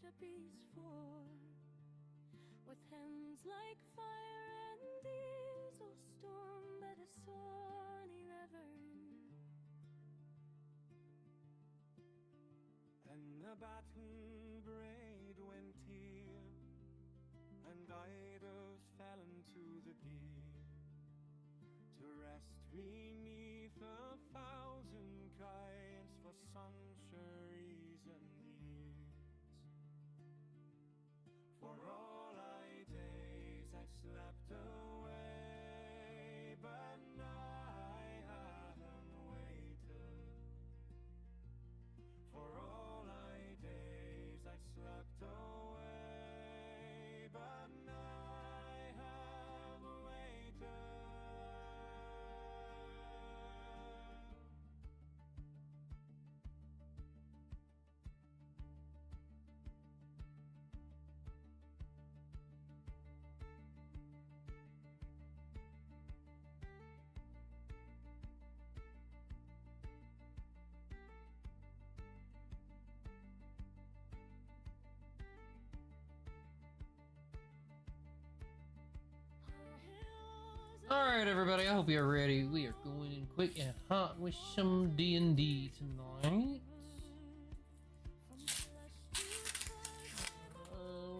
the beast for, with hands like fire and ears, oh storm by the Swanee River. And the baton braid went here, and idols fell into the deer, to rest beneath 1,000 kites for centuries and years. For all I days I slept away, but I haven't waited. For all I days I slept away, but I have waited. Alright everybody, I hope you're ready. We are going in quick and hot with some D&D tonight.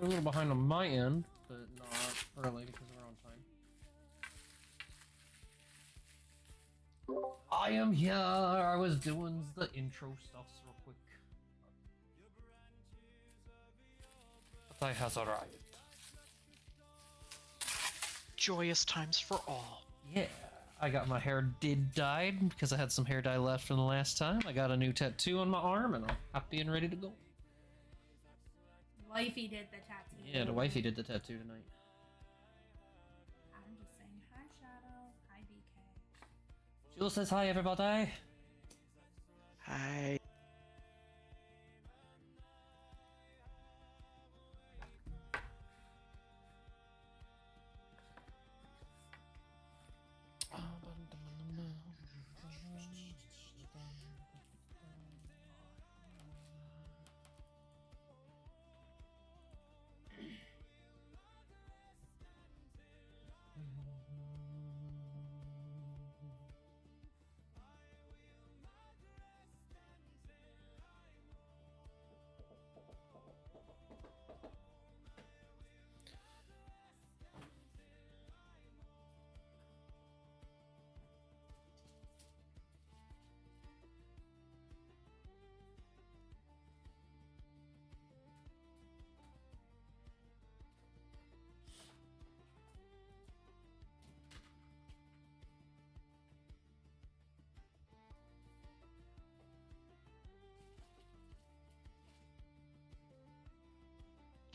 We're a little behind on my end, but not early because we're on time. I am here. I was doing the intro stuff real quick. But I has arrived. Joyous times for all. Yeah, I got my hair dyed because I had some hair dye left from the last time. I got a new tattoo on my arm and I'm happy and ready to go. Wifey did the tattoo. Yeah, the wifey did the tattoo tonight. I'm just saying hi, Shadow. Hi, BK. Jules says hi, everybody. Hi.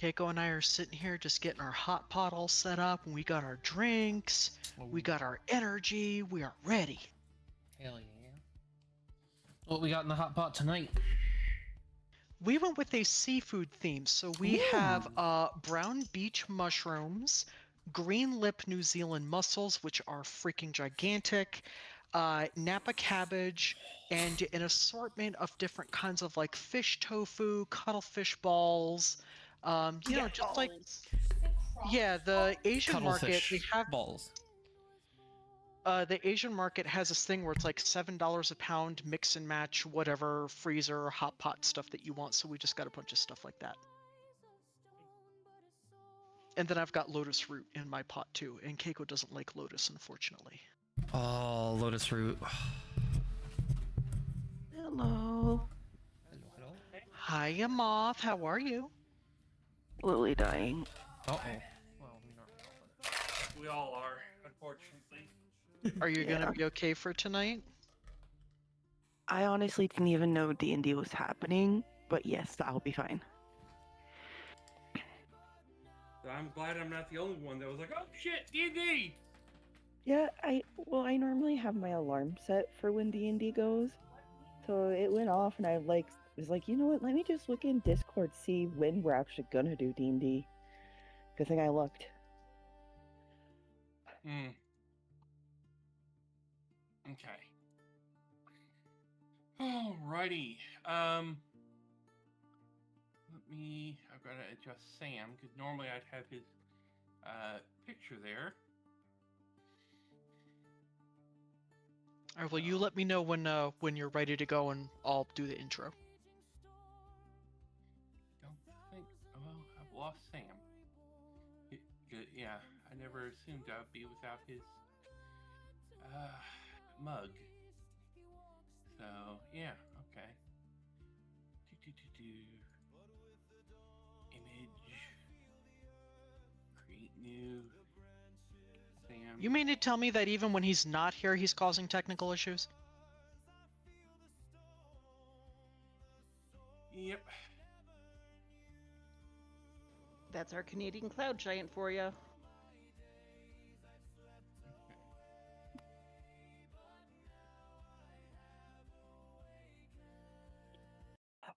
Keiko and I are sitting here just getting our hot pot all set up, and we got our drinks, we got our energy, we are ready. Hell yeah. What we got in the hot pot tonight? We went with a seafood theme, so we have brown beach mushrooms, green lip New Zealand mussels, which are freaking gigantic, Napa cabbage, and an assortment of different kinds of like fish tofu, cuttlefish balls. You know, just like the Asian market, they have balls. the Asian market has this thing where it's like $7 a pound, mix and match whatever freezer hot pot stuff that you want. So we just got a bunch of stuff like that. And then I've got lotus root in my pot too, and Keiko doesn't like lotus, unfortunately. Oh, lotus root. Hello. Hello. Hiya, Moth. How are you? Lily dying. Uh-oh. Well, we all are, unfortunately. Are you gonna be okay for tonight? I honestly didn't even know D&D was happening, but yes, I'll be fine. I'm glad I'm not the only one that was like, oh shit, D&D! Yeah, I normally have my alarm set for when D&D goes. So it went off and I was like, you know what, let me just look in Discord, see when we're actually gonna do D&D. Good thing I looked. Okay. Alrighty. Let me me. I've got to adjust Sam because normally I'd have his picture there. All right, well, you let me know when you're ready to go, and I'll do the intro. Don't think. Well, I've lost Sam. Yeah, I never assumed I'd be without his mug. So yeah, okay. Image. Create new. Sam. You mean to tell me that even when he's not here, he's causing technical issues? Yep. That's our Canadian cloud giant for you.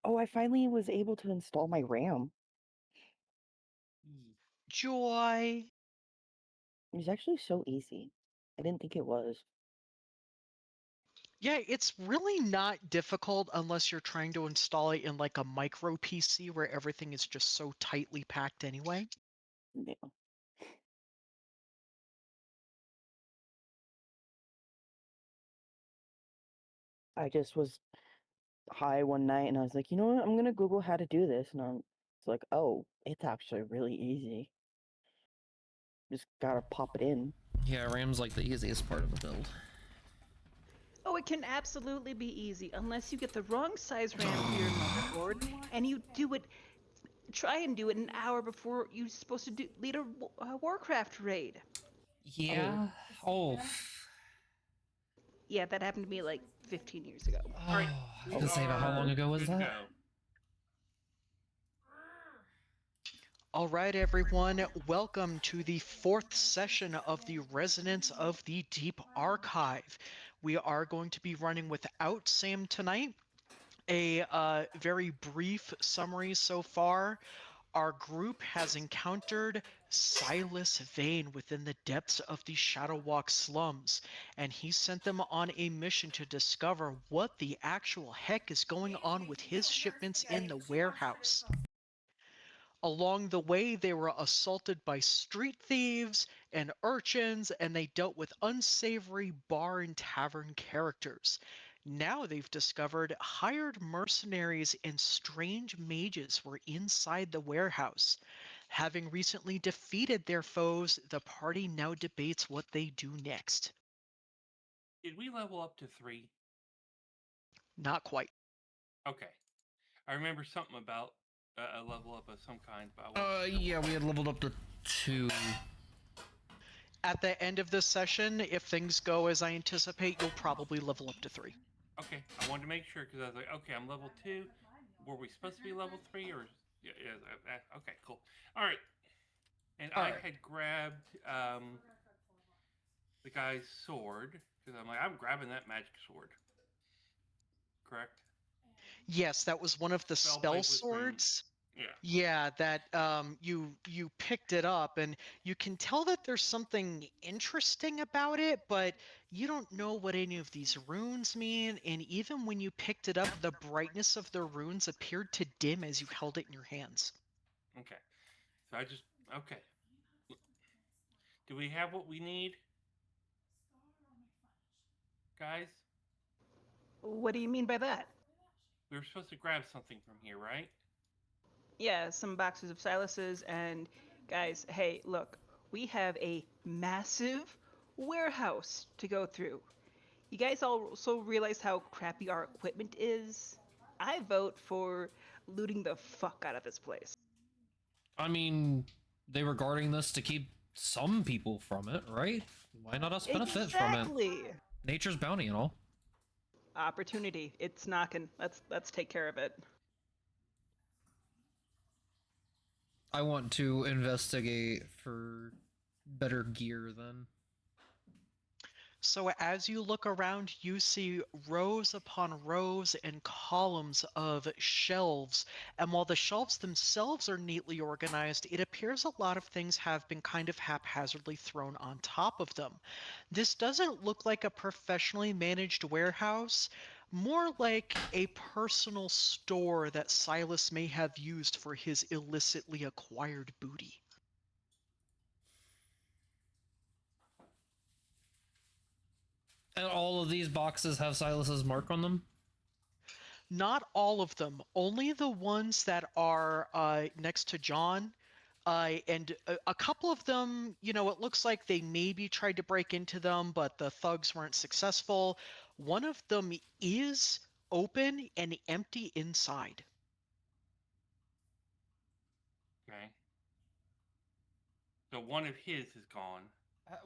Oh, I finally was able to install my RAM. Joy. It was actually so easy. I didn't think it was. Yeah, it's really not difficult unless you're trying to install it in like a micro PC where everything is just so tightly packed anyway. Yeah. I just was high one night and I was like, you know what? I'm gonna Google how to do this, and it's like, oh, it's actually really easy. Just gotta pop it in. Yeah, RAM's like the easiest part of the build. Oh, it can absolutely be easy unless you get the wrong size RAM for your motherboard and you try and do it an hour before you're supposed to lead a Warcraft raid. Yeah. Oh. Yeah, that happened to me like 15 years ago. Oh, I was gonna say, about how long ago was that? All right, everyone, welcome to the 4th session of the Resonance of the Deep Archive. We are going to be running without Sam tonight. A very brief summary so far. Our group has encountered Silas Vane within the depths of the Shadowwalk slums, and he sent them on a mission to discover what the actual heck is going on with his shipments in the warehouse. Along the way, they were assaulted by street thieves and urchins, and they dealt with unsavory bar and tavern characters. Now they've discovered hired mercenaries and strange mages were inside the warehouse. Having recently defeated their foes, the party now debates what they do next. Did we level up to 3? Not quite. Okay. I remember something about a level up of some kind, but Yeah, we had leveled up to 2. At the end of this session, if things go as I anticipate, you'll probably level up to 3. Okay, I wanted to make sure because I was like, okay, I'm level 2. Were we supposed to be level 3 or? Yeah, okay, cool. All right. And I had grabbed the guy's sword because I'm like, I'm grabbing that magic sword. Correct? Yes, that was one of the spell swords. Yeah, that you picked it up, and you can tell that there's something interesting about it, but you don't know what any of these runes mean, and even when you picked it up, the brightness of the runes appeared to dim as you held it in your hands. Okay. So okay. Do we have what we need? Guys? What do you mean by that? We were supposed to grab something from here, right? Yeah, some boxes of Silas's, and guys, hey, look, we have a massive warehouse to go through. You guys also realize how crappy our equipment is? I vote for looting the fuck out of this place. I mean, they were guarding this to keep some people from it, right? Why not us benefit from it? Exactly. Nature's bounty and all. Opportunity. It's knocking. Let's take care of it. I want to investigate for better gear then. So as you look around, you see rows upon rows and columns of shelves. And while the shelves themselves are neatly organized, it appears a lot of things have been kind of haphazardly thrown on top of them. This doesn't look like a professionally managed warehouse. More like a personal store that Silas may have used for his illicitly acquired booty. And all of these boxes have Silas's mark on them? Not all of them, only the ones that are next to John. And a couple of them, it looks like they maybe tried to break into them, but the thugs weren't successful. One of them is open and empty inside. Okay. So one of his is gone.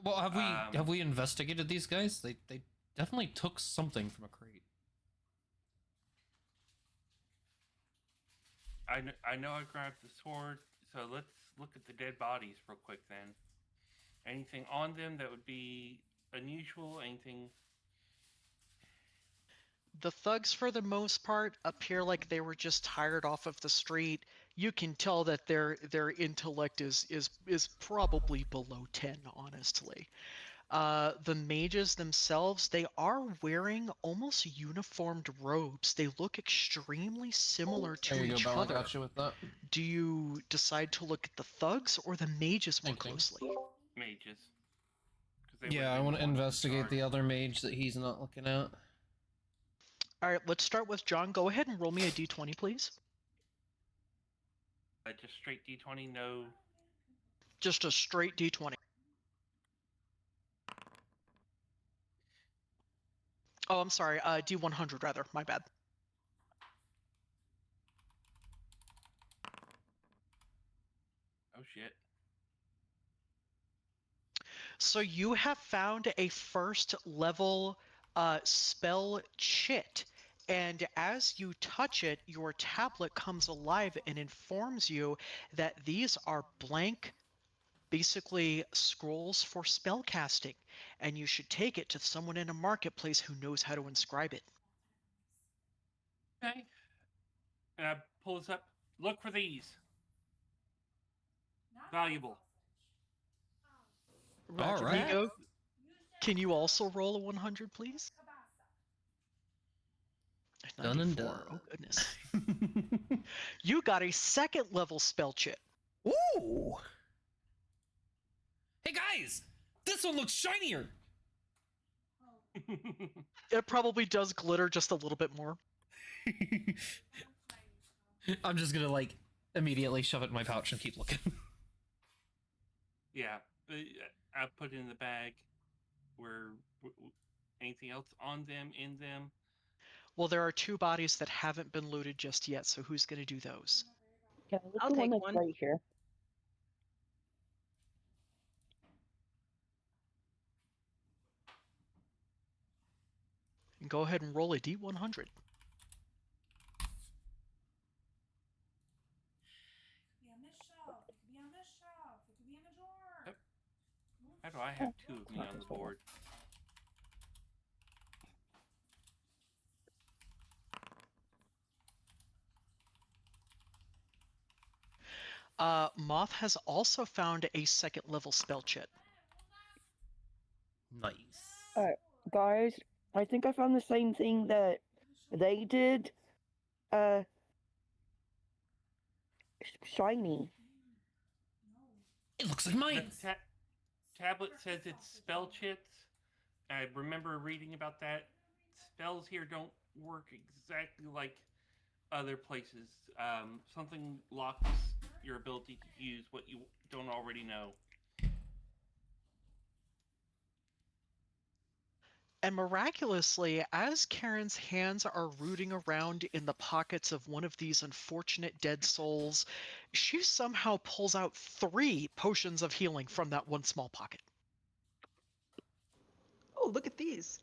Well, have we investigated these guys? They definitely took something from a crate. I know I grabbed the sword, so let's look at the dead bodies real quick then. Anything on them that would be unusual? Anything? The thugs, for the most part, appear like they were just tired off of the street. You can tell that their intellect is probably below 10, honestly. The mages themselves, they are wearing almost uniformed robes. They look extremely similar to There you each go, Belle. I other. got you with that. Do you decide to look at the thugs or the mages more Thinking. closely? Mages. Yeah, I want to investigate the other mage that he's not looking at. All right, let's start with John. Go ahead and roll me a d20, please. Just straight d20, no. Just a straight d20. Oh, I'm sorry, d100 rather. My bad. Oh shit. So you have found a first level spell chit. And as you touch it, your tablet comes alive and informs you that these are blank, basically scrolls for spell casting. And you should take it to someone in a marketplace who knows how to inscribe it. Okay. And I pull this up. Look for these. Valuable. Roger, All right. Vigo. Can you also roll a 100, please? Done and 94. done. Oh, goodness. You got a second level spell chit. Ooh! Hey guys! This one looks shinier! It probably does glitter just a little bit more. I'm just gonna, like, immediately shove it in my pouch and keep looking. Yeah. I put it in the bag. Anything else on them, in them? Well, there are two bodies that haven't been looted just yet, so who's going to do those? Yeah, look I'll the one take that's one. right here. And go ahead and roll a d100. It could be on this shelf. It could be on this shelf. It could be in the drawer. Yep. How do I have two of me on the board? Moth has also found a second level spell chit. Nice. Guys, I think I found the same thing that they did. Shiny. It looks like mine! The tablet says it's spell chits. I remember reading about that. Spells here don't work exactly like other places. Something locks your ability to use what you don't already know. And miraculously, as Karen's hands are rooting around in the pockets of one of these unfortunate dead souls, she somehow pulls out 3 potions of healing from that one small pocket. Oh, look at these.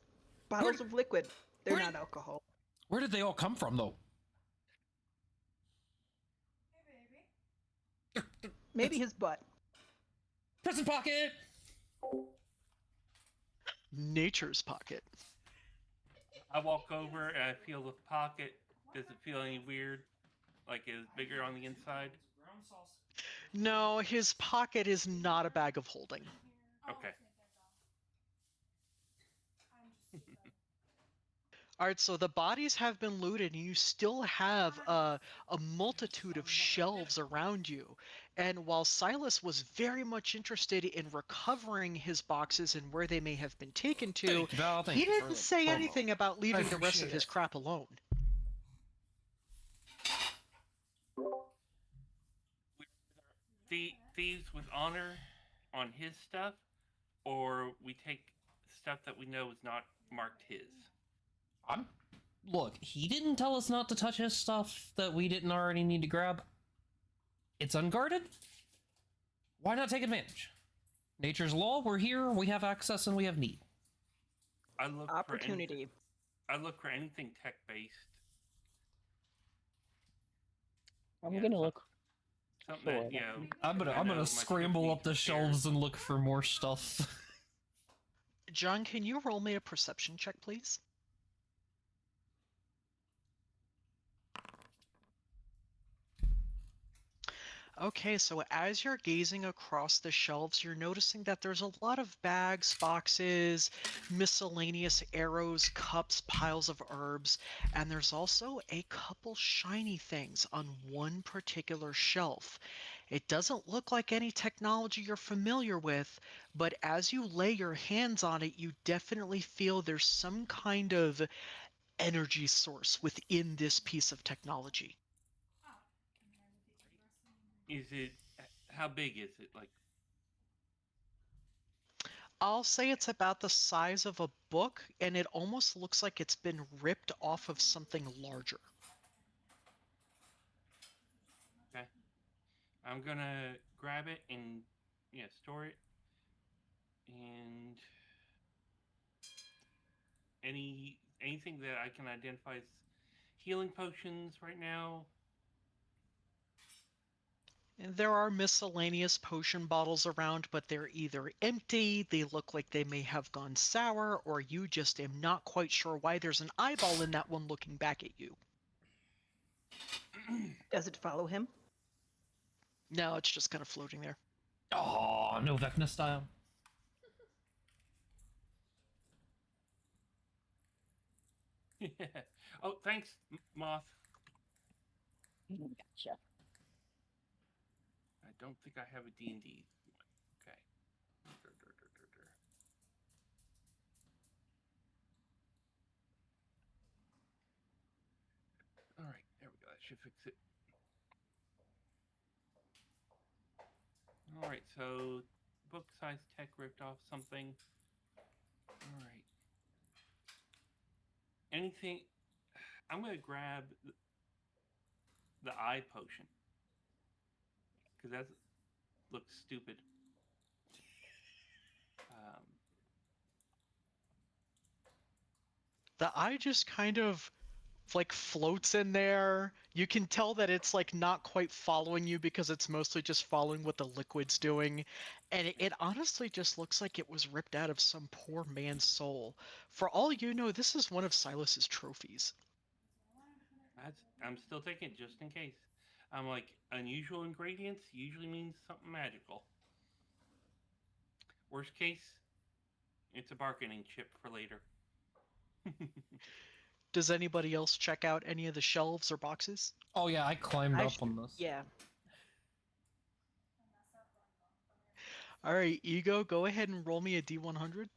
Bottles of liquid. They're not alcohol. Where did they all come from, though? Hey, baby. Maybe his butt. Present pocket! Nature's pocket. I walk over and I feel the pocket. Does it feel any weird? Like it's bigger on the inside? No, his pocket is not a bag of holding. Okay. I'm just so sorry. All right, so the bodies have been looted, and you still have a multitude of shelves around you. And while Silas was very much interested in recovering his boxes and where they may have been taken to, Thank you, Val. Thank he you for didn't the say promo. anything about leaving the rest of appreciate his it. crap alone. Thieves with honor on his stuff, or we take stuff that we know is not marked his. Look, he didn't tell us not to touch his stuff that we didn't already need to grab. It's unguarded. Why not take advantage? Nature's law, we're here, we have access, and we have need. I look Opportunity. I look for anything tech based. I'm gonna look. Something for that, it. I'm gonna scramble up the shelves and look for more stuff. John, can you roll me a perception check, please? Okay, so as you're gazing across the shelves, you're noticing that there's a lot of bags, boxes, miscellaneous arrows, cups, piles of herbs, and there's also a couple shiny things on one particular shelf. It doesn't look like any technology you're familiar with, but as you lay your hands on it, you definitely feel there's some kind of energy source within this piece of technology. Is it? How big is it? Like, I'll say it's about the size of a book, and it almost looks like it's been ripped off of something larger. okay, I'm gonna grab it and store it. And anything that I can identify as healing potions right now. And there are miscellaneous potion bottles around, but they're either empty, they look like they may have gone sour, or you just am not quite sure why there's an eyeball in that one looking back at you. Does it follow him? No, it's just kind of floating there. Oh, no Vecna style. Oh, thanks, Moth. Gotcha. I don't think I have a D&D. Okay. All right, there we go. That should fix it. All right, so book size tech ripped off something. All right. Anything? I'm gonna grab the eye potion because that looks stupid. The eye just kind of like floats in there. You can tell that it's like not quite following you because it's mostly just following what the liquid's doing. And it honestly just looks like it was ripped out of some poor man's soul. For all you know, this is one of Silas's trophies. I'm still taking it just in case. I'm like, unusual ingredients usually means something magical. Worst case, it's a bargaining chip for later. Does anybody else check out any of the shelves or boxes? Oh yeah, I climbed up on this. Yeah. All right, Ego, go ahead and roll me a D100.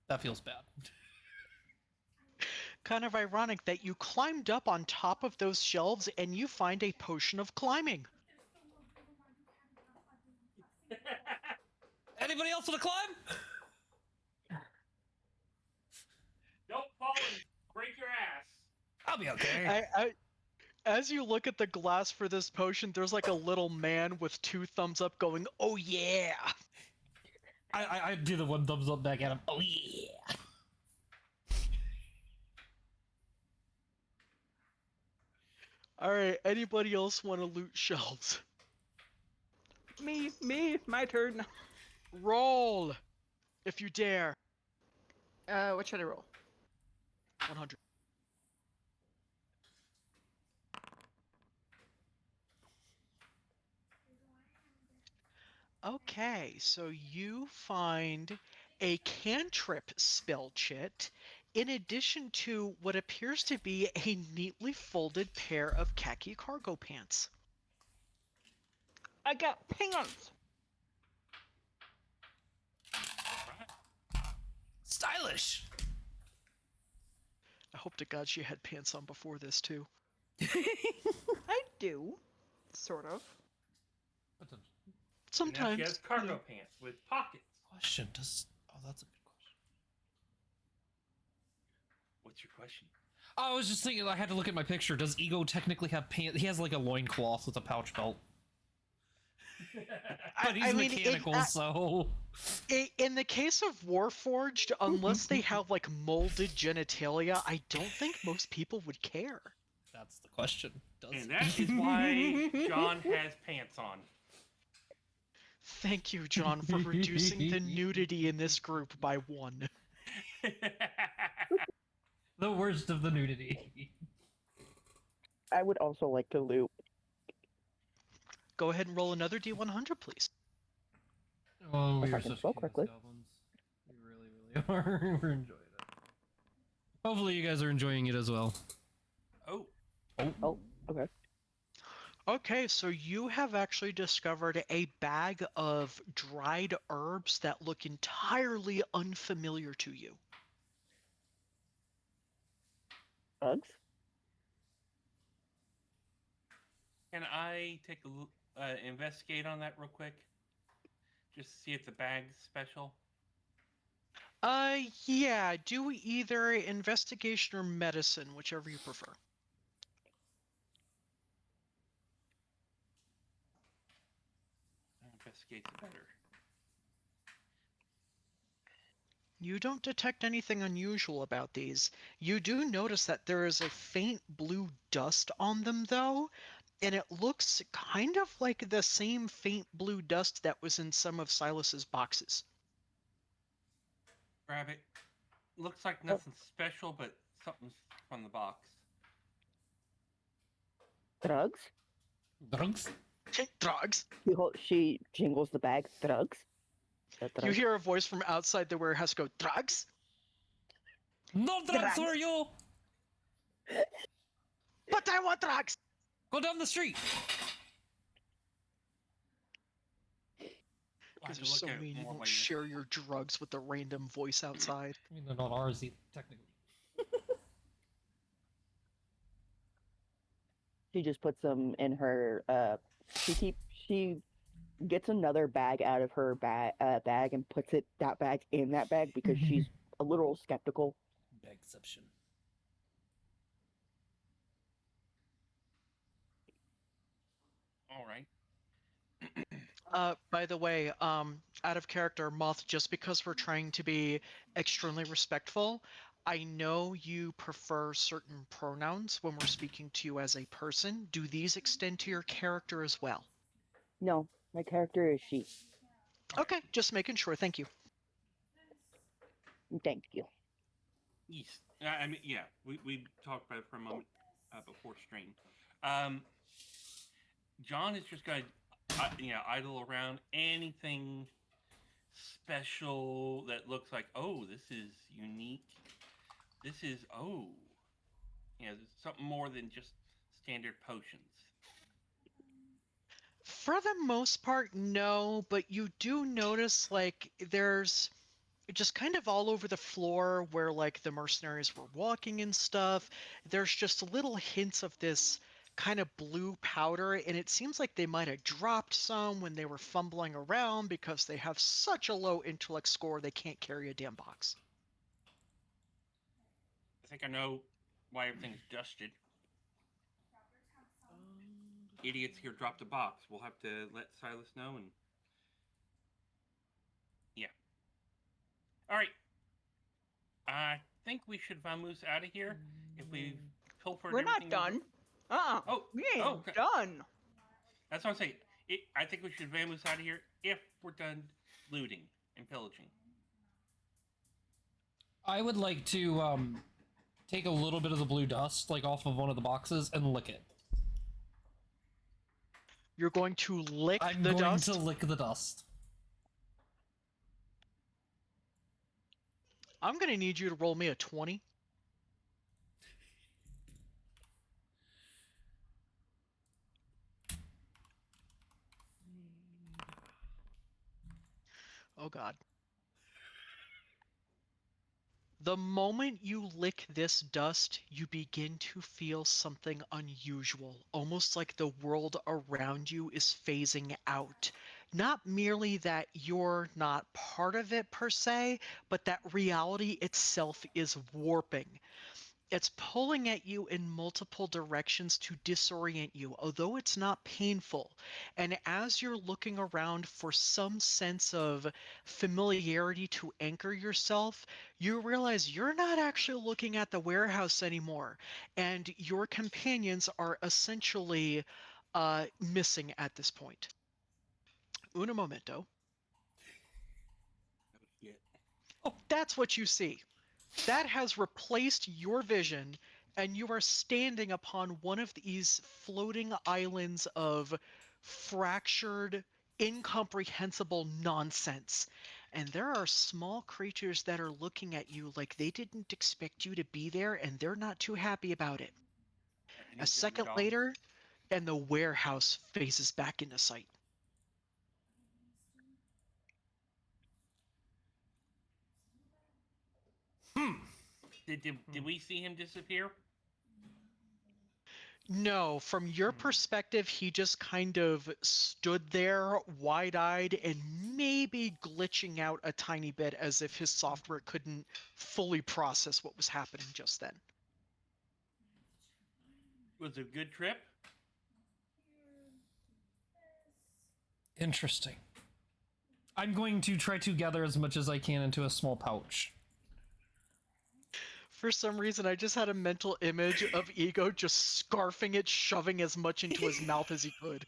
That feels bad. Kind of ironic that you climbed up on top of those shelves and you find a potion of climbing. Anybody else want to climb? Don't fall and break your ass. I'll be okay. As you look at the glass for this potion, there's like a little man with two thumbs up going, "Oh yeah!" I do the one thumbs up back at him. Oh yeah. All right, anybody else want to loot shelves? Me, my turn. Roll, if you dare. What should I roll? 100. Okay, so you find a cantrip spell chit in addition to what appears to be a neatly folded pair of khaki cargo pants. I got pants. Stylish. I hope to God she had pants on before this, too. I do, sort of. What's a And now Sometimes. she has cargo pants with pockets. question? Does that's a good question. What's your question? I was just thinking. I had to look at my picture. Does Ego technically have pants? He has like a loincloth with a pouch belt, but he's mechanical, so. In the case of Warforged, unless they have like molded genitalia, I don't think most people would care. That's the question. Does And that is why John has pants on. Thank you, John, for reducing the nudity in this group by 1. the worst of the nudity? I would also like to loot. Go ahead and roll another D100, please. Oh, If we I are can such spell chaos correctly. goblins. We really, really are. We're enjoying it. Hopefully, you guys are enjoying it as well. Oh, Oh, okay. Okay, so you have actually discovered a bag of dried herbs that look entirely unfamiliar to you. Bugs? can I take a investigate on that real quick? Just to see if the bag's special. Yeah, do either investigation or medicine, whichever you prefer. Investigate's better. You don't detect anything unusual about these. You do notice that there is a faint blue dust on them, though, and it looks kind of like the same faint blue dust that was in some of Silas's boxes. Grab it. Looks like nothing special, but something's from the box. Drugs? Drugs? Drugs. She jingles the bag. Drugs? You Drugs? hear a voice from outside the warehouse go, drugs? No drugs for you! But I want drugs! Go down the street! I'll have Because to there's so look at it mean you more won't later. share your drugs with the random voice outside. I mean, they're not ours, technically. She just puts them in her. She gets another bag out of her bag and puts that bag in that bag because she's a little skeptical. Bagception. All right. By the way, out of character, Moth, just because we're trying to be extremely respectful, I know you prefer certain pronouns when we're speaking to you as a person. Do these extend to your character as well? No, my character is she. Okay, just making sure. Thank you. Thank you. Yes. I mean, yeah. We talked about it for a moment before stream. John is just going to, idle around. Anything special that looks like, oh, this is unique. This is, something more than just standard potions. For the most part, no, but you do notice, like, there's just kind of all over the floor where, like, the mercenaries were walking and stuff, there's just little hints of this kind of blue powder, and it seems like they might have dropped some when they were fumbling around because they have such a low intellect score they can't carry a damn box. I think I know why everything's dusted. Idiots here dropped a box. We'll have to let Silas know and... Yeah. Alright. I think we should vamoose out of here. If we've pilfered We're not everything done. We ain't okay. done. That's what I'm saying. I think we should vamoose out of here if we're done looting and pillaging. I would like to take a little bit of the blue dust, like off of one of the boxes, and lick it. You're going to lick I'm the going dust? to lick the dust. I'm going to need you to roll me a 20. Oh, God. The moment you lick this dust, you begin to feel something unusual, almost like the world around you is phasing out. Not merely that you're not part of it per se, but that reality itself is warping. It's pulling at you in multiple directions to disorient you, although it's not painful. And as you're looking around for some sense of familiarity to anchor yourself, you realize you're not actually looking at the warehouse anymore, and your companions are essentially missing at this point. Un momento. Oh, shit. That's what you see. That has replaced your vision, and you are standing upon one of these floating islands of fractured, incomprehensible nonsense. And there are small creatures that are looking at you like they didn't expect you to be there, and they're not too happy about it. Any A of them are second dogs? later, and the warehouse phases back into sight. Did we see him disappear? No, from your perspective, he just kind of stood there wide-eyed and maybe glitching out a tiny bit as if his software couldn't fully process what was happening just then. Was it a good trip? Interesting. I'm going to try to gather as much as I can into a small pouch. For some reason, I just had a mental image of Ego just scarfing it, shoving as much into his mouth as he could.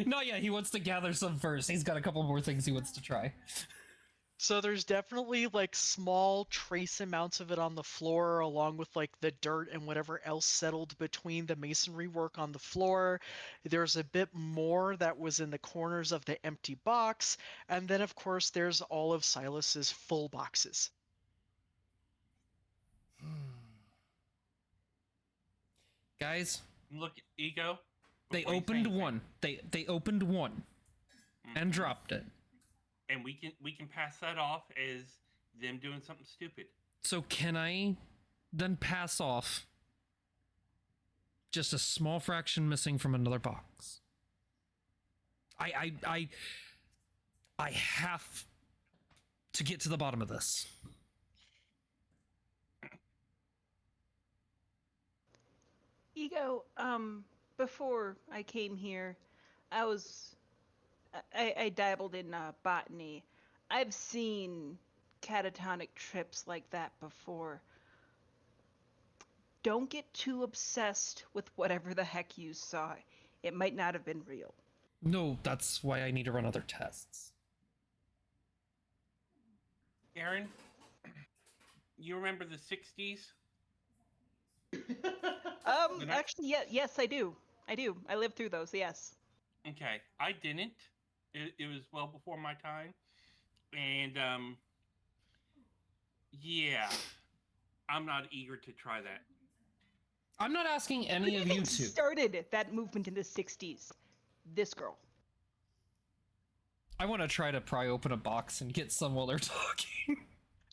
No, yeah, he wants to gather some first. He's got a couple more things he wants to try. So there's definitely like small trace amounts of it on the floor, along with like the dirt and whatever else settled between the masonry work on the floor. There's a bit more that was in the corners of the empty box. And then, of course, there's all of Silas's full boxes. Guys, Look, Ego. they before you say opened anything. one. They opened one and dropped it. And we can pass that off as them doing something stupid. So can I then pass off just a small fraction missing from another box? I have to get to the bottom of this. Ego, before I came here, I dabbled in botany. I've seen catatonic trips like that before. Don't get too obsessed with whatever the heck you saw. It might not have been real. No, that's why I need to run other tests. Aaron, you remember the 60s? When I- Actually, yes, I do. I lived through those, yes. Okay, I didn't. It was well before my time. And, yeah, I'm not eager to try that. I'm not asking Who any do you of you think to. started that movement in the 60s? This girl. I want to try to pry open a box and get some while they're talking.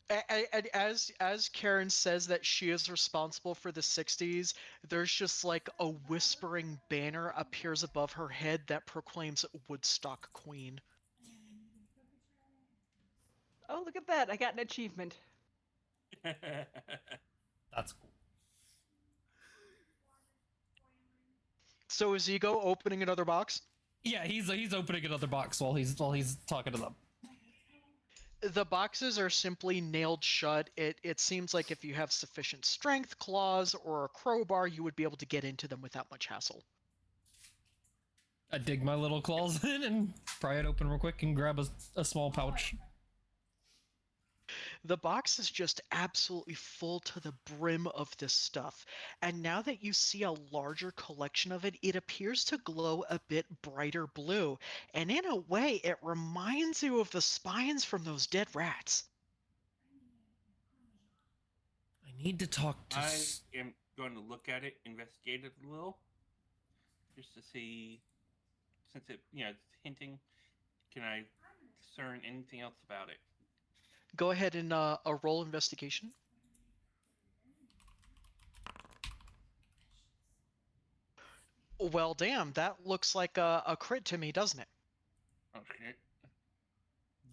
And as Karen says that she is responsible for the 60s, there's just like a whispering banner appears above her head that proclaims Woodstock Queen. Oh, look at that. I got an achievement. That's cool. So is Ego opening another box? Yeah, he's opening another box while he's talking to them. The boxes are simply nailed shut. It seems like if you have sufficient strength, claws, or a crowbar, you would be able to get into them without much hassle. I dig my little claws in and pry it open real quick and grab a small pouch. The box is just absolutely full to the brim of this stuff. And now that you see a larger collection of it, it appears to glow a bit brighter blue. And in a way, it reminds you of the spines from those dead rats. I need to talk to. I am going to look at it, investigate it a little, just to see, since it's hinting. Can I discern anything else about it? Go ahead and a roll investigation. Well, damn, that looks like a crit to me, doesn't it? Okay.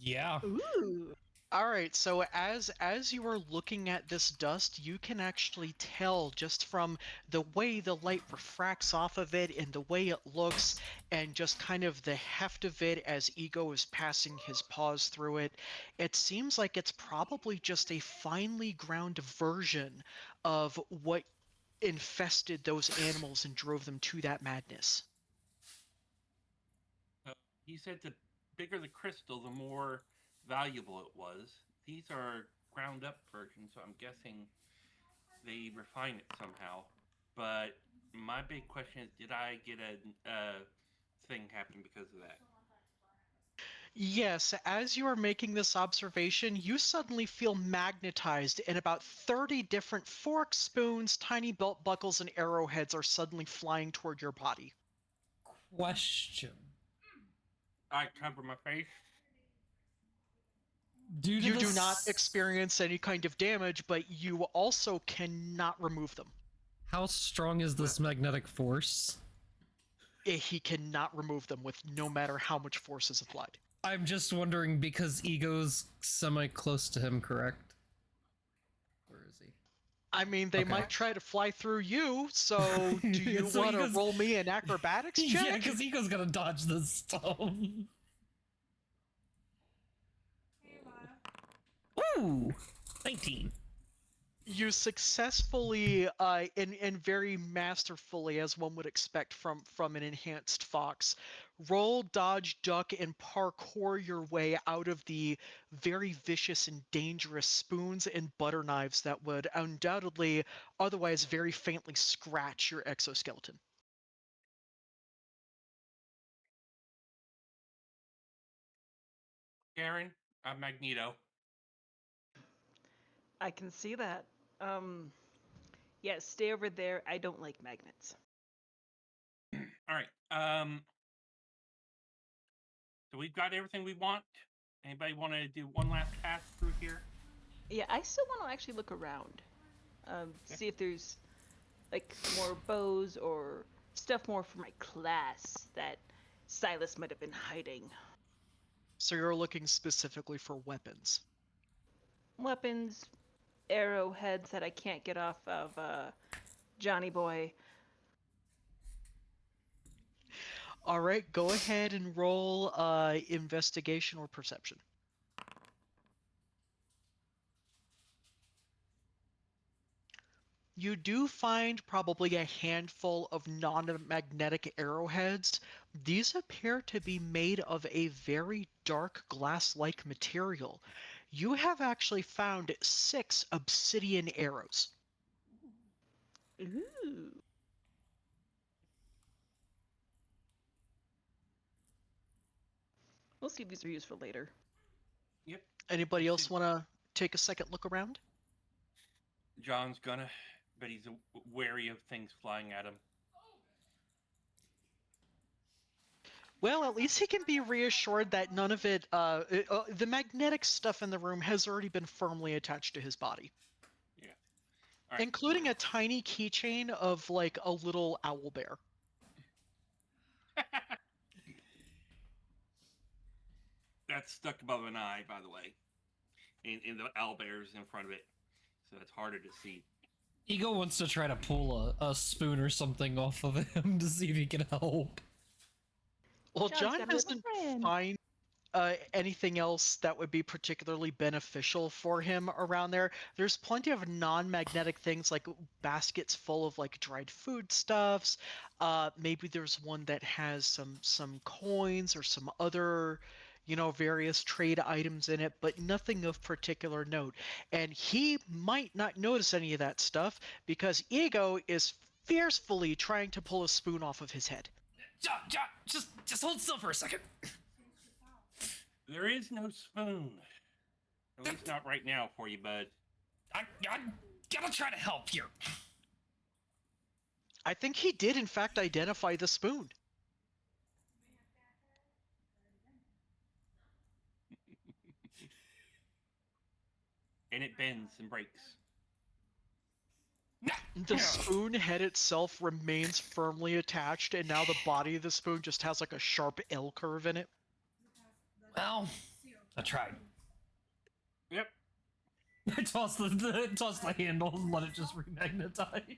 Yeah. Ooh. All right, so as you are looking at this dust, you can actually tell just from the way the light refracts off of it and the way it looks and just kind of the heft of it as Ego is passing his paws through it. It seems like it's probably just a finely ground version of what infested those animals and drove them to that madness. He said the bigger the crystal, the more valuable it was. These are ground up versions, so I'm guessing they refine it somehow. But my big question is, did I get a thing happen because of that? Yes, as you are making this observation, you suddenly feel magnetized, and about 30 different forks, spoons, tiny belt buckles, and arrowheads are suddenly flying toward your body. Question. I cover my face. You do not experience any kind of damage, but you also cannot remove them. How strong is this magnetic force? He cannot remove them with no matter how much force is applied. I'm just wondering because Ego's semi-close to him, correct? Where is he? I mean, they Okay. might try to fly through you, so do you So want to Ego's- roll me an acrobatics check? Yeah, because Ego's gonna dodge this stuff. Hey, Lana. Ooh! 19. You successfully and very masterfully, as one would expect from an enhanced fox, roll, dodge, duck, and parkour your way out of the very vicious and dangerous spoons and butter knives that would undoubtedly otherwise very faintly scratch your exoskeleton. Karen, I'm Magneto. I can see that. Yeah, stay over there. I don't like magnets. All right. So we've got everything we want. Anybody want to do one last pass through here? Yeah, I still want to actually look around. See if there's like more bows or stuff more for my class that Silas might have been hiding. So you're looking specifically for weapons. Weapons, arrowheads that I can't get off of Johnny Boy. All right, go ahead and roll investigation or perception. You do find probably a handful of non-magnetic arrowheads. These appear to be made of a very dark glass-like material. You have actually found 6 obsidian arrows. Ooh. We'll see if these are useful later. Yep. Anybody else want to take a second look around? John's gonna, but he's wary of things flying at him. Well, at least he can be reassured that none of it, the magnetic stuff in the room has already been firmly attached to his body. Yeah. All right. Including a tiny keychain of like a little owl bear. That's stuck above an eye, by the way. And the owlbear's in front of it, so it's harder to see. Ego wants to try to pull a spoon or something off of him to see if he can help. Well, John's John got a little doesn't friend. find anything else that would be particularly beneficial for him around there. There's plenty of non-magnetic things like baskets full of like dried foodstuffs. Maybe there's one that has some coins or some other, various trade items in it, but nothing of particular note. And he might not notice any of that stuff because Ego is fiercely trying to pull a spoon off of his head. John, just hold still for a second. There is no spoon. At least not right now for you, bud. gotta try to help here. I think he did, in fact, identify the spoon. And it bends and breaks. The spoon head itself remains firmly attached, and now the body of the spoon just has like a sharp L curve in it. Well, I tried. Yep. I tossed the handle and let it just remagnetize.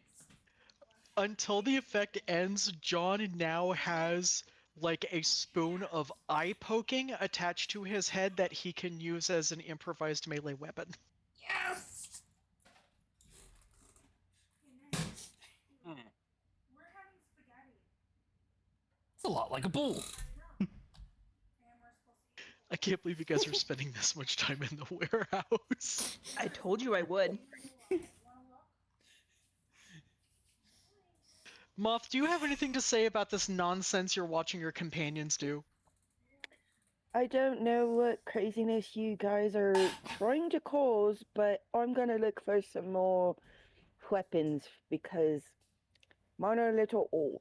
Until the effect ends, John now has like a spoon of eye poking attached to his head that he can use as an improvised melee weapon. Yes! Hmm. We're having spaghetti. It's a lot like a bowl. And we're supposed to eat. I can't believe you guys are spending this much time in the warehouse. I told you I would. Moth, do you have anything to say about this nonsense you're watching your companions do? I don't know what craziness you guys are trying to cause, but I'm gonna look for some more weapons because mine are a little old.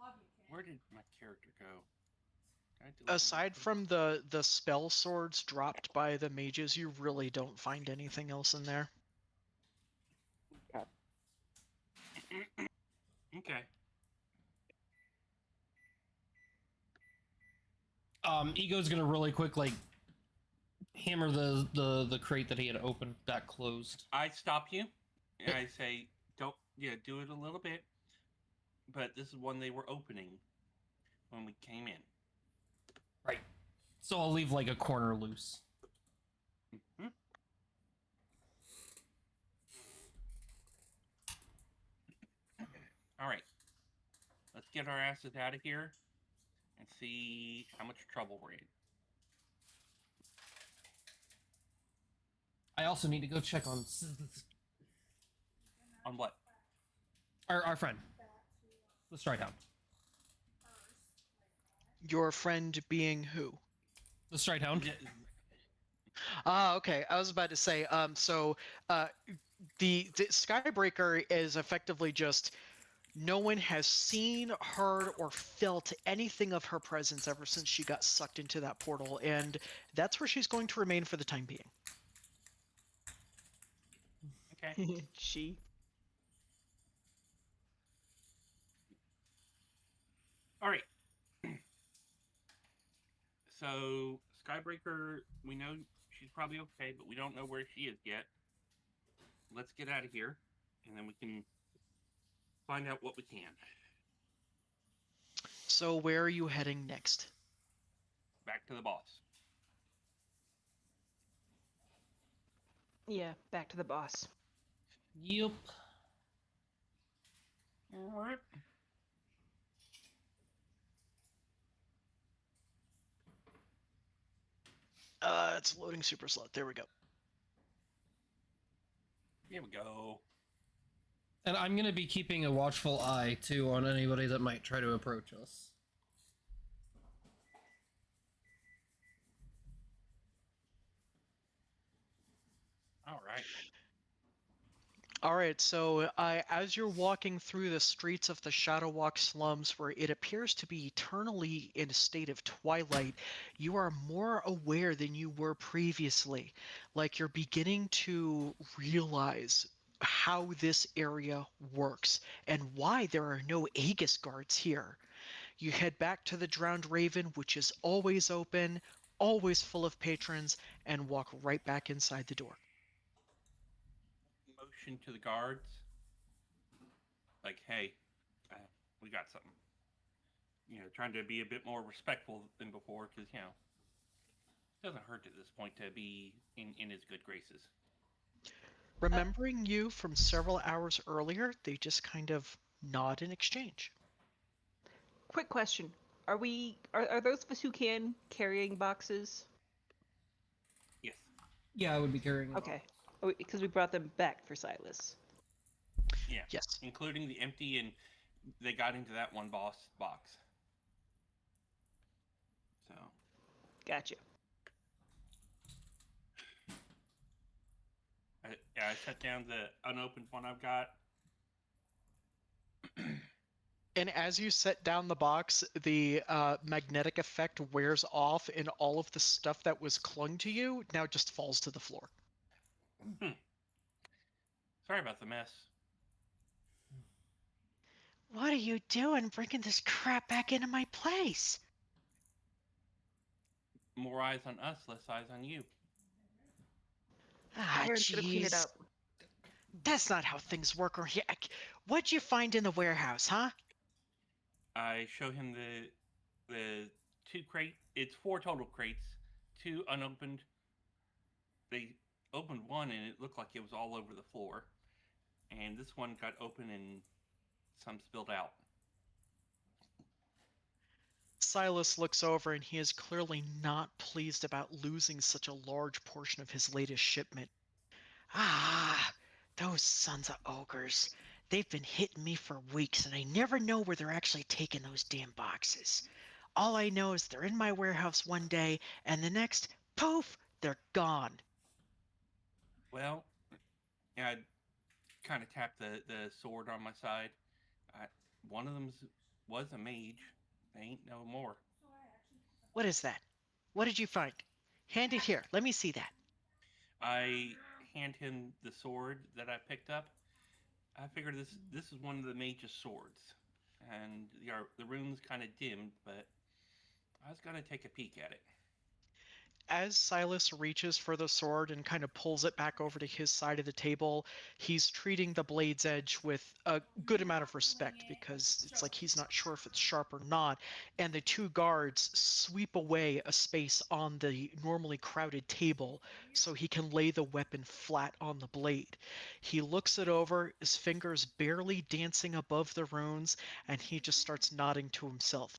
Love you, kid. Where did my character go? Did I delete him? Aside from the spell swords dropped by the mages, you really don't find anything else in there. Okay. Ego's gonna really quick like hammer the crate that he had opened back closed. I stop you and I say, don't, do it a little bit. But this is one they were opening when we came in. Right. So I'll leave like a corner loose. Hmm? All right. Let's get our asses out of here and see how much trouble we're in. I also need to go check on On what? our friend, the Stride Hound. Your friend being who? The Stride Hound. Ah, okay. I was about to say, the Skybreaker is effectively just no one has seen, heard, or felt anything of her presence ever since she got sucked into that portal, and that's where she's going to remain for the time being. Okay. She. All right. So Skybreaker, we know she's probably okay, but we don't know where she is yet. Let's get out of here, and then we can find out what we can. So where are you heading next? Back to the boss. Yeah, back to the boss. Yep. All right. It's loading super slow. There we go. Here we go. And I'm gonna be keeping a watchful eye too on anybody that might try to approach us. All right. All right, so as you're walking through the streets of the Shadowwalk slums, where it appears to be eternally in a state of twilight, you are more aware than you were previously. Like you're beginning to realize how this area works and why there are no Aegis guards here. You head back to the Drowned Raven, which is always open, always full of patrons, and walk right back inside the door. Motion to the guards. Like, hey, we got something. Trying to be a bit more respectful than before, because, it doesn't hurt at this point to be in his good graces. Remembering you from several hours earlier, they just kind of nod in exchange. Quick question: Are those of us who can carrying boxes? Yes. Yeah, I would be carrying. Okay, because we brought them back for Silas. Yeah. Yes. Including the empty, and they got into that one boss box. So. Gotcha. I set down the unopened one I've got. And as you set down the box, the magnetic effect wears off, and all of the stuff that was clung to you now just falls to the floor. Sorry about the mess. What are you doing bringing this crap back into my place? More eyes on us, less eyes on you. Ah, We're gonna clean it jeez. up. That's not how things work around here. What'd you find in the warehouse, huh? I show him the 2 crate. It's 4 total crates, 2 unopened. They opened one and it looked like it was all over the floor, and this one got open and some spilled out. Silas looks over and he is clearly not pleased about losing such a large portion of his latest shipment. Ah, those sons of ogres. They've been hitting me for weeks and I never know where they're actually taking those damn boxes. All I know is they're in my warehouse one day and the next, poof, they're gone. Well, yeah, I kind of tapped the sword on my side. One of them was a mage. They ain't no more. What is that? What did you find? Hand it here. Let me see that. I hand him the sword that I picked up. I figured this is one of the mage's swords, and the rune's kind of dimmed, but I was gonna take a peek at it. As Silas reaches for the sword and kind of pulls it back over to his side of the table, he's treating the blade's edge with a good amount of respect because it's like he's not sure if it's sharp or not. And the 2 guards sweep away a space on the normally crowded table so he can lay the weapon flat on the blade. He looks it over, his fingers barely dancing above the runes, and he just starts nodding to himself.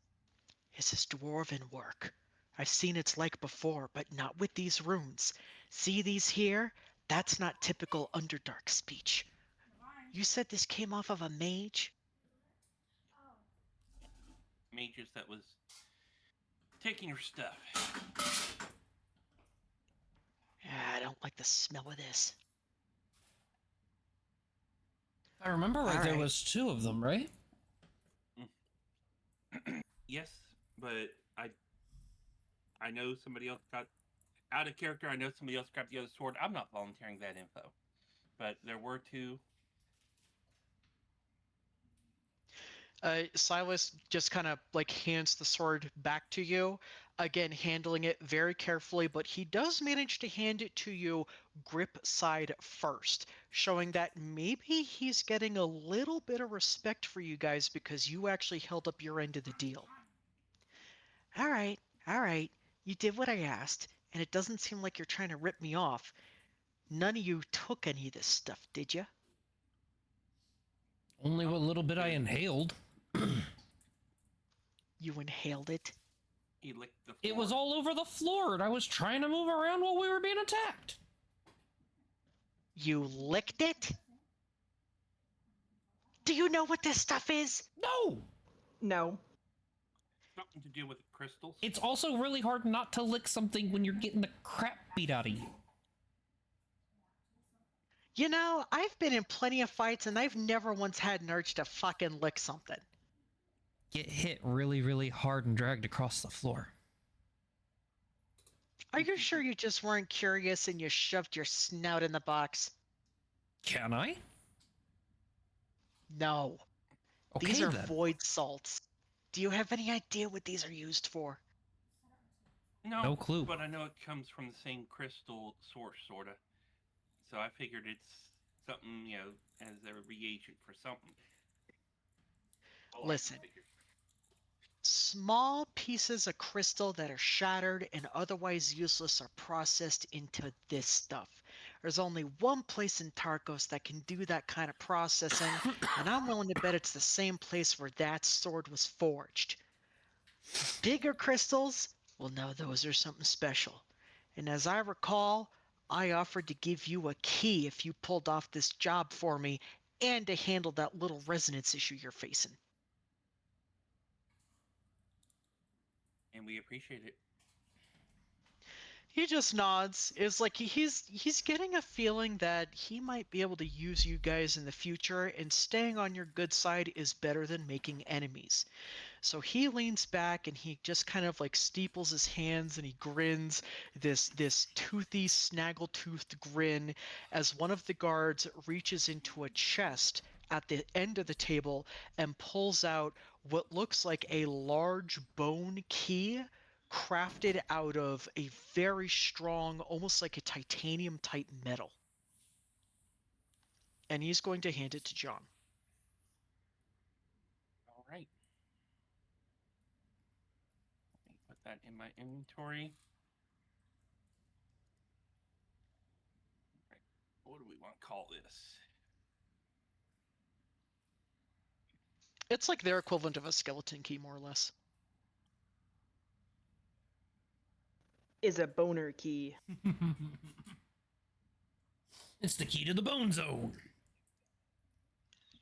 This is dwarven work. I've seen its like before, but not with these runes. See these here? That's not typical Underdark speech. You said this came off of a mage? Mages that was taking your stuff. I don't like the smell of this. I remember right, there Alright. was 2 of them, right? Yes, but I know somebody else got out of character. I know somebody else grabbed the other sword. I'm not volunteering that info, but there were 2. Silas just kind of like hands the sword back to you, again handling it very carefully, but he does manage to hand it to you grip side first, showing that maybe he's getting a little bit of respect for you guys because you actually held up your end of the deal. All right, you did what I asked, and it doesn't seem like you're trying to rip me off. None of you took any of this stuff, did you? Only what little bit I Good. inhaled. You inhaled it? He licked the floor. It was all over the floor, and I was trying to move around while we were being attacked. You licked it? Do you know what this stuff is? No! No. Something to do with crystals. It's also really hard not to lick something when you're getting the crap beat out of you. You know, I've been in plenty of fights and I've never once had an urge to fucking lick something. Get hit really, really hard and dragged across the floor. Are you sure you just weren't curious and you shoved your snout in the box? Can I? No. Okay, These are then. void salts. Do you have any idea what these are used for? No clue. But I know it comes from the same crystal source, sorta. So I figured it's something, as a reagent for something. Listen. Small pieces of crystal that are shattered and otherwise useless are processed into this stuff. There's only one place in Tarkos that can do that kind of processing, and I'm willing to bet it's the same place where that sword was forged. Bigger crystals? Well, no, those are something special. And as I recall, I offered to give you a key if you pulled off this job for me and to handle that little resonance issue you're facing. And we appreciate it. He just nods. It's like he's getting a feeling that he might be able to use you guys in the future, and staying on your good side is better than making enemies. So he leans back and he just kind of like steeples his hands and he grins this toothy, snaggle-toothed grin as one of the guards reaches into a chest at the end of the table and pulls out what looks like a large bone key crafted out of a very strong, almost like a titanium type metal. And he's going to hand it to John. All right. Let me put that in my inventory. All right. What do we want to call this? It's like their equivalent of a skeleton key, more or less. Is a boner key. It's the key to the bone zone.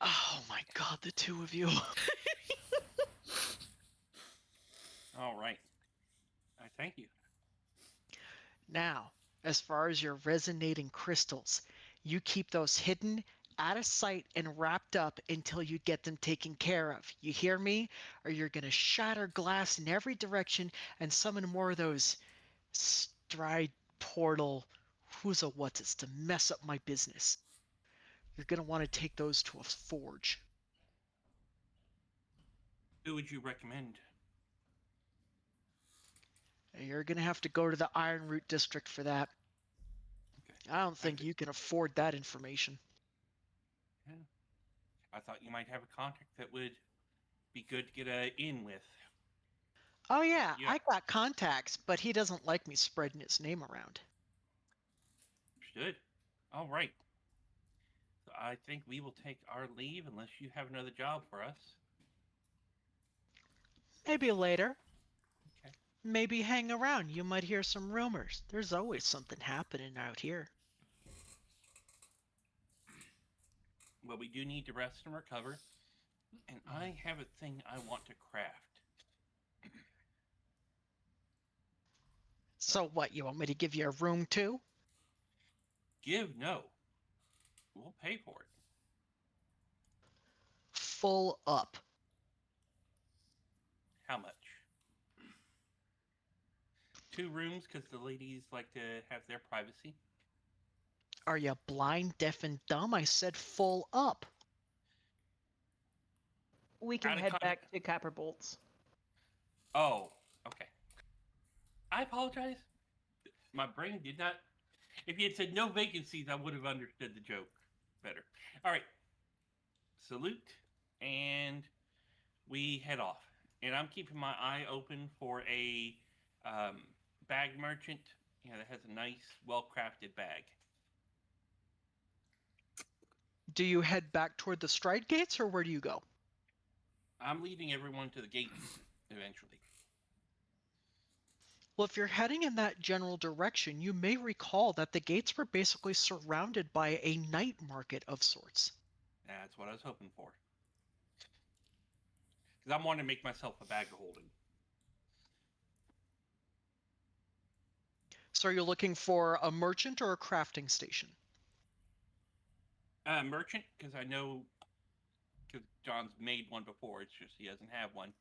Oh my god, the two of you. All right. I thank you. Now, as far as your resonating crystals, you keep those hidden, out of sight, and wrapped up until you get them taken care of. You hear me? Or you're going to shatter glass in every direction and summon more of those stride portal who's a what's it's to mess up my business. You're going to want to take those to a forge. Who would you recommend? You're going to have to go to the Iron Root District for that. Okay. I don't think you can afford that information. Yeah. I thought you might have a contact that would be good to get in with. Oh yeah, Yeah. I got contacts, but he doesn't like me spreading his name around. Understood. All right. So I think we will take our leave unless you have another job for us. Maybe later. Okay. Maybe hang around. You might hear some rumors. There's always something happening out here. Well, we do need to rest and recover. And I have a thing I want to craft. So what, you want me to give you a room too? Give no. We'll pay for it. Full up. How much? 2 rooms because the ladies like to have their privacy. Are you blind, deaf, and dumb? I said full up. We can Out of head con- back to Copper Bolts. Oh, okay. I apologize. My brain did not. If you had said no vacancies, I would have understood the joke better. All right. Salute, and we head off. And I'm keeping my eye open for a bag merchant, that has a nice, well-crafted bag. Do you head back toward the Stride Gates, or where do you go? I'm leading everyone to the gates eventually. Well, if you're heading in that general direction, you may recall that the gates were basically surrounded by a night market of sorts. That's what I was hoping for. Because I'm wanting to make myself a bag of holding. So are you looking for a merchant or a crafting station? Merchant, because I know, because John's made one before, it's just he doesn't have one.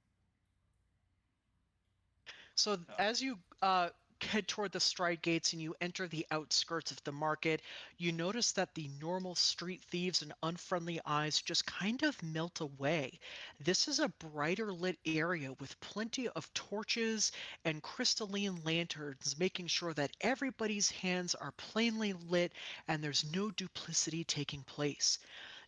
So as you head toward the Stride Gates and you enter the outskirts of the market, you notice that the normal street thieves and unfriendly eyes just kind of melt away. This is a brighter lit area with plenty of torches and crystalline lanterns, making sure that everybody's hands are plainly lit and there's no duplicity taking place.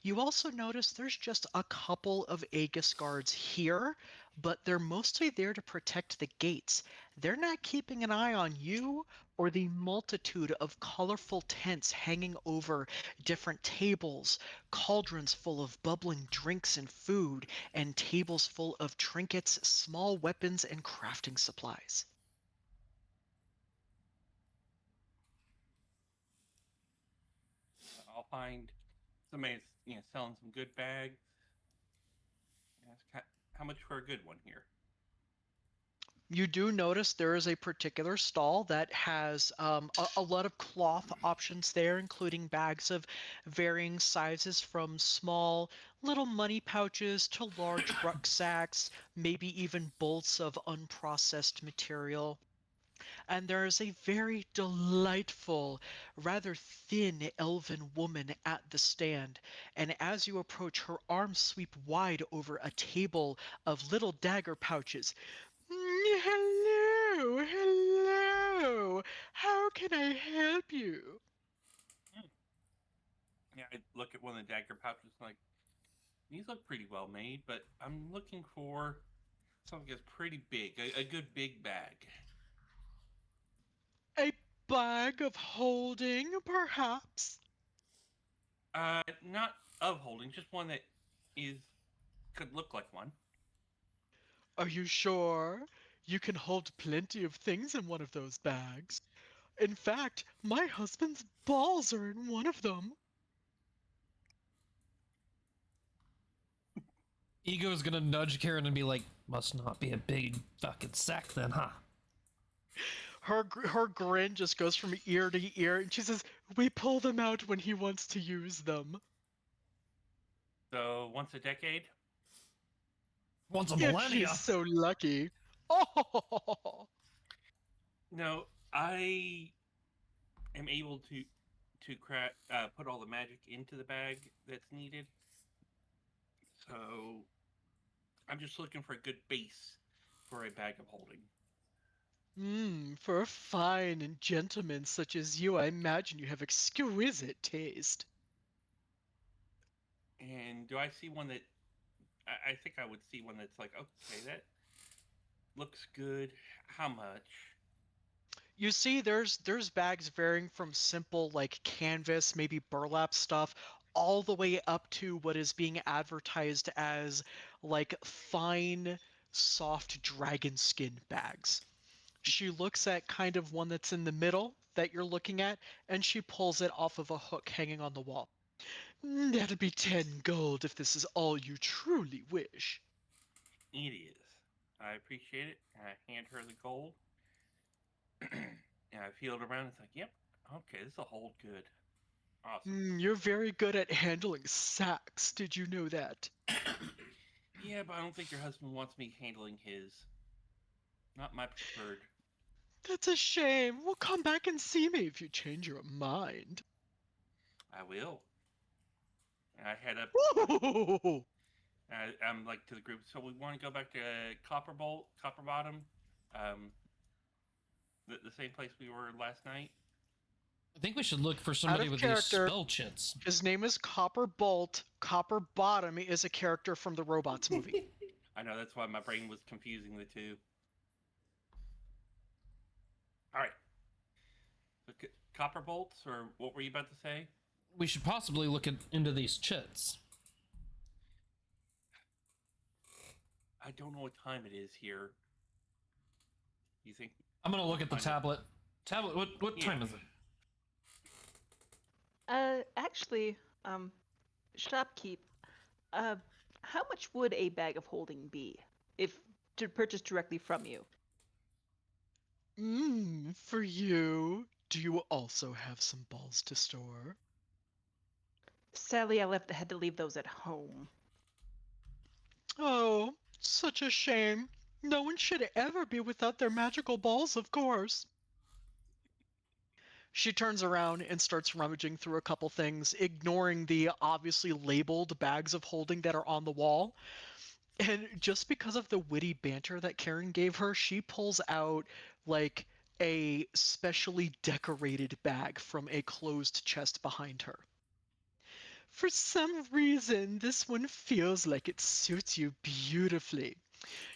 You also notice there's just a couple of Aegis guards here, but they're mostly there to protect the gates. They're not keeping an eye on you or the multitude of colorful tents hanging over different tables, cauldrons full of bubbling drinks and food, and tables full of trinkets, small weapons, and crafting supplies. I'll find somebody that's, selling some good bags. How much for a good one here? You do notice there is a particular stall that has a lot of cloth options there, including bags of varying sizes from small little money pouches to large rucksacks, maybe even bolts of unprocessed material. And there is a very delightful, rather thin elven woman at the stand, and as you approach, her arms sweep wide over a table of little dagger pouches. Hello, hello. How can I help you? Yeah, I look at one of the dagger pouches like, these look pretty well made, but I'm looking for something that's pretty big, a good big bag. A bag of holding, perhaps? Not of holding, just one that is could look like one. Are you sure? You can hold plenty of things in one of those bags. In fact, my husband's balls are in one of them. Ego's gonna nudge Karen and be like, must not be a big fucking sack then, huh? Her grin just goes from ear to ear, and she says, "We pull them out when he wants to use them. So once a decade. Once a If he's millennia. so lucky." Oh, No, I am able to put all the magic into the bag that's needed. So I'm just looking for a good base for a bag of holding. For a fine gentleman such as you, I imagine you have exquisite taste. And do I see one that I think I would see one that's like, okay, that looks good. How much? You see, there's bags varying from simple like canvas, maybe burlap stuff, all the way up to what is being advertised as like fine, soft dragon skin bags. She looks at kind of one that's in the middle that you're looking at, and she pulls it off of a hook hanging on the wall. That'll be 10 gold if this is all you truly wish. It is. I appreciate it. I hand her the gold. And I feel it around. It's like, yep, okay, this will hold good. Awesome. You're very good at handling sacks. Did you know that? Yeah, but I don't think your husband wants me handling his. Not my preferred. That's a shame. Well, come back and see me if you change your mind. I will. And I head up. Ooh. I'm like to the group. So we want to go back to Copper Bottom, the same place we were last night. I think we should look for Out somebody of with these character, spell chits. his name is Copper Bolt. Copper Bottom is a character from the Robots movie. I know that's why my brain was confusing the two. All right. So, copper bolts, or what were you about to say? We should possibly look into these chits. I don't know what time it is here. You think? I'm gonna look at the Find it. tablet. Tablet, what Yeah. time is it? Actually, shopkeep, how much would a bag of holding be if to purchase directly from you? For you. Do you also have some balls to store? Sadly, had to leave those at home. Oh, such a shame. No one should ever be without their magical balls, of course. She turns around and starts rummaging through a couple things, ignoring the obviously labeled bags of holding that are on the wall. And just because of the witty banter that Karen gave her, she pulls out like a specially decorated bag from a closed chest behind her. For some reason, this one feels like it suits you beautifully.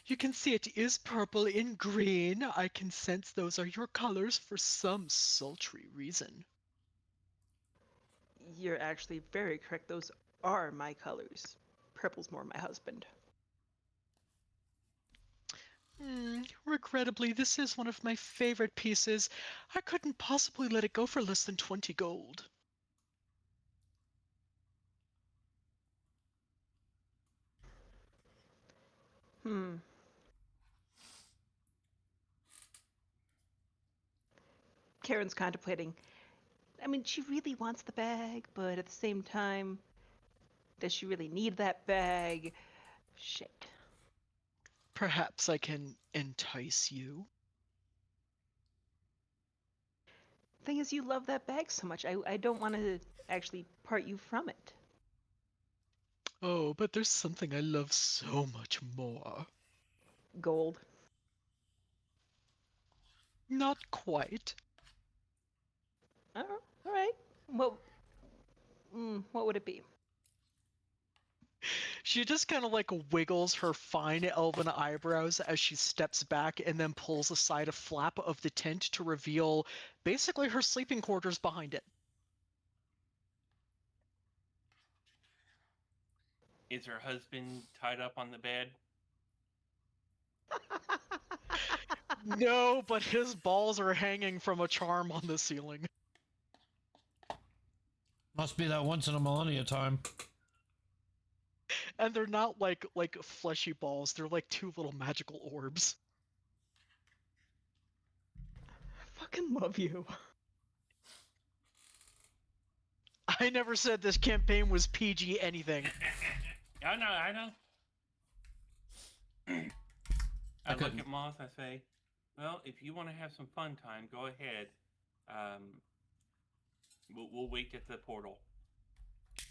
You can see it is purple and green. I can sense those are your colors for some sultry reason. You're actually very correct. Those are my colors. Purple's more my husband. Regrettably, this is one of my favorite pieces. I couldn't possibly let it go for less than 20 gold. Hmm. Karen's contemplating. I mean, she really wants the bag, but at the same time, does she really need that bag? Shit. Perhaps I can entice you. Thing is, you love that bag so much. I don't want to actually part you from it. Oh, but there's something I love so much more. Gold. Not quite. All right. What would it be? She just kind of like wiggles her fine elven eyebrows as she steps back and then pulls aside a flap of the tent to reveal basically her sleeping quarters behind it. Is her husband tied up on the bed? No, but his balls are hanging from a charm on the ceiling. Must be that once in a millennia time. And they're not like fleshy balls, they're like two little magical orbs. I fucking love you. I never said this campaign was PG anything. I know. I look couldn't. at Moth, I say, well, if you want to have some fun time, go ahead. We'll wait at the portal.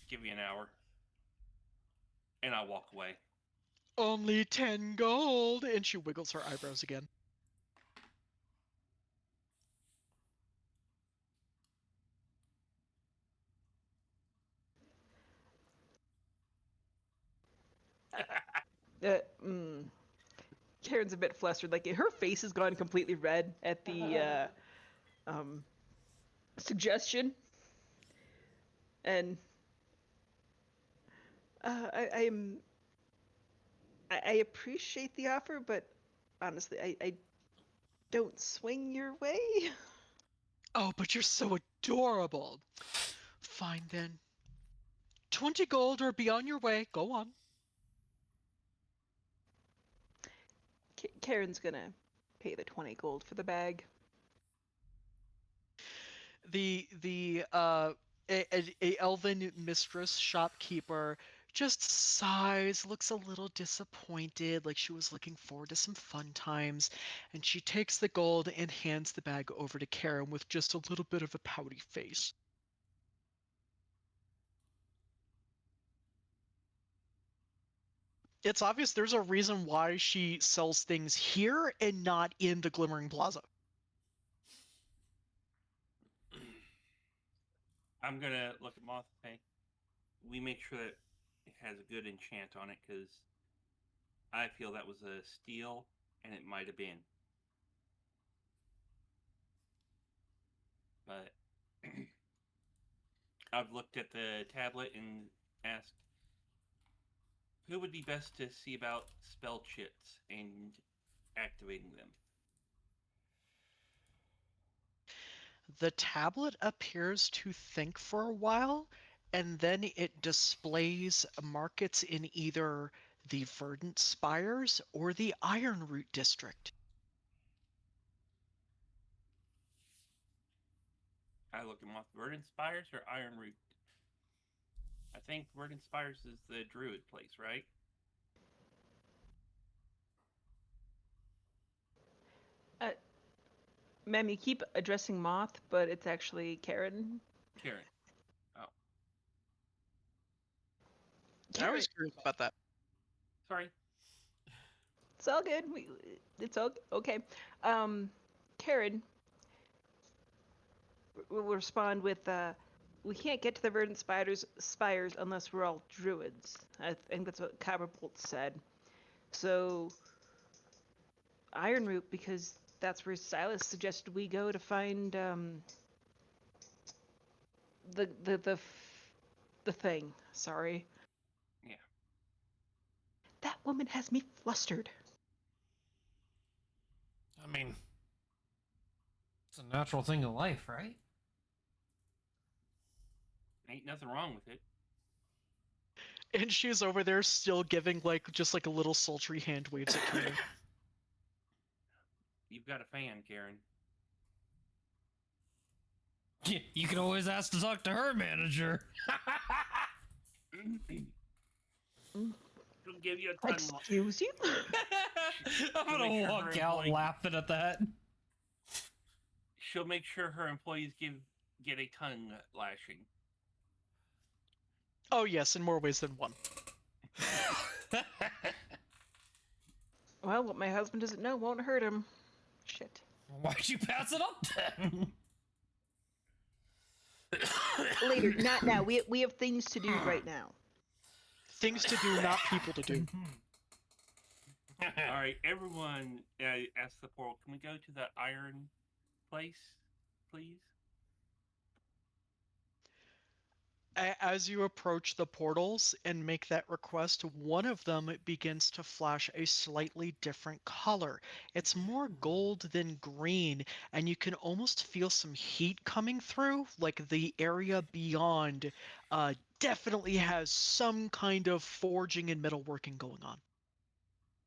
Give you an hour. And I'll walk away. Only 10 gold! And she wiggles her eyebrows again. Uh, mm. Karen's a bit flustered. Like her face has gone completely red at the suggestion, and I appreciate the offer, but honestly, I don't swing your way. Oh, but you're so adorable. Fine then. 20 gold or be on your way. Go on. Karen's gonna pay the 20 gold for the bag. A elven mistress shopkeeper just sighs, looks a little disappointed, like she was looking forward to some fun times, and she takes the gold and hands the bag over to Karen with just a little bit of a pouty face. It's obvious there's a reason why she sells things here and not in the Glimmering Plaza. I'm going to look at Moth and say, we make sure that it has a good enchant on it, because I feel that was a steal, and it might have been. But I've looked at the tablet and asked, who would be best to see about spell chits and activating them? The tablet appears to think for a while, and then it displays markets in either the Verdant Spires or the Ironroot District. I look at Moth. Verdant Spires or Ironroot? I think Verdant Spires is the druid place, right? Ma'am, you keep addressing Moth, but it's actually Karen. Karen. Oh, I was curious about that. sorry. It's all good. It's okay. Karen will respond with, we can't get to the Verdant Spires unless we're all druids. I think that's what Copperbolt said. So, Ironroot, because that's where Silas suggested we go to find the thing. Sorry. Yeah. That woman has me flustered. I mean, it's a natural thing in life, right? Ain't nothing wrong with it. And she's over there still giving just like a little sultry hand waves at Karen. You've got a fan, Karen. You can always ask to talk to her manager. She'll give you a ton. Excuse you? I'm She'll gonna make sure walk her out employee- laughing at that. She'll make sure her employees get a tongue lashing. Oh yes, in more ways than one. Well, what my husband doesn't know won't hurt him. Shit. Why'd you pass it up then? Later, not now. We have things to do right now. Things to do, not people to do. All right, everyone, ask the portal. Can we go to the iron place, please? As you approach the portals and make that request, one of them begins to flash a slightly different color. It's more gold than green, and you can almost feel some heat coming through, like the area beyond definitely has some kind of forging and metalworking going on.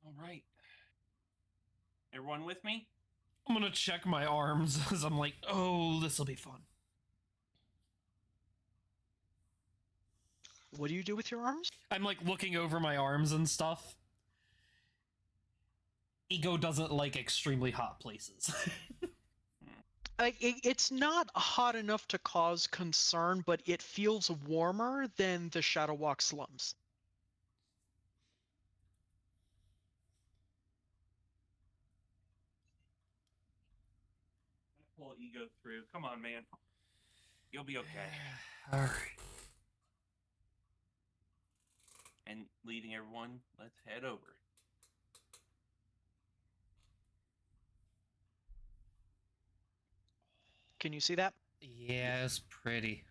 All right. Everyone with me? I'm gonna check my arms as I'm like, oh, this'll be fun. What do you do with your arms? I'm like looking over my arms and stuff. Ego doesn't like extremely hot places. It's not hot enough to cause concern, but it feels warmer than the Shadowwalk slums. Pull ego through. Come on, man. You'll be okay. All right. And leading everyone, let's head over. Can you see that? Yeah, it's pretty.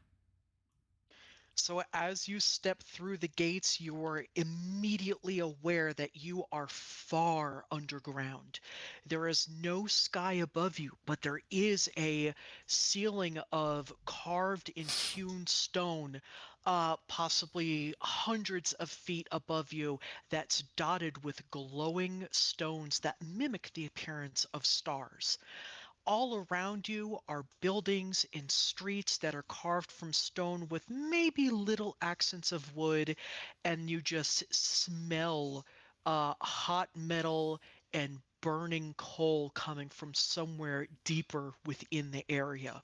So as you step through the gates, you are immediately aware that you are far underground. There is no sky above you, but there is a ceiling of carved and hewn stone, possibly hundreds of feet above you, that's dotted with glowing stones that mimic the appearance of stars. All around you are buildings and streets that are carved from stone with maybe little accents of wood, and you just smell hot metal and burning coal coming from somewhere deeper within the area.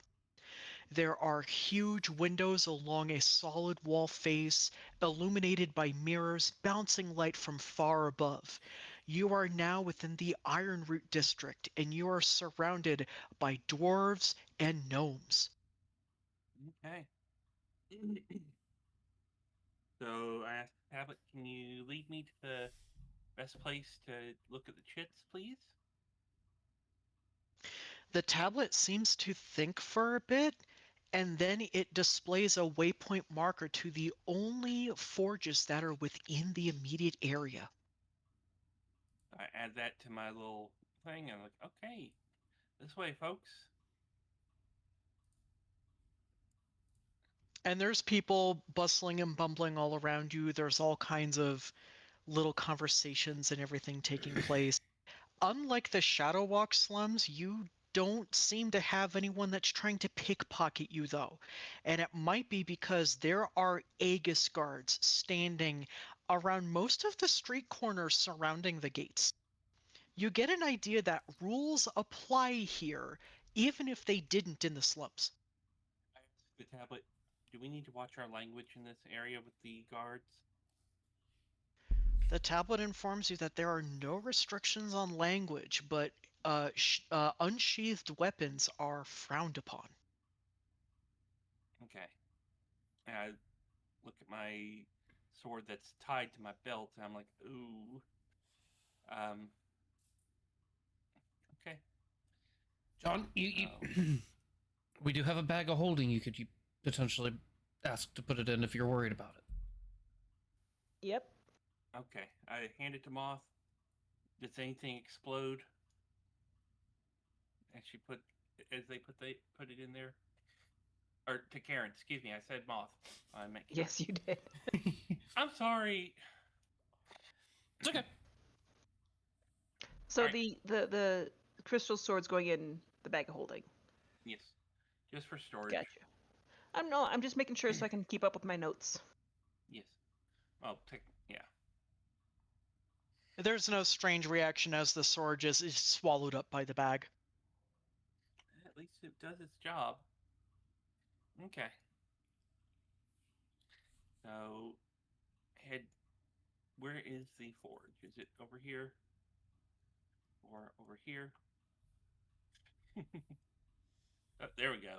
There are huge windows along a solid wall face, illuminated by mirrors bouncing light from far above. You are now within the Ironroot district, and you are surrounded by dwarves and gnomes. Okay. So I asked Tablet, can you lead me to the best place to look at the chits, please? The tablet seems to think for a bit, and then it displays a waypoint marker to the only forges that are within the immediate area. I add that to my little thing. I'm like, okay, this way, folks. And there's people bustling and bumbling all around you. There's all kinds of little conversations and everything taking place. Unlike the Shadowwalk slums, you don't seem to have anyone that's trying to pickpocket you, though. And it might be because there are Aegis guards standing around most of the street corners surrounding the gates. You get an idea that rules apply here, even if they didn't in the slums. I asked the tablet, do we need to watch our language in this area with the guards? The tablet informs you that there are no restrictions on language, but unsheathed weapons are frowned upon. Okay. And I look at my sword that's tied to my belt, and I'm like, ooh. Okay. John, you we do have a bag of holding you could potentially ask to put it in if you're worried about it. Yep. Okay. I hand it to Moth. Does anything explode? As they put it in there? Or to Karen, excuse me, I said Moth. I meant Karen. Yes, you did. I'm sorry. It's okay. So Alright. the crystal sword's going in the bag of holding. Yes. Just for storage. Gotcha. I'm just making sure so I can keep up with my notes. Yes. Well, yeah. There's no strange reaction as the sword is swallowed up by the bag. At least it does its job. Okay. So, head. Where is the forge? Is it over here? Or over here? Oh, there we go.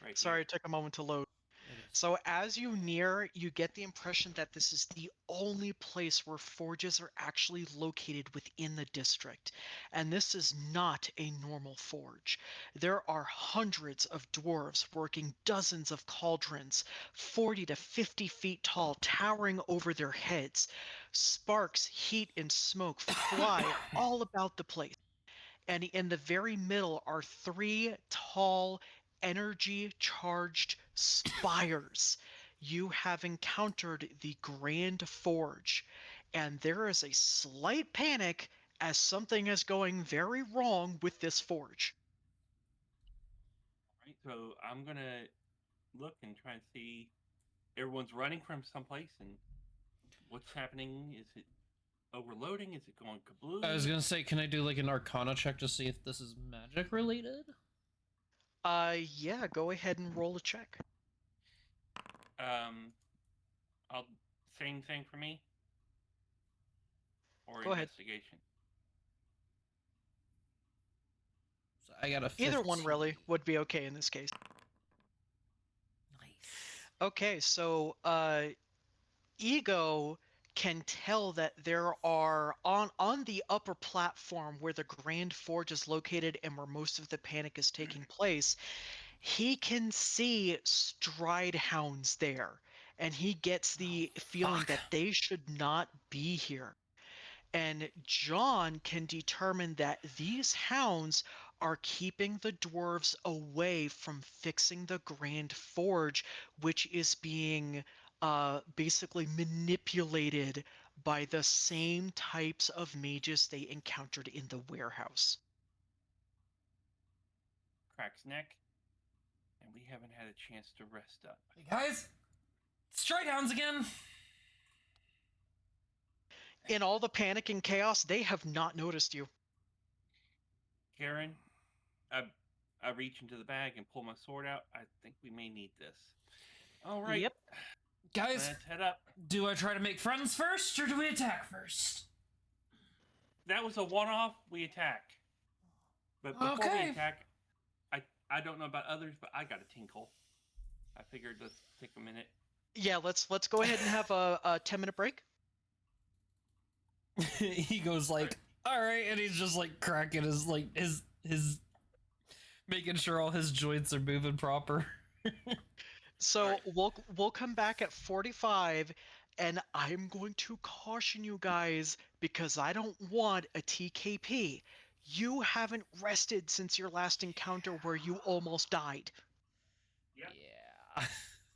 Right Sorry, here. it took a moment to load. It is. So as you near, you get the impression that this is the only place where forges are actually located within the district. And this is not a normal forge. There are hundreds of dwarves working dozens of cauldrons, 40 to 50 feet tall, towering over their heads. Sparks, heat, and smoke fly all about the place. And in the very middle are three tall, energy charged spires. You have encountered the Grand Forge, and there is a slight panic as something is going very wrong with this forge. Right. So I'm gonna look and try and see. Everyone's running from someplace, and what's happening? Is it overloading? Is it going kablooey? I was gonna say, can I do like an Arcana check to see if this is magic related? Yeah, go ahead and roll a check. I'll same thing for me. Or Go ahead. investigation. So I got a 15. Either one really would be okay in this case. Nice. Okay, so Ego can tell that there are on the upper platform where the Grand Forge is located and where most of the panic is taking place. He can see stride hounds there, and he gets the feeling fuck. that they should not be here. And John can determine that these hounds are keeping the dwarves away from fixing the Grand Forge, which is being basically manipulated by the same types of mages they encountered in the warehouse. Crack's neck. And we haven't had a chance to rest up. Hey guys, strike hounds again. In all the panic and chaos, they have not noticed you. Karen, I reach into the bag and pull my sword out. I think we may need this. All right. Yep. Guys, Let's head up. do I try to make friends first or do we attack first? That was a one-off. We attack. But before Okay. we attack, I don't know about others, but I got a tinkle. I figured let's take a minute. Yeah, let's go ahead and have a 10-minute break. He goes like, all right, and he's just like cracking his his making sure all his joints are moving proper. So Right. we'll come back at 45, and I'm going to caution you guys because I don't want a TKP. You haven't rested since your last encounter where you almost died. Yep. Yeah.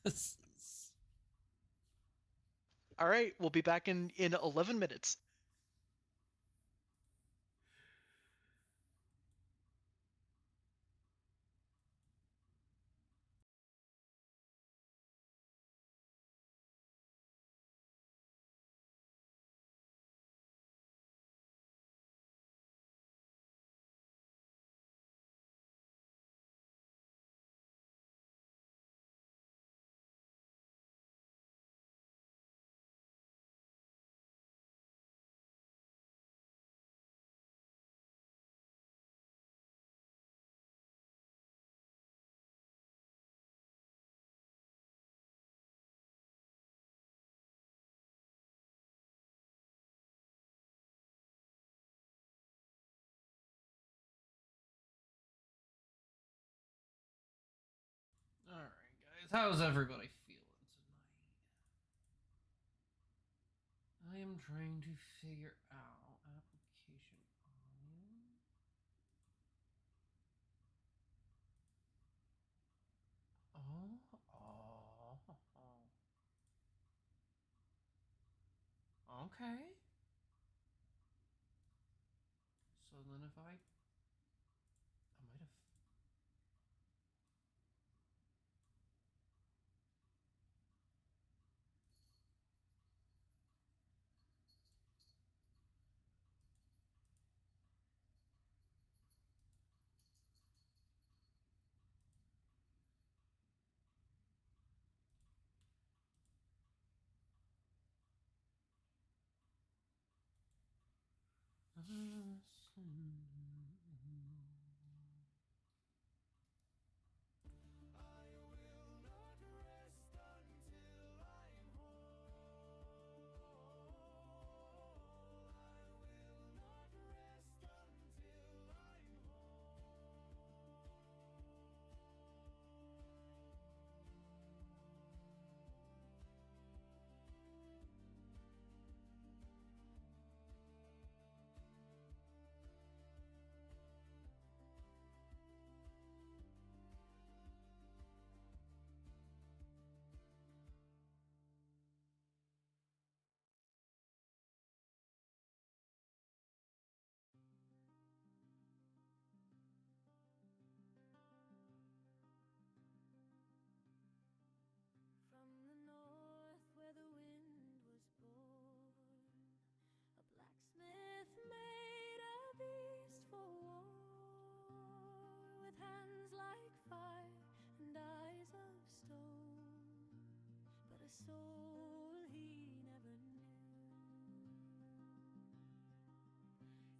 This is- All right, we'll be back in 11 minutes. all right, guys. How's everybody feeling tonight? I am trying to figure out application audio. Okay. So then if I might have. From the north where the wind was born, a blacksmith made a beast for war, with hands like fire and eyes of stone, but a soul he never knew.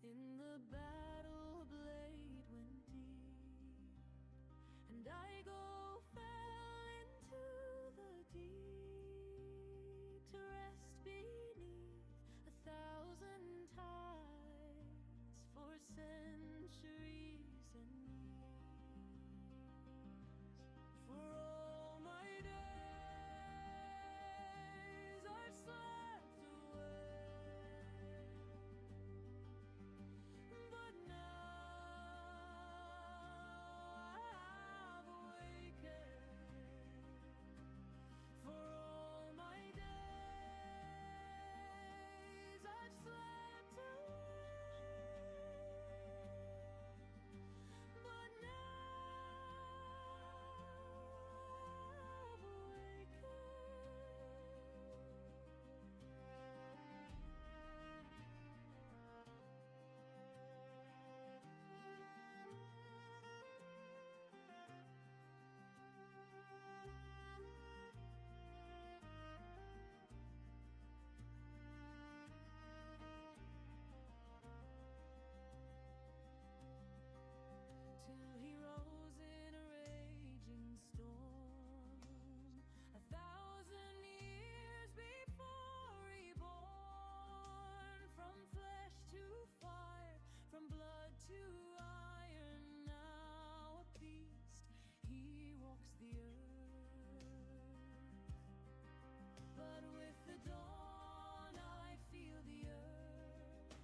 In the battle a blade went deep, and Igo fell into the deep to rest beneath 1,000 tides for centuries and years. For all my days I've slept away, but now I have awakened. For all my days I've slept away, but now I've till he rose in a raging storm, 1,000 years before reborn. From flesh to fire, from blood to iron, now a beast, he walks the earth. But with the dawn I feel the earth,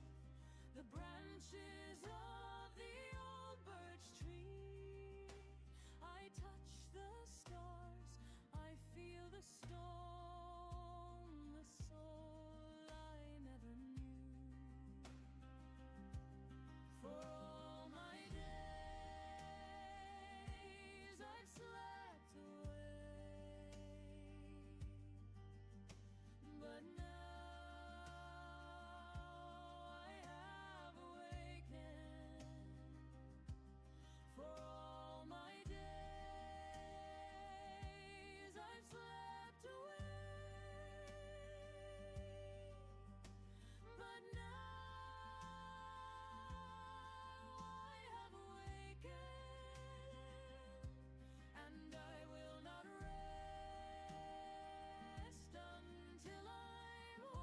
the branches of the old birch tree. I touch the stars, I feel the storm, the soul I never knew. For all my days I've slept away, but now I have awakened. For all my days I've slept away, but now I have awakened, and I will not rest until I'm whole.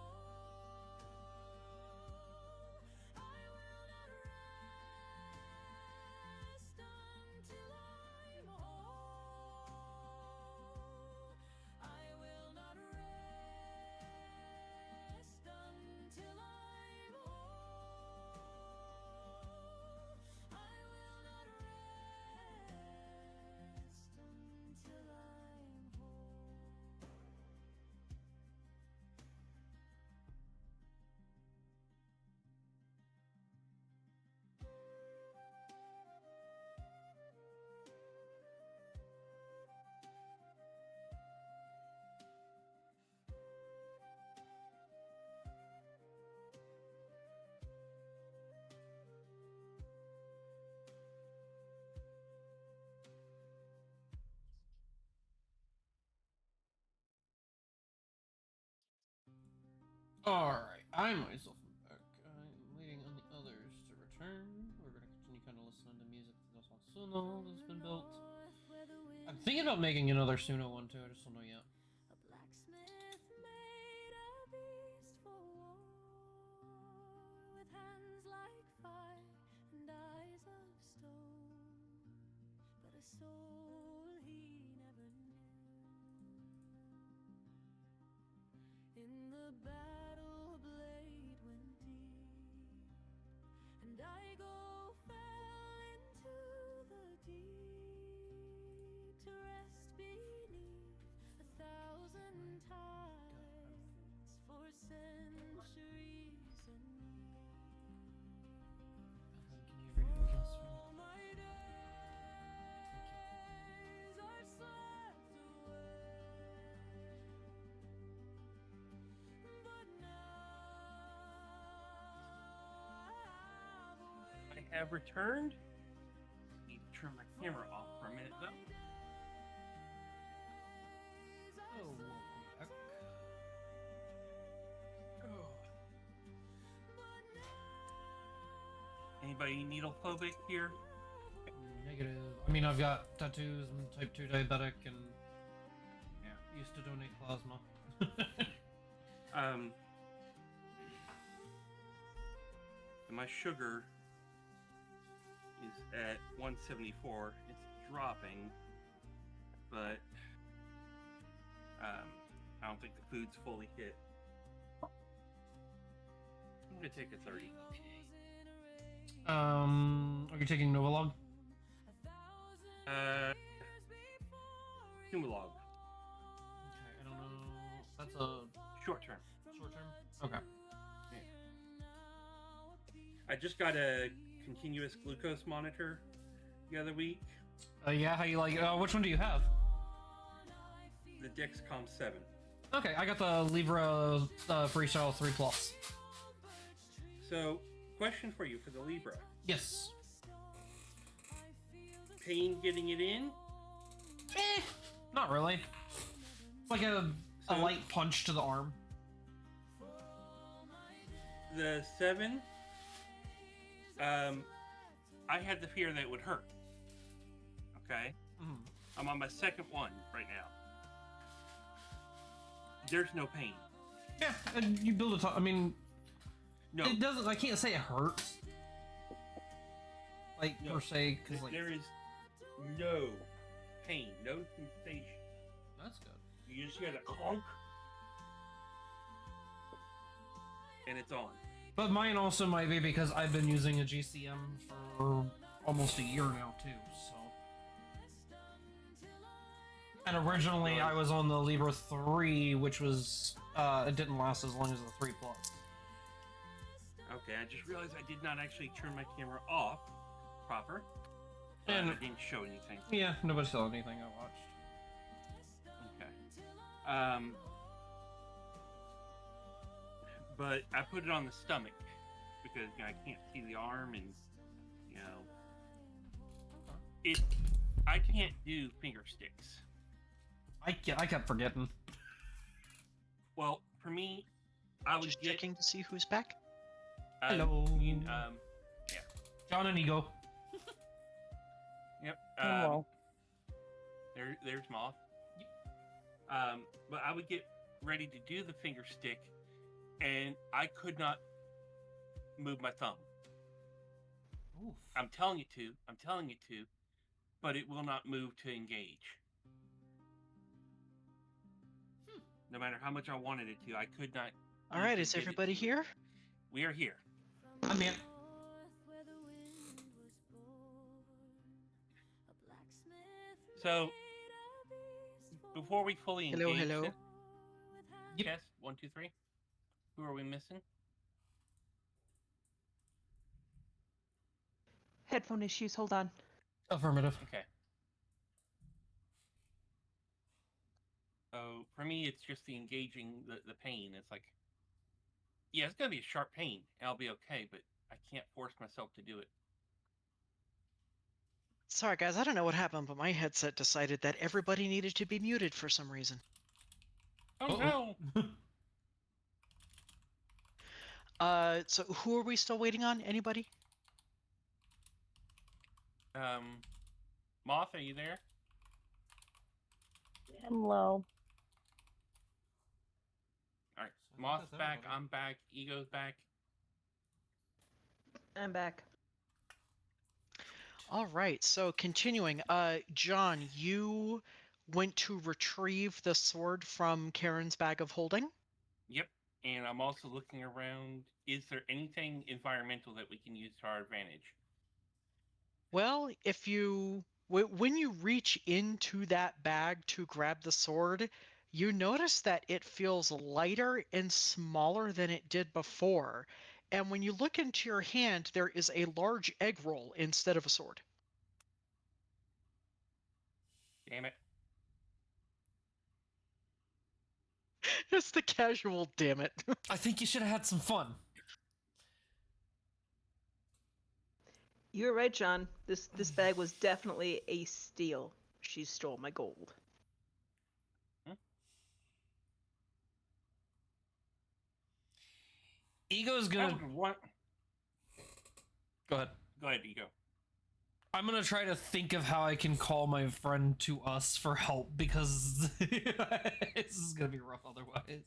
I will not rest until I'm whole. I will not rest until I'm whole. I will not rest until I'm whole. Alright, I myself am back. I'm waiting on the other Suno has been built. I'm thinking about making another Suno one too. I just don't know yet. A blacksmith made a beast for war, with hands like fire and eyes of stone, but a soul he never knew. In the battle blade went deep, and Igo fell into the deep to rest beneath 1,000 tides for centuries and Can you read what else? all my days I slept away, but now I have returned. Need to turn my camera off for a minute though. Oh, welcome back. Anybody needle phobic here? Negative. I mean, I've got tattoos. I'm type 2 diabetic and used to donate plasma. My sugar is at 174. It's dropping, but I don't think the food's fully hit. I'm gonna take a 30. Are you taking Novolog? Humalog. Okay, I don't know. That's a Short term. short term. Okay. I just got a continuous glucose monitor the other week. Yeah, how you like? Which one do you have? The Dexcom 7. Okay, I got the Libra Freestyle 3 Plus. So, question for you for the Libra. Yes. Pain getting it in? Not really. It's like a So- light punch to the arm. The 7, I had the fear that it would hurt. Okay? Mhm. I'm on my second one right now. There's no pain. Yeah, and you build a I mean, No. it doesn't. I can't say it hurts. Like, No. per se, because, like... There is no pain, no sensation. That's good. You just hear the clunk, and it's on. But mine also might be because I've been using a GCM for almost a year now, too, so... And originally I was on the Libra 3, which was, it didn't last as long as the 3 Plus. Okay, I just realized I did not actually turn my camera off proper. And- I didn't show anything. Yeah, nobody saw anything I watched. Okay. But I put it on the stomach because I can't see the arm, and I can't do finger sticks. I kept forgetting. Well, for me, I was Just checking to see who's back. Hello. John and Ego. Yep. Oh, There's Moth. But I would get ready to do the finger stick, and I could not move my thumb. Oof. I'm telling you to, but it will not move to engage. No matter how much I wanted it to, I could not. All right, is get it everybody to- here? We are here. I'm in. where the wind was born. A blacksmith So, made a beast for before we fully Hello, engage, hello. it- with hands Yep. Yes, 1, 2, 3. Who are we missing? Headphone issues. Hold on. Affirmative. Okay. So for me, it's just the engaging the pain. It's like, yeah, it's gonna be a sharp pain. And I'll be okay, but I can't force myself to do it. Sorry, guys, I don't know what happened, but my headset decided that everybody needed to be muted for some reason. Oh Uh-oh. no! So who are we still waiting on? Anybody? Moth, are you there? Hello. All right. I think Moth's that's back. everybody. I'm back. Ego's back. I'm back. All right, so continuing, John, you went to retrieve the sword from Karen's bag of holding? Yep. And I'm also looking around. Is there anything environmental that we can use to our advantage? Well, if you when you reach into that bag to grab the sword, you notice that it feels lighter and smaller than it did before. And when you look into your hand, there is a large egg roll instead of a sword. Damn it. It's the casual, damn it. I think you should have had some fun. You're right, John. This bag was definitely a steal. She stole my gold. Ego's I gonna would want. go ahead. Go ahead, Ego. I'm gonna try to think of how I can call my friend to us for help because this is gonna be rough otherwise.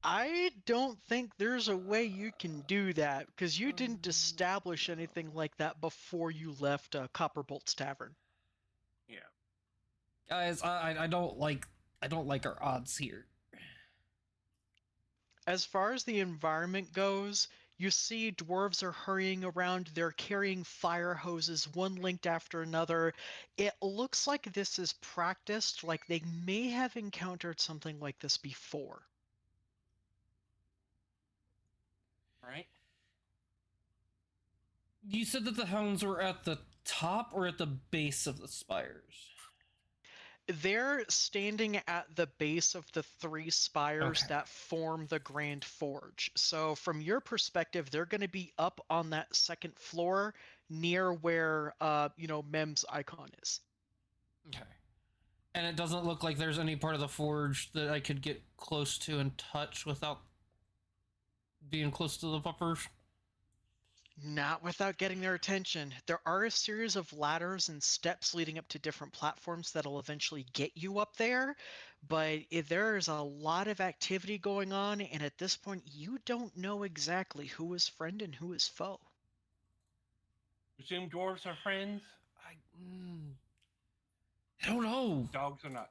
I don't think there's a way you can do that because you didn't establish anything like that before you left Copperbolt's Tavern. Yeah. Guys, I don't like our odds here. As far as the environment goes, you see dwarves are hurrying around. They're carrying fire hoses, one linked after another. It looks like this is practiced, like they may have encountered something like this before. All right. You said that the hounds were at the top or at the base of the spires? They're standing at the base of the three spires Okay. that form the Grand Forge. So, from your perspective, they're going to be up on that second floor near where, Mem's icon is. Okay. And it doesn't look like there's any part of the forge that I could get close to and touch without being close to the buffers. Not without getting their attention. There are a series of ladders and steps leading up to different platforms that'll eventually get you up there, but there's a lot of activity going on, and at this point, you don't know exactly who is friend and who is foe. Presume dwarves are friends. I don't know. Dogs are not.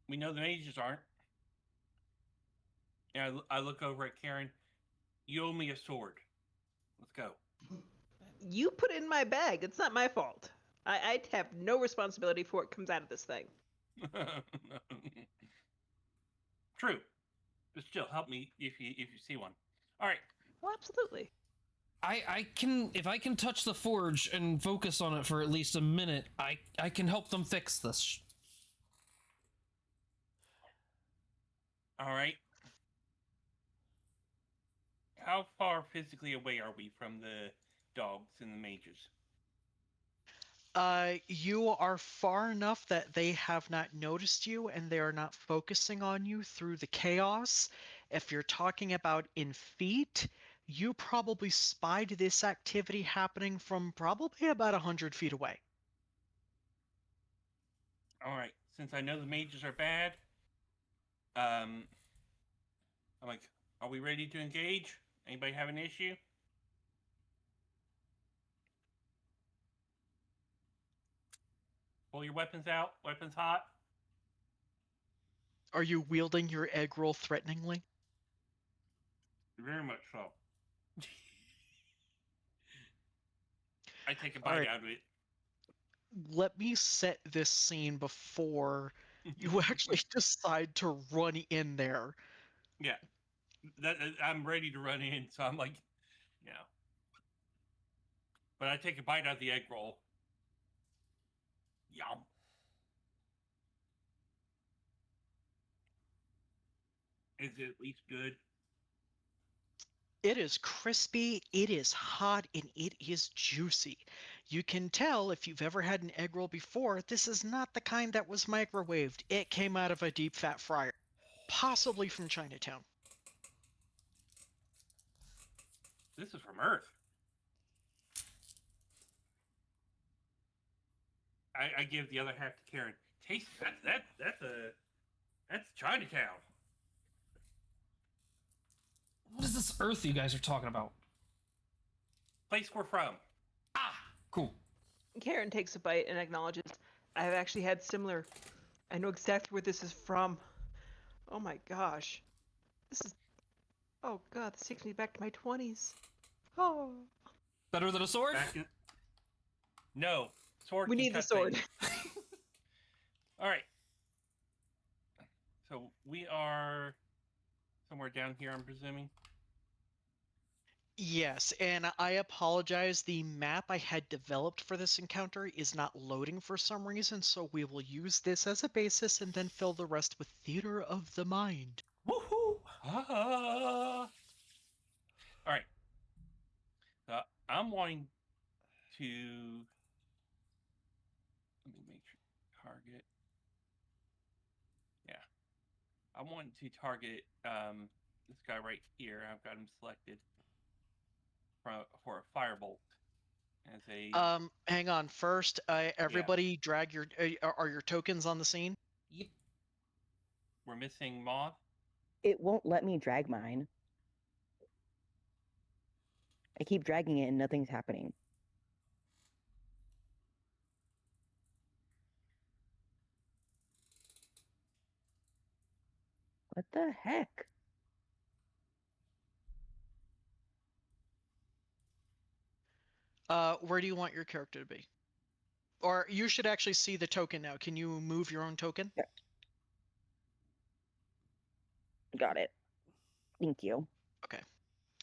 We know the mages aren't. And I look over at Karen. You owe me a sword. Let's go. You put it in my bag. It's not my fault. I have no responsibility for what comes out of this thing. True. But still, help me if you see one. All right. Well, absolutely. I can, if I can touch the forge and focus on it for at least a minute, I can help them fix this. All right. How far physically away are we from the dogs and the mages? You are far enough that they have not noticed you and they are not focusing on you through the chaos. If you're talking about in feet, you probably spied this activity happening from probably about 100 feet away. All right. Since I know the mages are bad, I'm like, are we ready to engage? Anybody have an issue? Pull your weapons out. Weapons hot. Are you wielding your egg roll threateningly? Very much so. I take a All bite right. out of it. Let me set this scene before you actually decide to run in there. Yeah. I'm ready to run in, so I'm like, you know. But I take a bite out of the egg roll. Yum. Is it at least good? It is crispy, it is hot, and it is juicy. You can tell if you've ever had an egg roll before, this is not the kind that was microwaved. It came out of a deep fat fryer, possibly from Chinatown. This is from Earth. I give the other half to Karen. Taste that's Chinatown. What is this Earth you guys are talking about? Place we're from. Ah, cool. Karen takes a bite and acknowledges, I've actually had similar. I know exactly where this is from. Oh my gosh. This is. Oh god, this takes me back to my 20s. Oh. Better than a sword? Back in... No. Sword. We can need the cut sword. things. All right. So we are somewhere down here, I'm presuming. Yes, and I apologize. The map I had developed for this encounter is not loading for some reason, so we will use this as a basis and then fill the rest with theater of the mind. Woohoo! All right. I'm wanting to. Let me make sure. Target. Yeah. I want to target this guy right here. I've got him selected for a firebolt as a. Hang on. First, everybody drag your. Are your tokens on the scene? Yep. We're missing Moth. It won't let me drag mine. I keep dragging it and nothing's happening. What the heck? Where do you want your character to be? Or you should actually see the token now. Can you move your own token? Yeah. Got it. Thank you. Okay.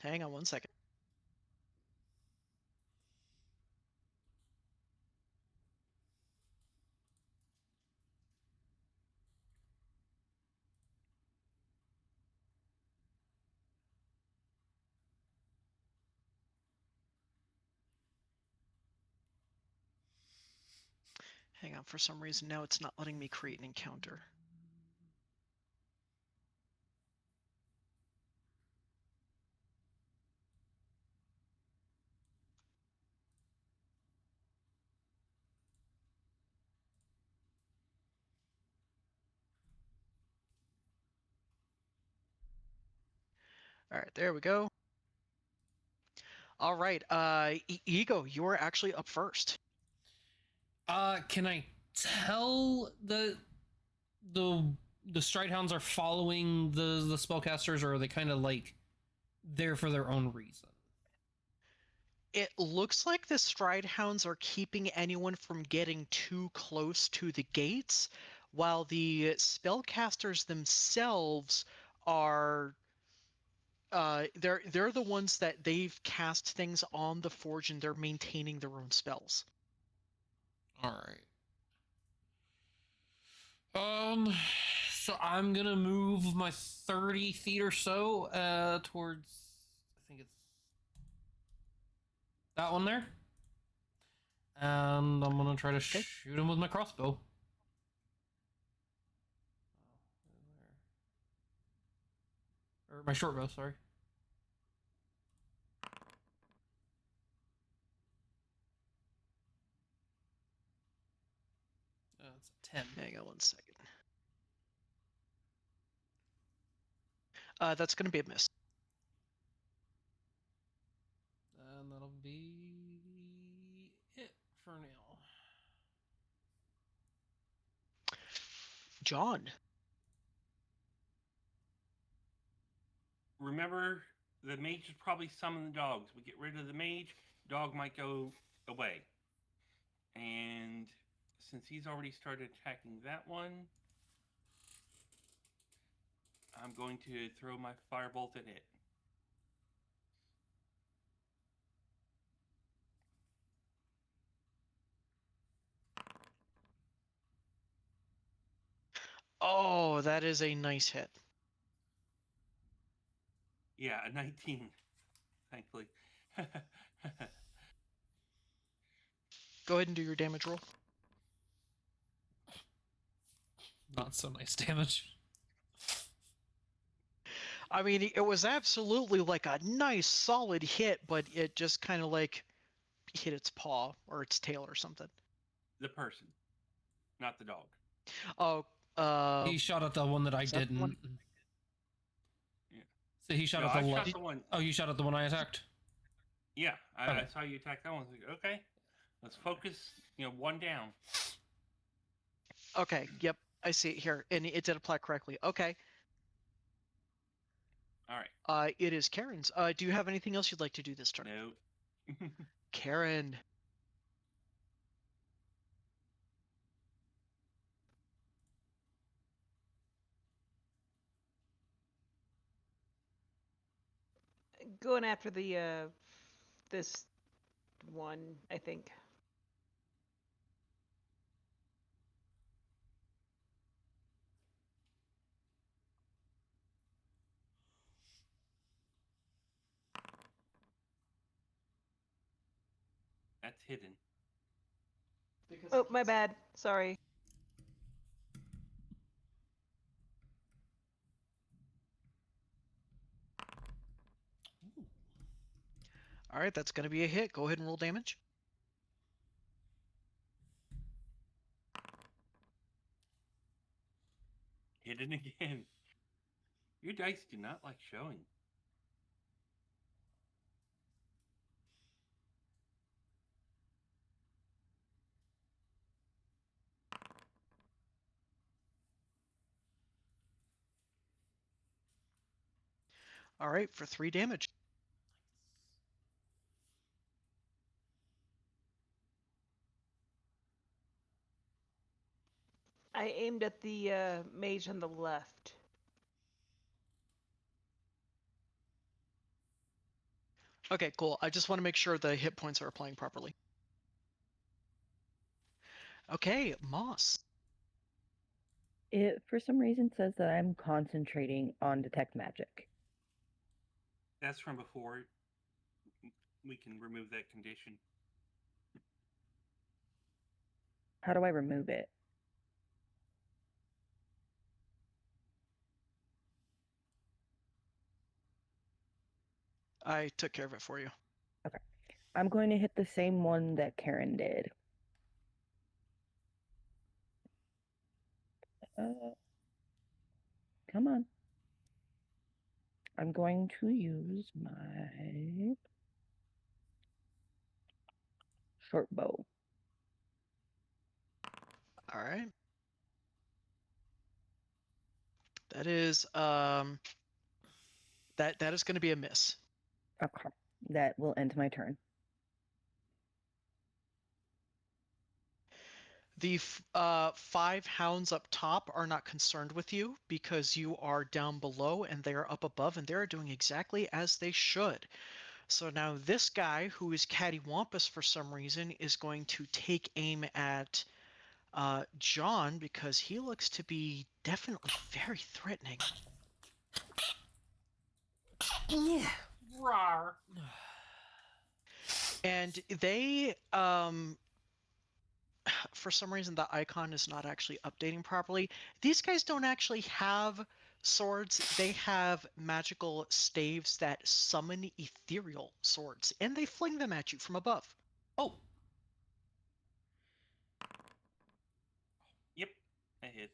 Hang on one second. Hang on, for some reason now it's not letting me create an encounter. All right, there we go. All right, Ego, you're actually up first. Can I tell the Stridehounds are following the spellcasters, or are they kind of like there for their own reason? It looks like the Stridehounds are keeping anyone from getting too close to the gates, while the spellcasters themselves are they're the ones that they've cast things on the forge and they're maintaining their own spells. All right. So I'm gonna move my 30 feet or so towards, I think it's that one there, and I'm gonna try to shoot him with my crossbow. Or my short bow, sorry. It's a 10. Hang on one second. That's going to be a miss. And that'll be it for now. John. Remember, the mage is probably summon the dogs. We get rid of the mage, dog might go away. And since he's already started attacking that one, I'm going to throw my firebolt at it. Oh, that is a nice hit. Yeah, a 19, thankfully. Go ahead and do your damage roll. Not so nice damage. I mean, it was absolutely like a nice solid hit, but it just kind of like hit its paw or its tail or something. The person, not the dog. Oh, He shot at the one that I is that the one? didn't. Yeah. So he shot No, at the I one. shot the one. Oh, you shot at the one I attacked? Yeah, I Okay. saw you attack that one. I was like, okay, let's focus. One down. Okay, yep, I see it here, and it did apply correctly. Okay, All right. it is Karen's. Do you have anything else you'd like to do this turn? No. Karen. Going after the this one, I think. That's hidden. Oh, my bad. Sorry. All right, that's going to be a hit. Go ahead and roll damage. Hidden again. Your dice do not like showing. All right, for 3 damage. I aimed at the mage on the left. Okay, cool. I just want to make sure the hit points are applying properly. Okay, Moss. It for some reason says that I'm concentrating on detect magic. That's from before. We can remove that condition. How do I remove it? I took care of it for you. Okay. I'm going to hit the same one that Karen did. Come on. I'm going to use my short bow. All right. That is that is going to be a miss. Okay. That will end my turn. The 5 hounds up top are not concerned with you because you are down below and they are up above and they're doing exactly as they should. So now this guy, who is cattywampus for some reason, is going to take aim at John because he looks to be definitely very threatening. Yeah. Rawr. And they, for some reason, the icon is not actually updating properly. These guys don't actually have swords. They have magical staves that summon ethereal swords, and they fling them at you from above. Oh. Yep, that hits.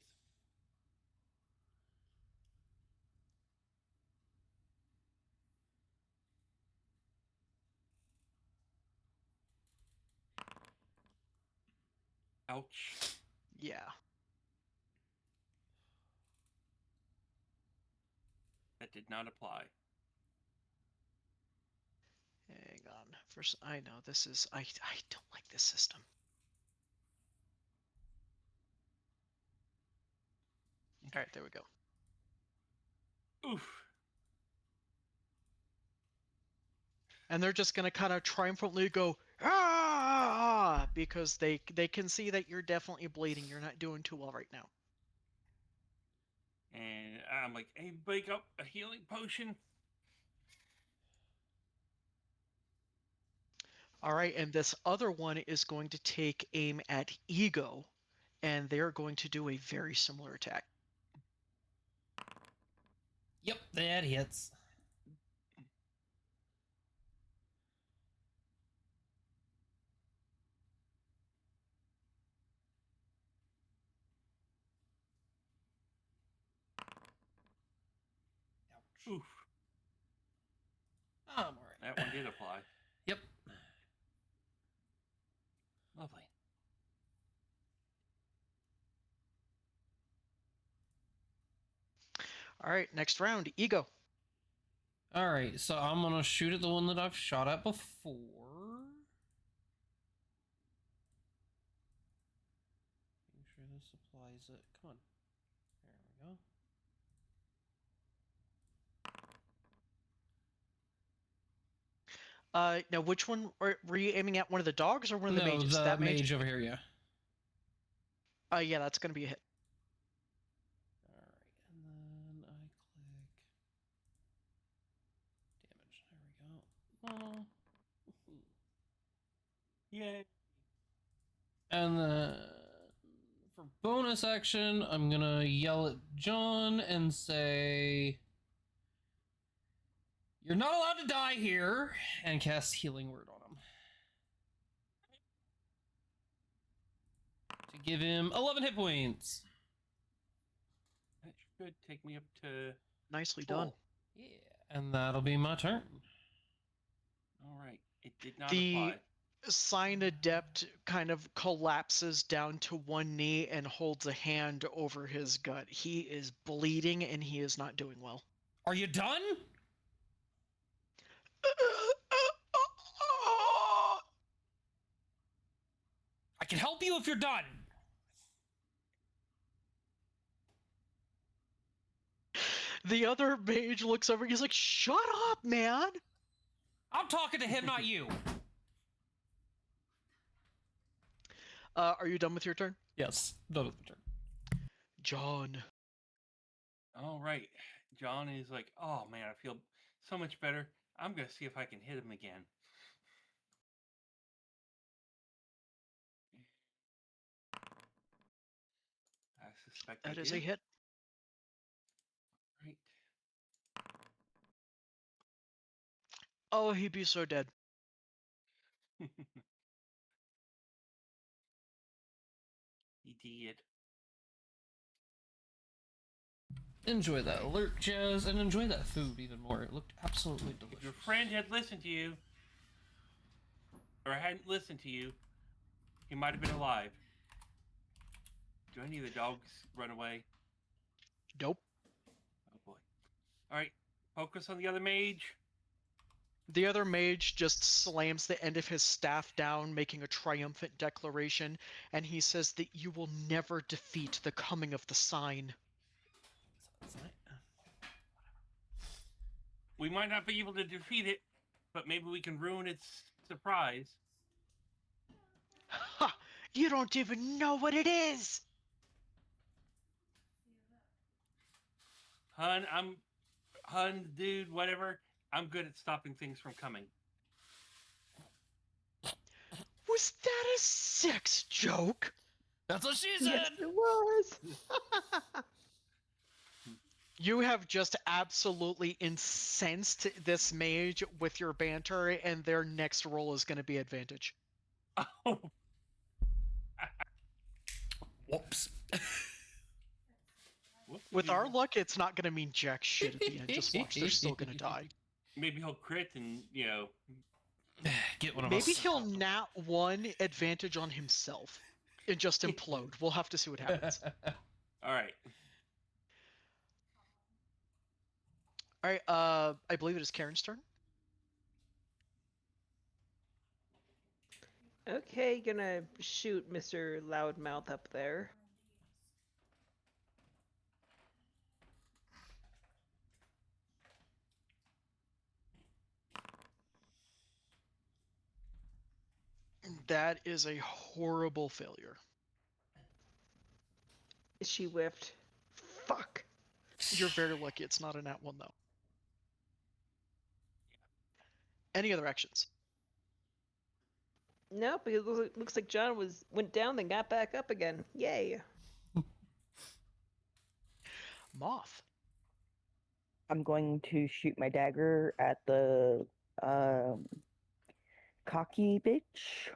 Ouch. Yeah. That did not apply. Hang on. First, I know this is. I don't like this system. All right, there we go. Oof. And they're just gonna kind of triumphantly go ah because they can see that you're definitely bleeding. You're not doing too well right now. And I'm like, hey, bake up a healing potion. All right, and this other one is going to take aim at Ego, and they're going to do a very similar attack. Yep, that hits. Ouch. Oof. I'm alright. That one did apply. Yep. Lovely. All right, next round, Ego. Alright, so I'm gonna shoot at the one that I've shot at before. Make sure this applies it. Come on. There we go. Now which one were you aiming at? One of the dogs or one of the No, mages? the That mage over here, yeah. Yeah, that's gonna be a hit. Alright, and then I click damage. There we go. Yay. And then for bonus action, I'm gonna yell at John and say, "You're not allowed to die here," and cast Healing Word on him. To give him 11 hit points. That should take me up to Nicely full. done. Yeah, and that'll be my turn. All right. It did not The apply. Sign Adept kind of collapses down to one knee and holds a hand over his gut. He is bleeding and he is not doing well. Are you done? I can help you if you're done. The other mage looks over. He's like, "Shut up, man!" I'm talking to him, not you. Are you done with your turn, Yes, done with the turn. John? All right. John is like, oh man, I feel so much better. I'm gonna see if I can hit him again. I suspect That I is do. a hit. Right. Oh, he'd be so dead. He did. Enjoy that alert, Jazz, and enjoy that food even more. It looked absolutely If delicious. your friend had listened to you, or hadn't listened to you, he might have been alive. Do any of the dogs run away? Nope. Oh boy. All right. Focus on the other mage. The other mage just slams the end of his staff down, making a triumphant declaration, and he says that you will never defeat the coming of the sign. We might not be able to defeat it, but maybe we can ruin its surprise. Ha! You don't even know what it is! Hun, dude, whatever. I'm good at stopping things from coming. Was that a sex joke? That's what she said. Yes, it was. You have just absolutely incensed this mage with your banter, and their next roll is going to be advantage. Oh, Whoops. With our luck, it's not going to mean jack shit at the end. Just watch, they're still going to die. maybe he'll crit and, Get one of Maybe us. he'll nat one advantage on himself and just implode. We'll have to see what happens. all right. All right, I believe it is Karen's turn. Okay, gonna shoot Mr. Loudmouth up there. That is a horrible failure. She whiffed. Fuck. You're very lucky it's not a nat one, though. Any other actions? Nope, it looks like John went down then got back up again. Yay. Moth. I'm going to shoot my dagger at the cocky bitch.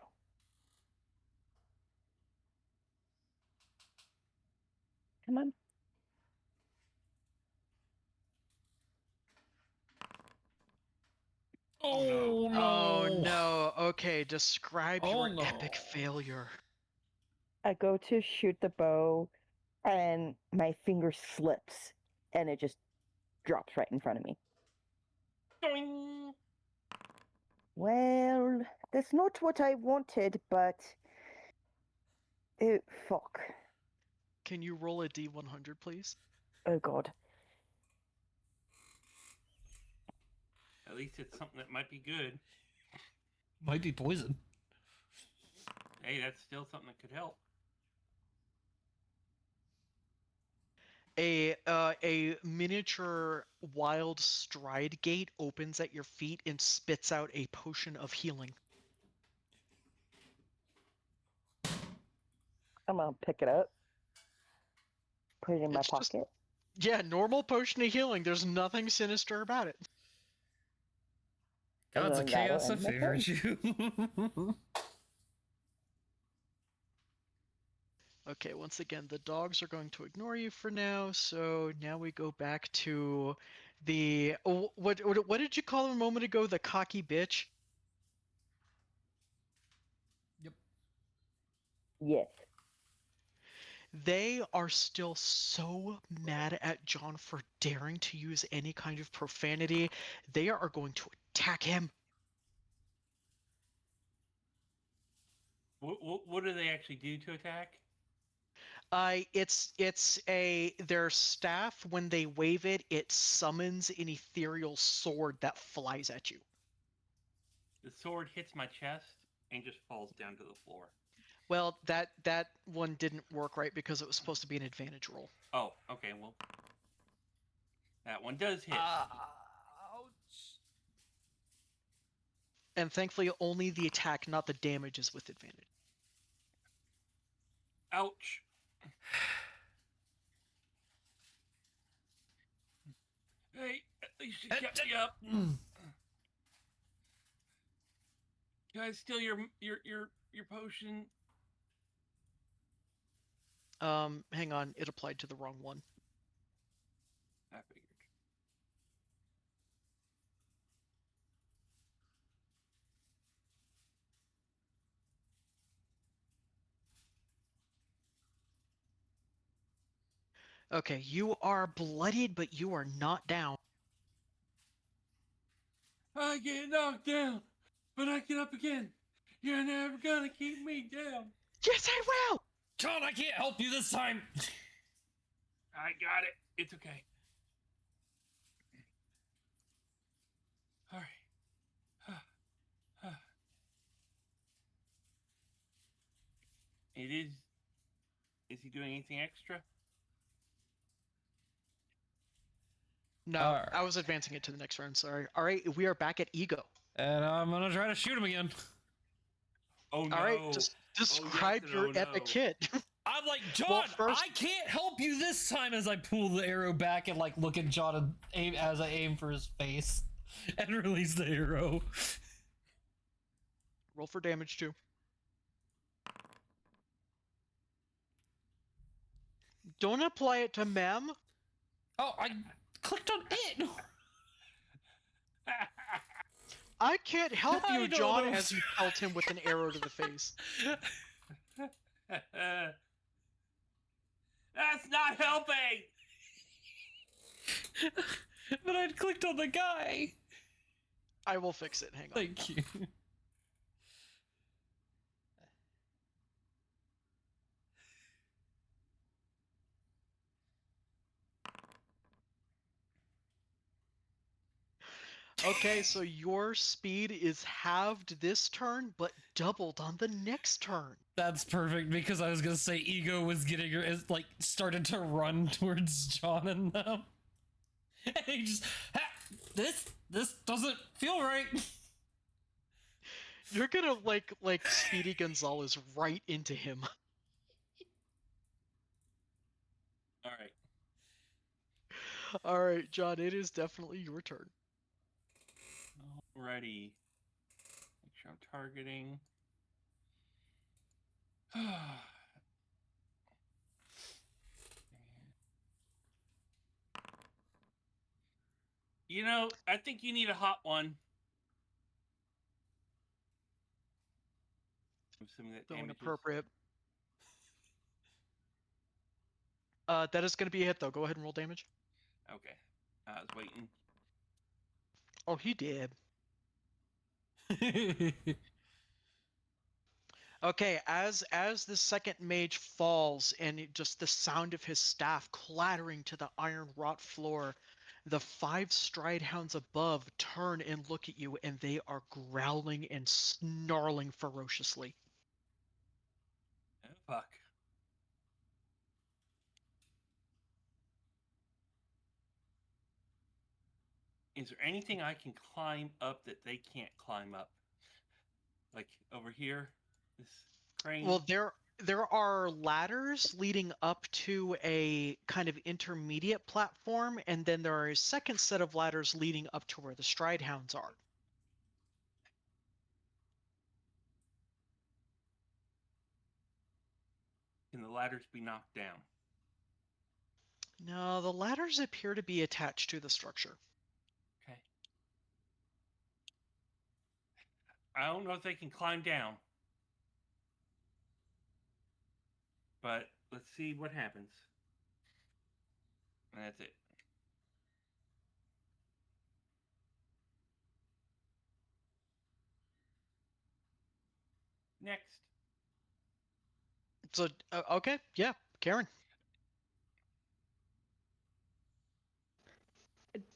Come on. Oh, no. Oh no. Okay, describe Oh, your epic no. failure. I go to shoot the bow, and my finger slips, and it just drops right in front of me. Doing. Well, that's not what I wanted, but fuck. Can you roll a D100, please? Oh god. At least it's something that might be good. Might be poison. Hey, that's still something that could help. A miniature wild stride gate opens at your feet and spits out a potion of healing. I'm gonna pick it up, put it in my It's just- pocket. Yeah, normal potion of healing. There's nothing sinister about it. And Gods of then that'll chaos, I end my favored turn. you. Okay, once again, the dogs are going to ignore you for now. So now we go back to the what did you call him a moment ago? The cocky bitch. Yes. They are still so mad at John for daring to use any kind of profanity. They are going to attack him. What do they actually do to attack? It's their staff, when they wave it, it summons an ethereal sword that flies at you. The sword hits my chest and just falls down to the floor. Well, that one didn't work right because it was supposed to be an advantage roll. Oh, okay, well. That one does hit. Ouch. And thankfully only the attack, not the damage, is with advantage. Ouch. Hey, at least you kept me up. Can I steal your potion? Hang on, it applied to the wrong one. I figured. Okay, you are bloodied, but you are not down. I get knocked down, but I get up again. You're never gonna keep me down. Yes, I will! John, I can't help you this time. I got it. It's okay. All right. It is. Is he doing anything extra? No, Alright. I was advancing it to the next round, sorry. Alright, we are back at Ego. And I'm gonna try to shoot him again. Oh no. Alright, just describe yes your and oh, epic no. hit. I'm like, John, Well, first- I can't help you this time, as I pull the arrow back and like look at John and aim as I aim for his face and release the arrow. Roll for damage too. Don't apply it to Mem. Oh, I clicked on it. I can't help I you, don't John, know. as you pelt him with an arrow to the face. That's not helping. But I'd clicked on the guy. I will fix it, hang on. Thank you. Okay, so your speed is halved this turn, but doubled on the next turn. That's perfect, because I was gonna say Ego was like started to run towards John and them, and he just this doesn't feel right. You're gonna like Speedy Gonzalez right into him. All right. All right, John, it is definitely your turn. Alrighty. Make sure I'm targeting. You know, I think you need a hot one. I'm assuming that So damages. inappropriate. That is going to be a hit, though. Go ahead and roll damage. Okay. I was waiting. Oh, he did. Okay, as the second mage falls and just the sound of his staff clattering to the iron wrought floor, the 5 stride hounds above turn and look at you, and they are growling and snarling ferociously. Oh, fuck. Is there anything I can climb up that they can't climb up? Like over here, this crane. Well, there are ladders leading up to a kind of intermediate platform, and then there are a second set of ladders leading up to where the stride hounds are. Can the ladders be knocked down? No, the ladders appear to be attached to the structure. Okay. I don't know if they can climb down. But let's see what happens. And that's it. Next. So, okay, yeah, Karen.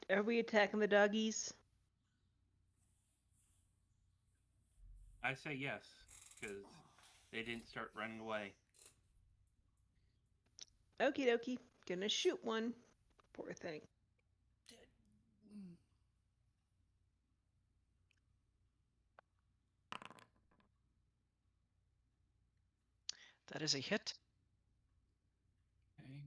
Are we attacking the doggies? I say yes, because they didn't start running away. Okie dokie. Gonna shoot one. Poor thing. That is a hit. Okay.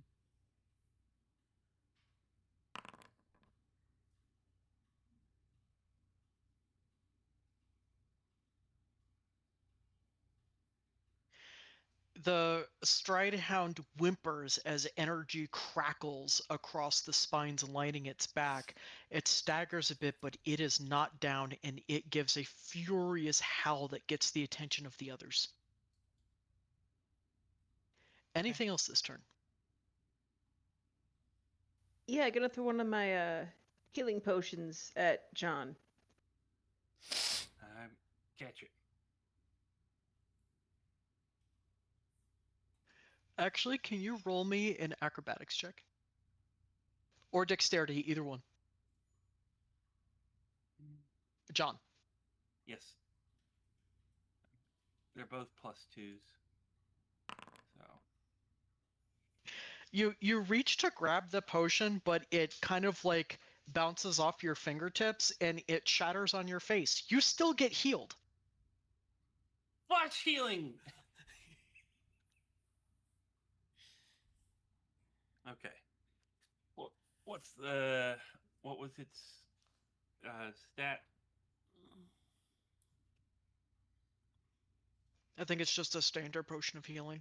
The stride hound whimpers as energy crackles across the spines lining its back. It staggers a bit, but it is not down, and it gives a furious howl that gets the attention of the others. Anything else this turn? Yeah, gonna throw one of my healing potions at John. Catch it. Actually, can you roll me an acrobatics check? Or dexterity, either one. John. Yes. They're both +2s. So. You reach to grab the potion, but it kind of like bounces off your fingertips and it shatters on your face. You still get healed. Flash healing! Okay. What's the... What was its stat? I think it's just a standard potion of healing.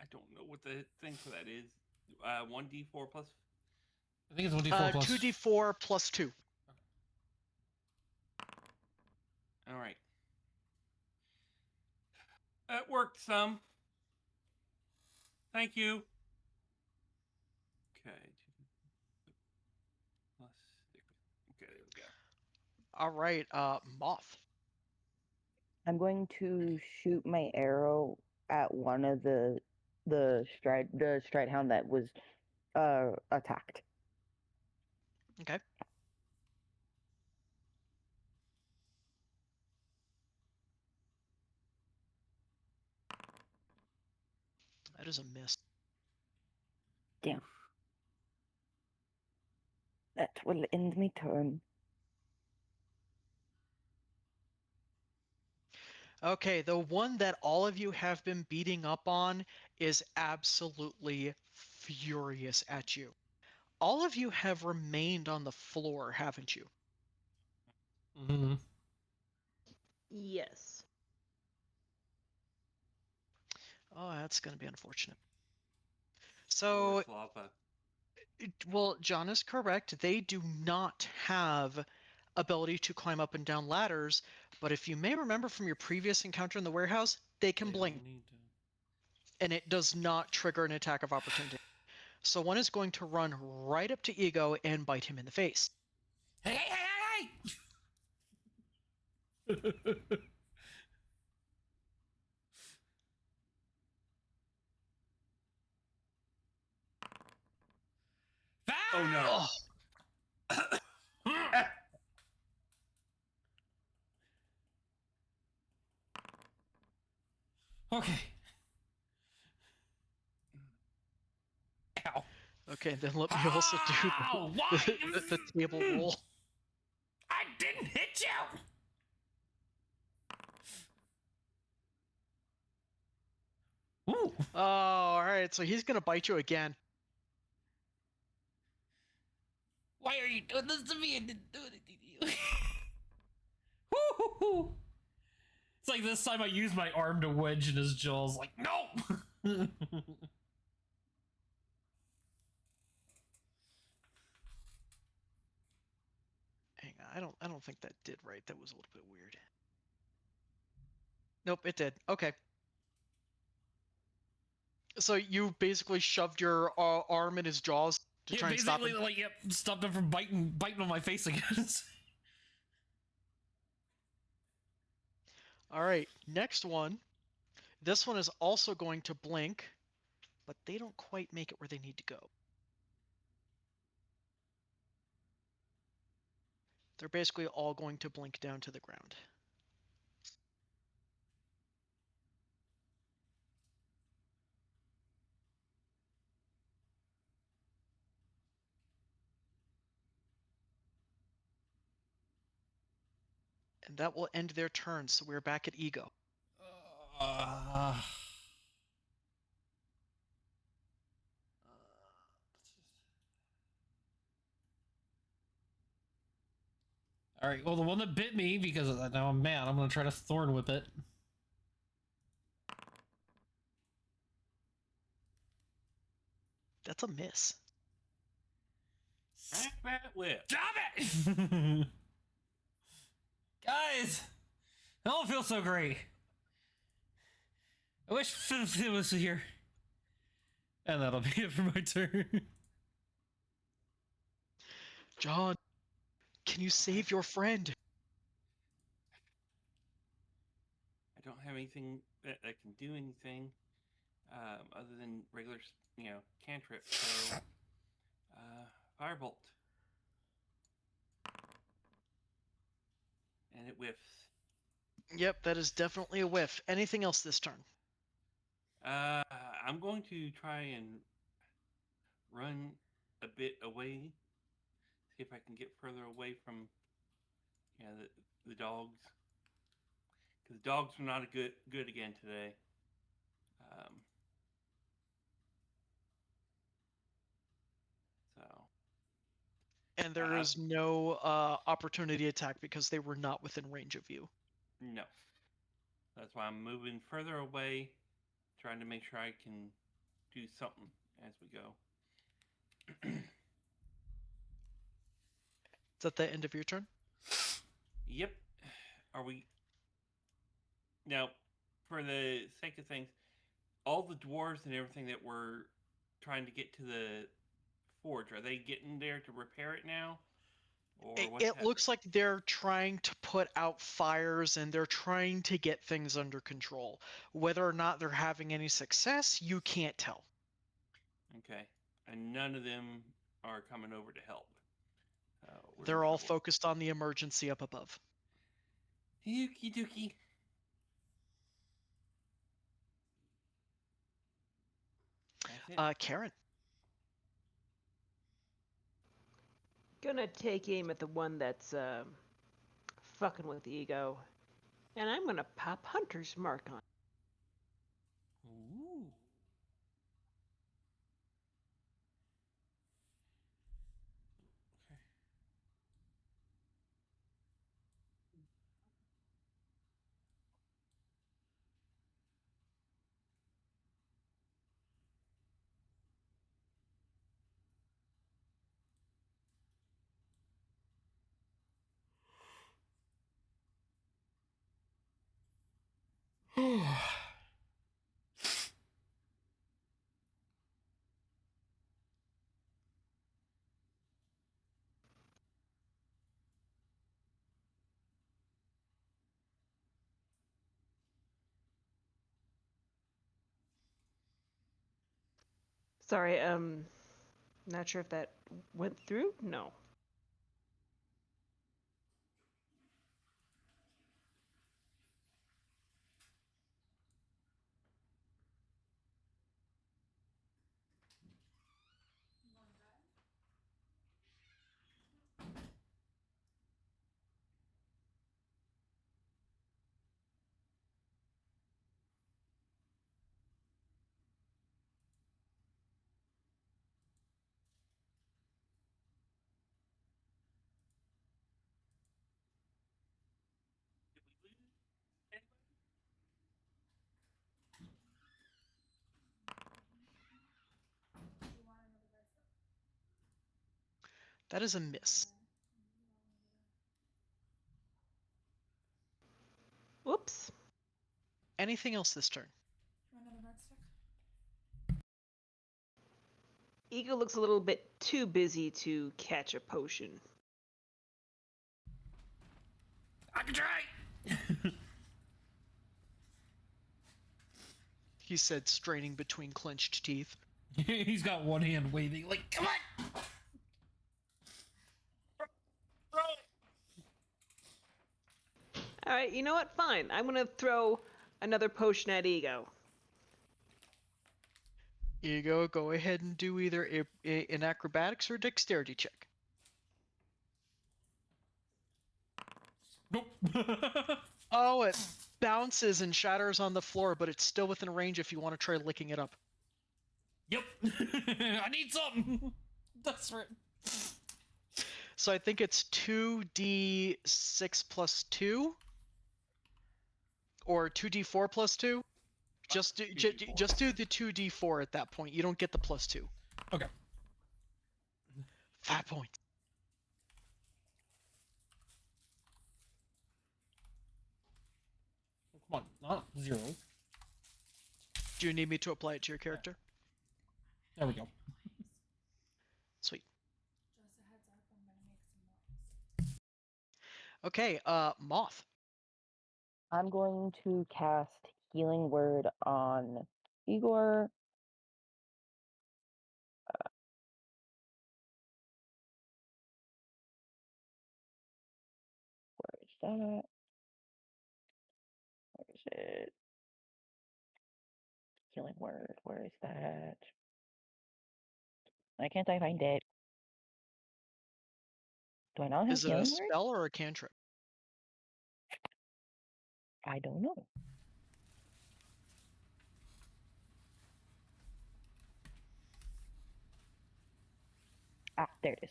I don't know what the thing for that is. 1d4 plus... I think it's 1d4 plus 2d4 plus 2. Alright. That worked some. Thank you. Okay. Plus 6. Okay, there we go. All right, Moth. I'm going to shoot my arrow at one of the stride hound that was attacked. Okay. That is a miss. Damn. That will end my turn. Okay, the one that all of you have been beating up on is absolutely furious at you. all of you have remained on the floor, haven't you? Mm-hmm. Yes. Oh, that's going to be unfortunate. Or So, lava. well, John is correct. They do not have ability to climb up and down ladders, but if you may remember from your previous encounter in the warehouse, they can They blink, don't need to. and it does not trigger an attack of opportunity. So one is going to run right up to Ego and bite him in the face. Hey, hey, hey, hey, hey! Oh no. Oh, Okay. Ow. okay, then let me also do Ow! Why? the table roll. I didn't hit you! Ooh. Oh, all right, so he's going to bite you again. Why are you doing this to me? I didn't do anything to you. Woo-hoo-hoo. It's like this time I used my arm to wedge in his jaws. Like, no! Hang on, I don't think that did right. That was a little bit weird. Nope, it did. Okay. So you basically shoved your arm in his jaws to Yeah, try and stop basically, him? like, yep, stopped him from biting on my face again. All right, next one. This one is also going to blink, but they don't quite make it where they need to go. They're basically all going to blink down to the ground. And that will end their turn, so we're back at Ego. Uh, all right, well, the one that bit me, because now I'm mad, I'm going to try to Thorn Whip it. That's a miss. Crack that whip. Stop it! Guys, I don't feel so great. I wish Fit was here. And that'll be it for my turn. John, can you save your friend? I don't have anything that can do anything other than regular, cantrip. So, firebolt, and it whiffs. Yep, that is definitely a whiff. Anything else this turn? I'm going to try and run a bit away. See if I can get further away from, the dogs. Because the dogs are not good again today. So. And there is no opportunity attack because they were not within range of you. No. That's why I'm moving further away, trying to make sure I can do something as we go. Is that the end of your turn? Yep. Are we... Now, for the sake of things, all the dwarves and everything that were trying to get to the forge, are they getting there to repair it now? Or It looks like they're trying to put out fires and they're trying to get things under control. Whether or not they're having any success, you can't tell. Okay. And none of them are coming over to help. They're all focused on the emergency up above. Yuki dookie. That's it. Karen. Gonna take aim at the one that's fucking with Ego, and I'm gonna pop Hunter's Mark on. Ooh. Sorry, not sure if that went through. No. That is a miss. Whoops. Anything else this turn? Another red stick. Ego looks a little bit too busy to catch a potion. I can try. He said, straining between clenched teeth. He's got one hand waving, like, come on! Alright, you know what? Fine. I'm gonna throw another potion at Ego. Ego, go ahead and do either an acrobatics or dexterity check. Nope. Oh, it bounces and shatters on the floor, but it's still within range if you want to try licking it up. Yep. I need something. That's right. So I think it's 2d6 plus 2? Or 2d4 plus 2? Just do, 2d4. just do the 2d4 at that point. You don't get the plus 2. Okay. 5 points. Come on, not 0. Do you need me to apply it to your character? There we go. Sweet. Just a heads up, I'm gonna make some noise. Okay, Moth. I'm going to cast Healing Word on Igor. Where is that? Where is it? Healing Word. Where is that? Why can't I find it? Do I not have Is it a Healing Word? spell or a cantrip? I don't know. Ah, there it is.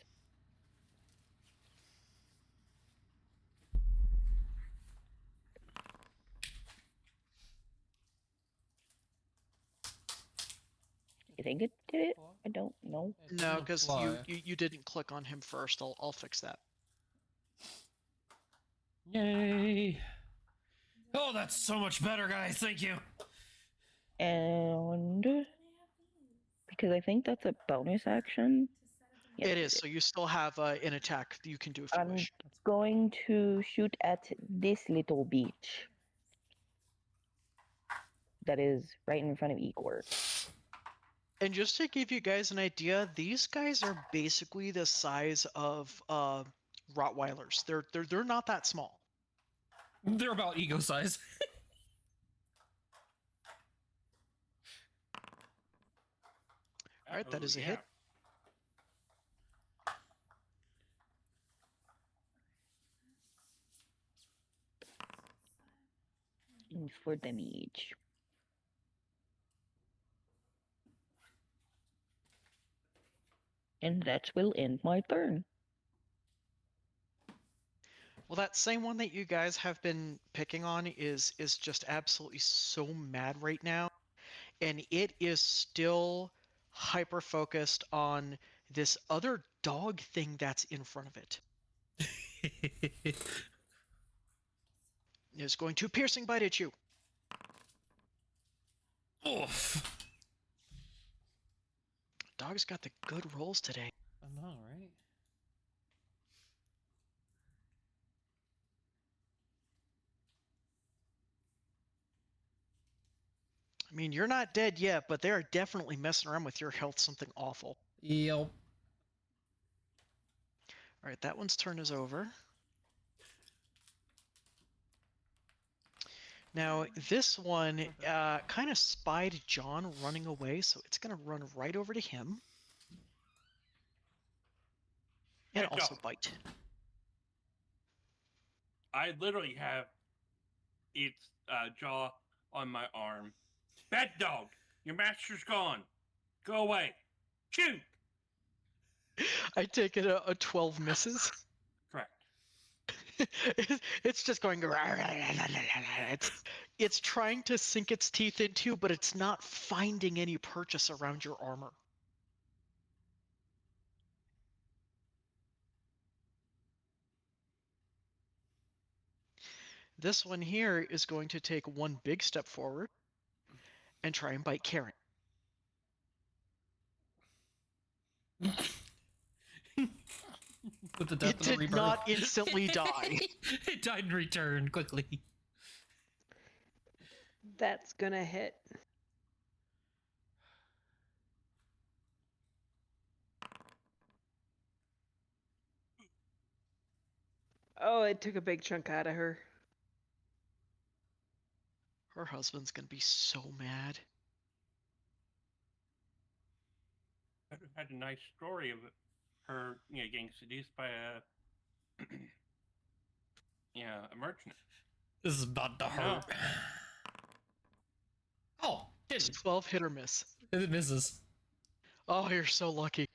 You think it did it? I don't know. No, because you didn't click on him first. I'll fix that. Yay. Oh, that's so much better, guys. Thank you. And because I think that's a bonus action. Yes, It is, so you still have an attack that you can do if you I'm wish. going to shoot at this little beach that is right in front of Igor. And just to give you guys an idea, these guys are basically the size of Rottweilers. They're not that small. They're about ego size. All right, that is a hit. For damage. And that will end my turn. Well, that same one that you guys have been picking on is just absolutely so mad right now, and it is still hyper focused on this other dog thing that's in front of it. It's going to piercing bite at you. Oof. Dog's got the good rolls today. I know, right? I mean, you're not dead yet, but they are definitely messing around with your health something awful. Yep. All right, that one's turn is over. Now, this one kind of spied John running away, so it's going to run right over to him. And Heck also no. bite. I literally have its jaw on my arm. Bad dog, your master's gone. Go away. Shoot. I take it a 12 misses. Correct. It's just going. It's trying to sink its teeth into, but it's not finding any purchase around your armor. This one here is going to take one big step forward and try and bite Karen. With the death It of the did rebirth. not instantly die. It died and returned quickly. That's gonna hit. Oh, it took a big chunk out of her. Her husband's gonna be so mad. I've had a nice story of her, getting seduced by a, a merchant. This is about to hurt. Oh, It's didn't. 12 hit or miss. It misses. Oh, you're so lucky.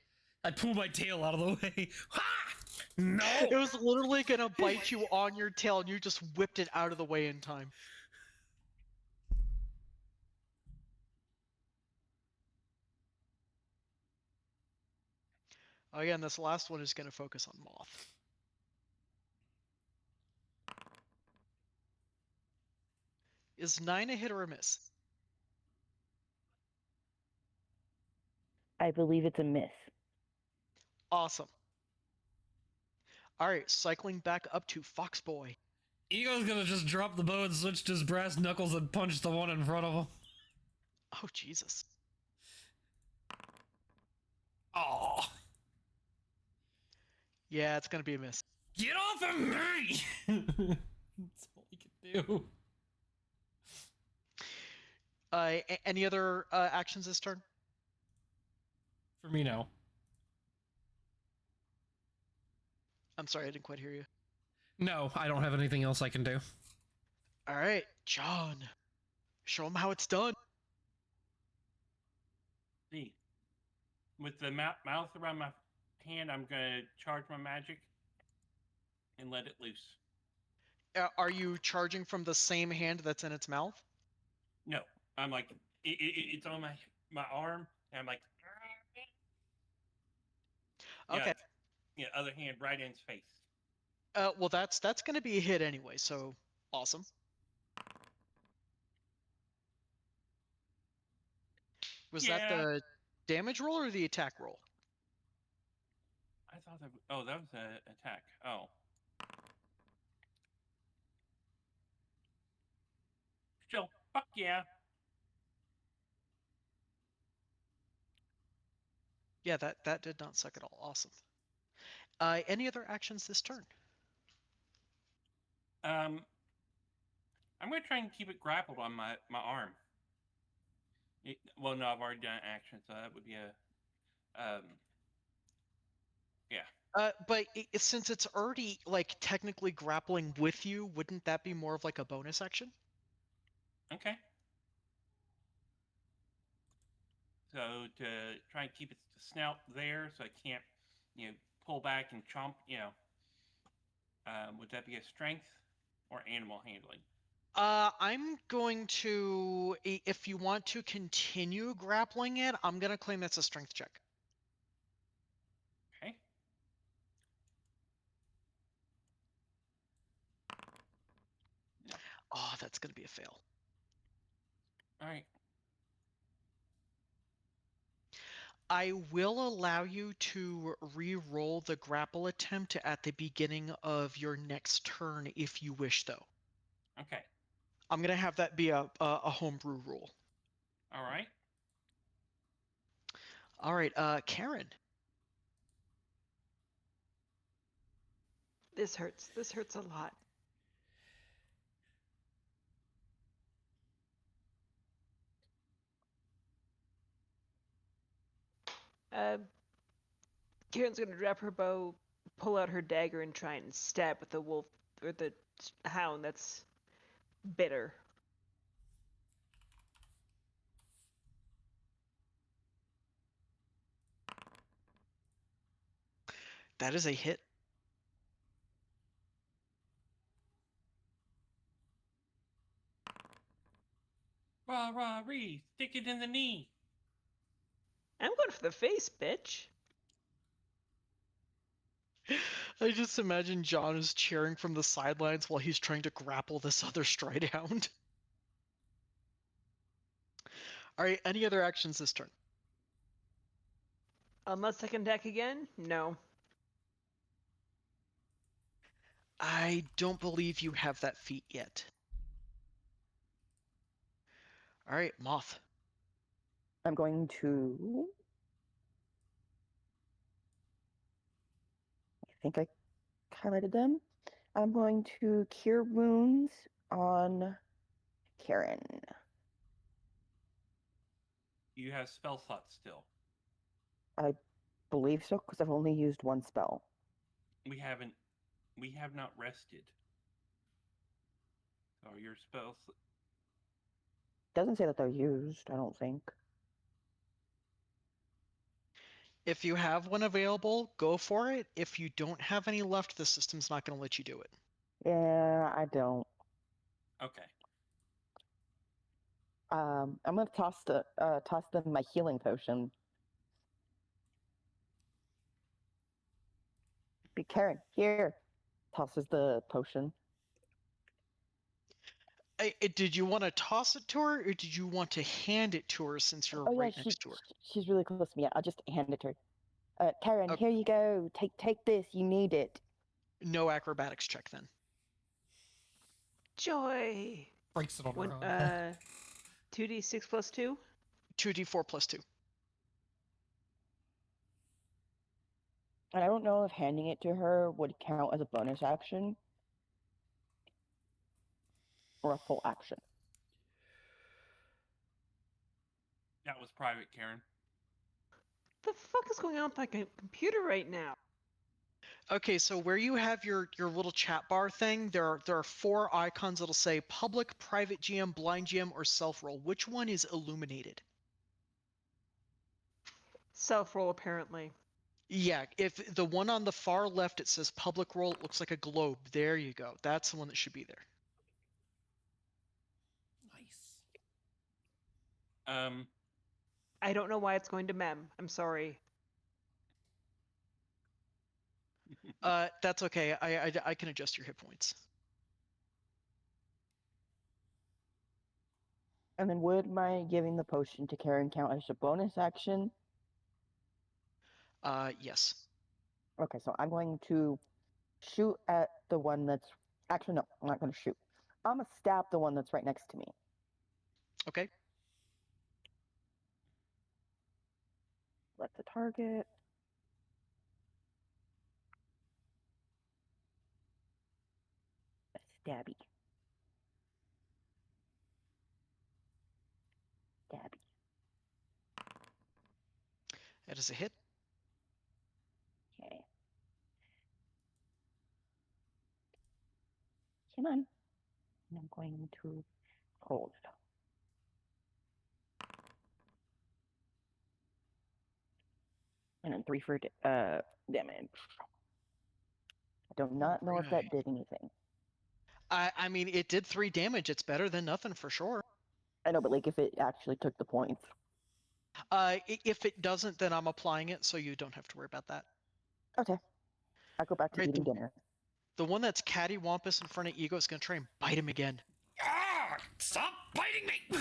I pull my tail out of the way. Ha! No! It was literally gonna bite you on your tail, and you just whipped it out of the way in time. Again, this last one is gonna focus on Moth. Is 9 a hit or a miss? I believe it's a miss. Awesome. All right, cycling back up to Foxboy. Ego's gonna just drop the bow and switch to his brass knuckles and punch the one in front of him. Oh, Jesus. Oh, Yeah, it's gonna be a miss. get off of me! That's all he can do. Any other actions this turn? For me, no. I'm sorry, I didn't quite hear you. No, I don't have anything else I can do. All right, John. Show him how it's done. See, with the mouth around my hand, I'm gonna charge my magic and let it loose. Are you charging from the same hand that's in its mouth? No, I'm like it's on my arm, and I'm like, Okay. other hand right in his face. Well, that's going to be a hit anyway, so awesome. Was that the damage roll or the attack roll? I thought that. Oh, that was an attack. Oh. Still, fuck yeah. Yeah, that did not suck at all. Awesome. Any other actions this turn? I'm gonna try and keep it grappled on my arm. Well, no, I've already done action, so that would be a yeah. But since it's already like technically grappling with you, wouldn't that be more of like a bonus action? Okay. So to try and keep its snout there, so I can't, pull back and chomp. Would that be a strength or animal handling? I'm going to, if you want to continue grappling it, I'm gonna claim that's a strength check. Okay. No. Oh, that's gonna be a fail. All right. I will allow you to re-roll the grapple attempt at the beginning of your next turn if you wish, though. Okay. I'm gonna have that be a homebrew rule. All right. All right, Karen. This hurts. This hurts a lot. Uh, Karen's gonna drop her bow, pull out her dagger, and try and stab at the wolf or the hound that's bitter. That is a hit. Rah, rah, ree. Stick it in the knee. I'm going for the face, bitch. I just imagine John is cheering from the sidelines while he's trying to grapple this other stride hound. All right, any other actions this turn? Unless I can attack again? No. I don't believe you have that feat yet. All right, Moth. I'm going to. I think I highlighted them. I'm going to cure wounds on Karen. You have spell slots still. I believe so because I've only used one spell. We have not rested. So your spells. Doesn't say that they're used, I don't think. If you have one available, go for it. If you don't have any left, the system's not going to let you do it. Yeah, I don't. Okay. I'm gonna toss them my healing potion. Be Karen, here. Tosses the potion. Did you want to toss it to her, or did you want to hand it to her since you're Oh yeah, right next to her? she's really close to me. I'll just hand it to her. Karen, Okay. here you go. Take this. You need it. No acrobatics check then. Joy. Breaks it on One, her own. 2d6 plus 2? 2d4 plus 2. And I don't know if handing it to her would count as a bonus action or a full action. That was private, Karen. The fuck is going on with my computer right now? Okay, so where you have your little chat bar thing, there are 4 icons that'll say public, private GM, blind GM, or self roll. Which one is illuminated? Self-roll, apparently. Yeah, if the one on the far left it says public roll, it looks like a globe. There you go. That's the one that should be there. Nice. I don't know why it's going to mem. I'm sorry. That's okay. I can adjust your hit points. And then would my giving the potion to Karen count as a bonus action? Yes. Okay, so I'm going to shoot at the one that's... Actually, no, I'm not going to shoot. I'm going to stab the one that's right next to me. Okay. Let the target. A stabby. Stabby. That is a hit. Okay. Come on. And I'm going to hold it. And then 3 for damage. I do not know if that Alright. did anything. I mean, it did 3 damage. It's better than nothing for sure. I know, but like if it actually took the points. If it doesn't, then I'm applying it, so you don't have to worry about that. Okay. I go back to Alright, eating dinner. The one that's cattywampus in front of Ego is going to try and bite him again. Ah! Stop biting me!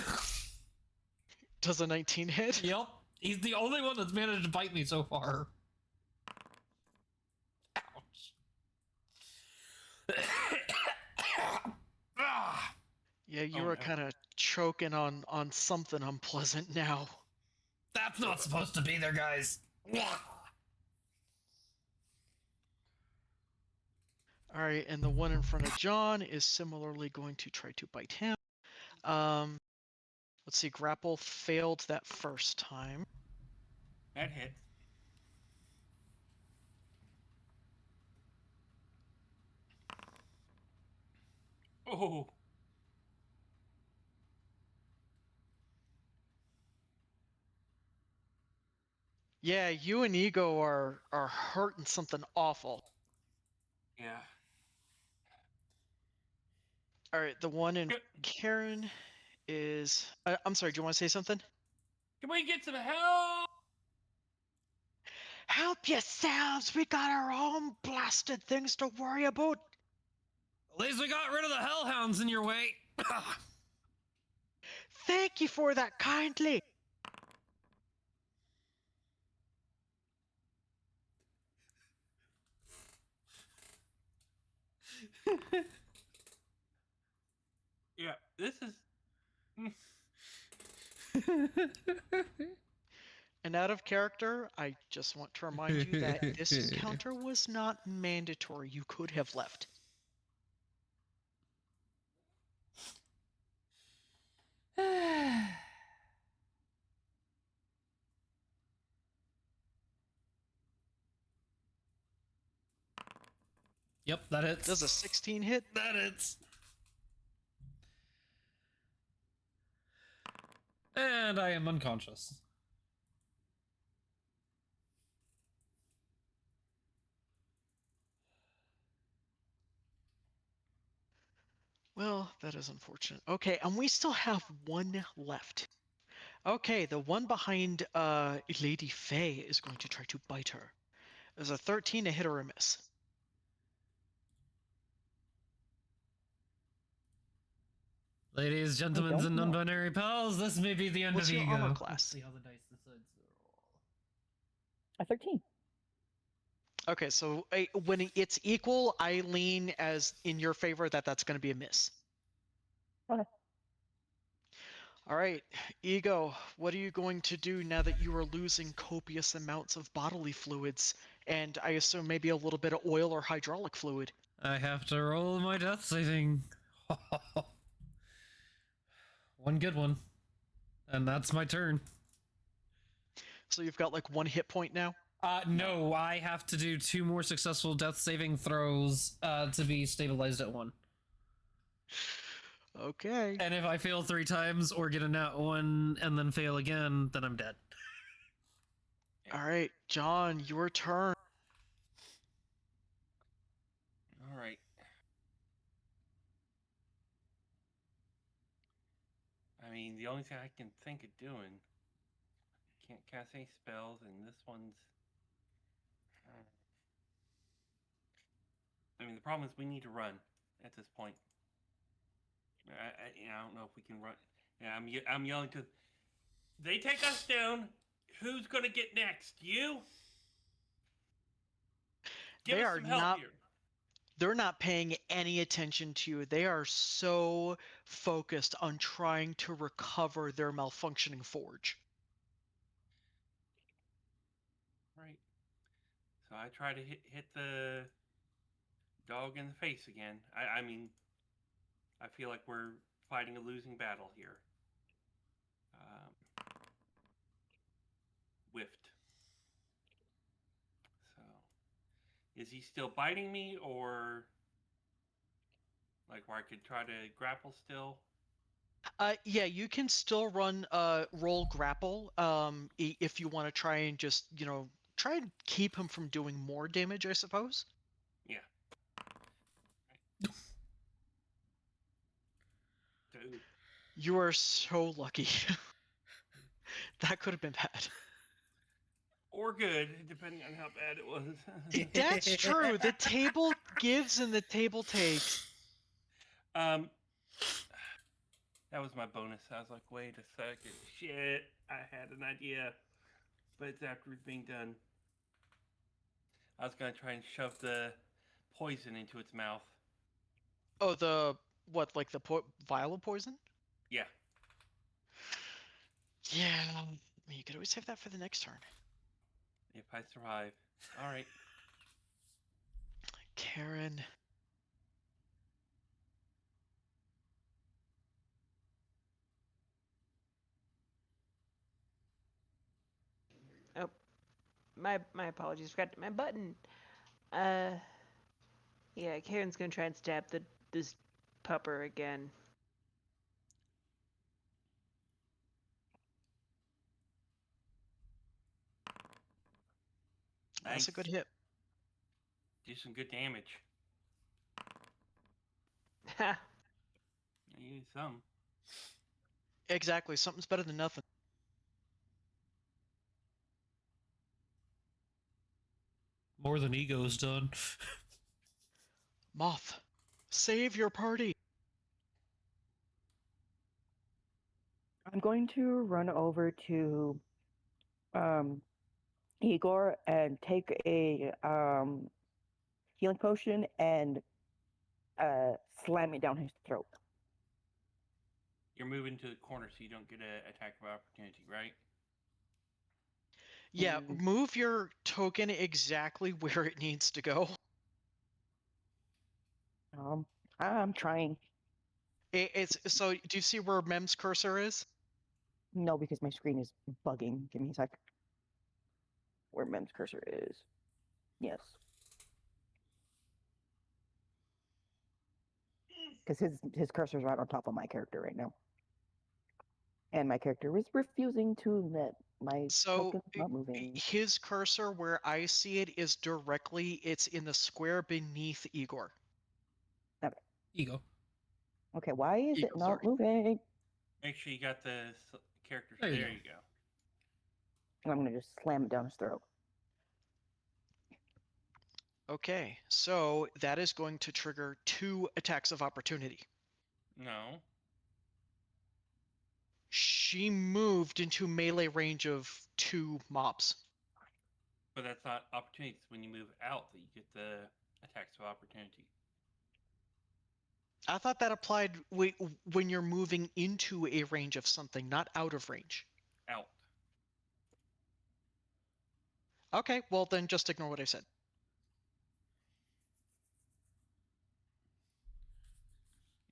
Does a 19 hit? Yep. He's the only one that's managed to bite me so far. Ouch. Ah! Yeah, you Oh, are no. kind of choking on something unpleasant now. That's not supposed to be there, guys. All right, and the one in front of John is similarly going to try to bite him. Let's see, grapple failed that first time. That hits. Oh, Yeah, you and Ego are hurting something awful. yeah. All right, the one in Can, Karen is. I'm sorry. Do you want to say something? can we get some help? Help yourselves! We got our own blasted things to worry about. At least we got rid of the hellhounds in your way. Thank you for that kindly. Yeah, this is. And out of character, I just want to remind you that this encounter was not mandatory. You could have left. Yep, that hits. Does a 16 hit? That hits. And I am unconscious. Well, that is unfortunate. Okay, and we still have one left. Okay, the one behind Lady Faye is going to try to bite her. There's a 13 to hit or a miss. Ladies, gentlemen, don't and know. non-binary pals, this may be the end What's of your Ego. armor Let's class? see how the dice decides to roll. A 13. Okay, so when it's equal, I lean as in your favor that that's going to be a miss. Okay. All right, Ego, what are you going to do now that you are losing copious amounts of bodily fluids and I assume maybe a little bit of oil or hydraulic fluid? I have to roll my death saving. One good one. And that's my turn. So you've got like 1 hit point now? No, I have to do 2 more successful death saving throws to be stabilized at 1. Okay. And if I fail 3 times or get a nat 1 and then fail again, then I'm dead. All right, John, your turn. All right. I mean, the only thing I can think of doing. Can't cast any spells, and this one's. I mean, the problem is we need to run at this point. I don't know if we can run. Yeah, I'm yelling to. They take us down. Who's gonna get next? You? Give They us are some help not here. they're not paying any attention to you. They are so focused on trying to recover their malfunctioning forge. Right. So I try to hit the dog in the face again. I mean, I feel like we're fighting a losing battle here. Whiffed. So, is he still biting me, or like where I could try to grapple still? Yeah, you can still run roll grapple if you want to try and just, try and keep him from doing more damage, I suppose. Yeah. Dude. You are so lucky. That could have been bad. Or good, depending on how bad it was. That's true. The table gives and the table takes. That was my bonus. I was like, wait a second. Shit, I had an idea. But it's after it's being done. I was going to try and shove the poison into its mouth. Oh, the What, like the vial of poison? Yeah. Yeah. I mean, you could always save that for the next turn. If I survive. All right. Karen. Oh, my apologies. Forgot my button. Yeah, Karen's gonna try and stab this pupper again. That's a good hit. Do some good damage. Ha! I use some. Exactly. Something's better than nothing. More than Ego's done. Moth, save your party. I'm going to run over to Igor and take a healing potion and slam it down his throat. You're moving to the corner so you don't get an attack of opportunity, right? Yeah, move your token exactly where it needs to go. I'm trying. It's so. Do you see where Mem's cursor is? No, because my screen is bugging. Give me a sec. Where Mem's cursor is. Yes. Because his cursor's right on top of my character right now. And my character is refusing to admit my token's not moving. His cursor, where I see it, is directly. It's in the square beneath Igor. Okay. Ego. Okay, why is Ego, it not moving? Make sure you got the characters. There There you you go. go. I'm going to just slam it down his throat. Okay, so that is going to trigger 2 attacks of opportunity. No. She moved into melee range of 2 mobs. But that's not opportunities. When you move out, that you get the attacks of opportunity. I thought that applied when you're moving into a range of something, not out of range. Out. Okay, well then just ignore what I said.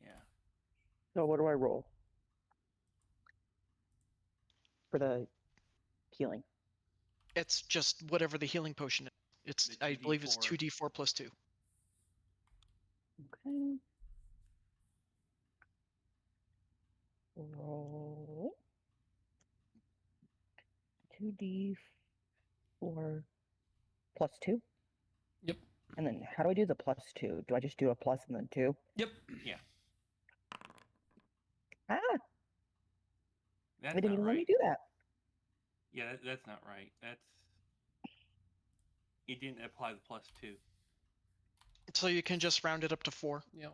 Yeah. So what do I roll? For the healing. It's just whatever the healing potion is. It's I believe it's 2d4 plus 2. Okay. Roll 2d4 plus 2. Yep. And then how do I do the plus 2? Do I just do a plus and then 2? Yep. Yeah. Ah! That's They didn't not even right. let me do that. Yeah, that's not right. That's. It didn't apply the plus 2. So you can just round it up to 4. Yep.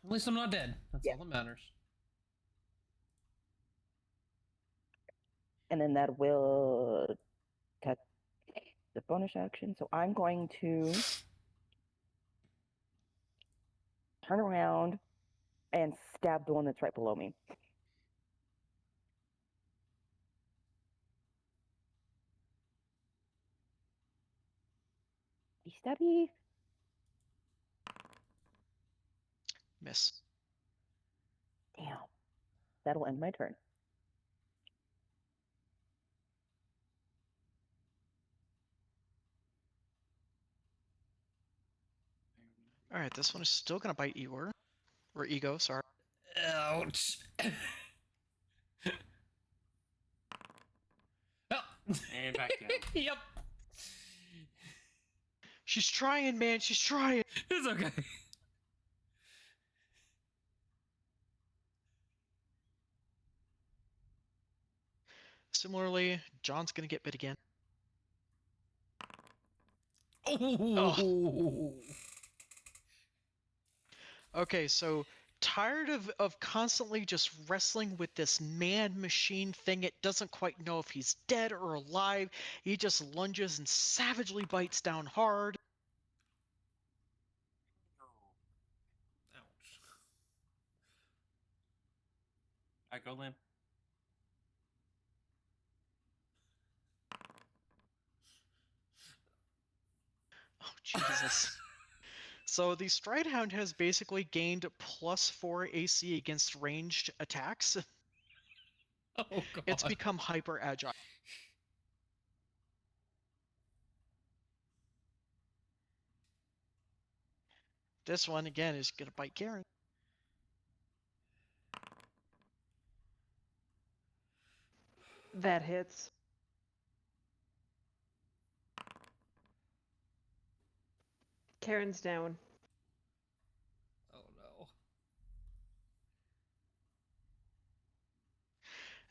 At least I'm not dead. That's all that matters. And then that will cut the bonus action. So I'm going to turn around and stab the one that's right below me. Stabby. Miss. Damn. That'll end my turn. All right, this one is still going to bite Igor. Or Ego, sorry. Ouch. Oh. And back down. Yep. She's trying, man. She's trying. It's okay. Similarly, John's going to get bit again. Oh. Okay, so tired of constantly just wrestling with this man-machine thing. It doesn't quite know if he's dead or alive. He just lunges and savagely bites down hard. Ouch. I go limp. Oh, Jesus. So the Stridehound has basically gained +4 AC against ranged attacks. Oh god. It's become hyper agile. This one again is gonna bite Karen. That hits. Karen's down. Oh no.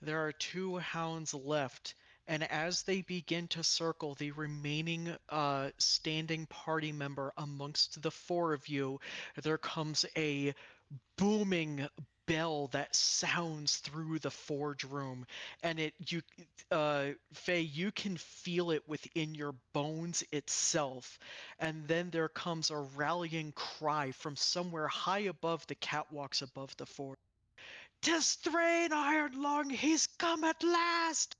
There are 2 hounds left, and as they begin to circle the remaining standing party member amongst the 4 of you, there comes a booming bell that sounds through the forge room, and Faye, you can feel it within your bones itself. And then there comes a rallying cry from somewhere high above the catwalks above the forge. "'Tis Thrain Ironlung, he's come at last!"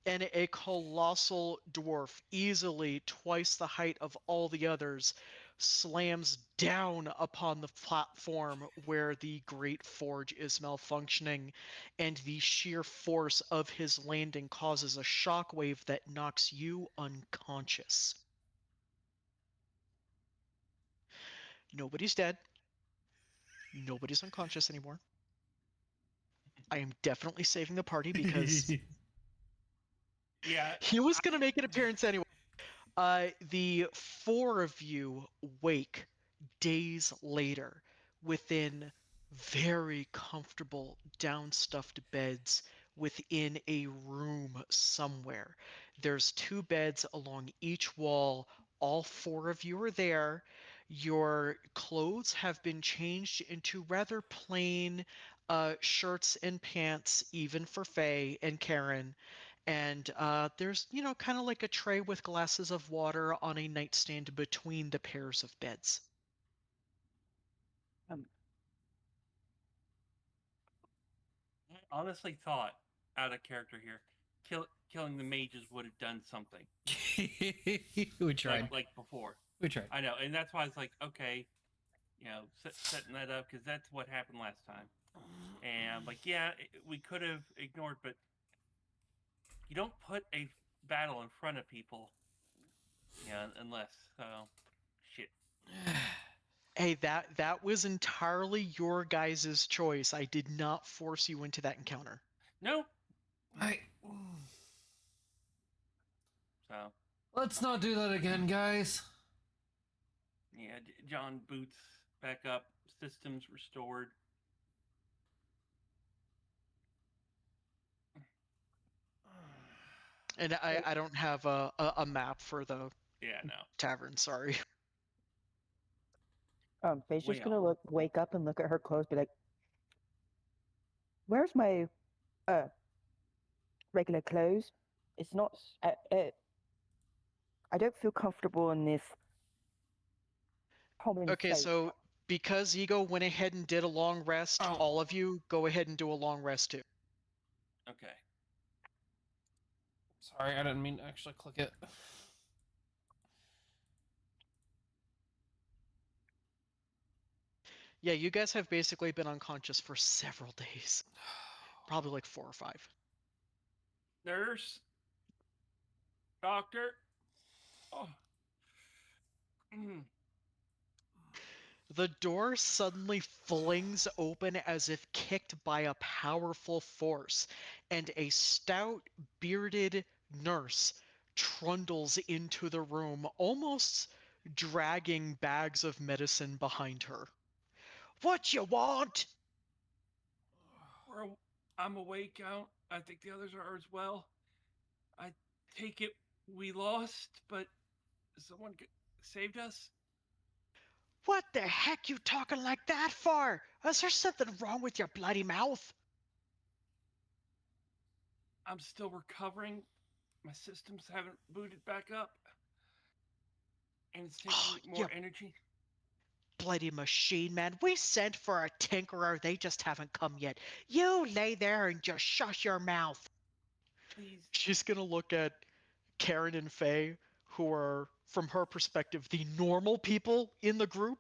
And a colossal dwarf, easily twice the height of all the others, slams down upon the platform where the Great Forge is malfunctioning, and the sheer force of his landing causes a shockwave that knocks you unconscious. Nobody's dead. Nobody's unconscious anymore. I am definitely saving the party because Yeah. he was going to make an appearance anyway. The 4 of you wake days later within very comfortable downstuffed beds within a room somewhere. There's 2 beds along each wall. All 4 of you are there. Your clothes have been changed into rather plain shirts and pants, even for Faye and Karen. And there's, kind of like a tray with glasses of water on a nightstand between the pairs of beds. I honestly thought, out of character here, killing the mages would have done something. We tried. Like before. We tried. I know, and that's why it's like, okay, setting that up because that's what happened last time. And I'm like, yeah, we could have ignored, but you don't put a battle in front of people, unless shit. Hey, that was entirely your guys' choice. I did not force you into that encounter. Nope. I. So Let's not do that again, guys. yeah, John boots back up, systems restored. And I don't have a map for the Yeah, no. tavern, sorry. Faye's just gonna Well. wake up and look at her clothes, be like, "Where's my regular clothes? It's not. I don't feel comfortable in this common Okay, state." so because Ego went ahead and did a long rest, Oh. all of you go ahead and do a long rest too. Okay. Sorry, I didn't mean to actually click it. Yeah, you guys have basically been unconscious for several days. Probably like 4 or 5. Nurse. Doctor. Oh. The door suddenly flings open as if kicked by a powerful force, and a stout, bearded nurse trundles into the room, almost dragging bags of medicine behind her. "What you want?" I'm awake out. I think the others are as well. I take it we lost, but someone saved us. "What the heck you talking like that for? Is there something wrong with your bloody mouth?" I'm still recovering. My systems haven't booted back up. And it's taking more You energy. bloody machine man. We sent for a tinkerer. They just haven't come yet. You lay there and just shush your mouth. Please. She's gonna look at Karen and Faye, who are, from her perspective, the normal people in the group.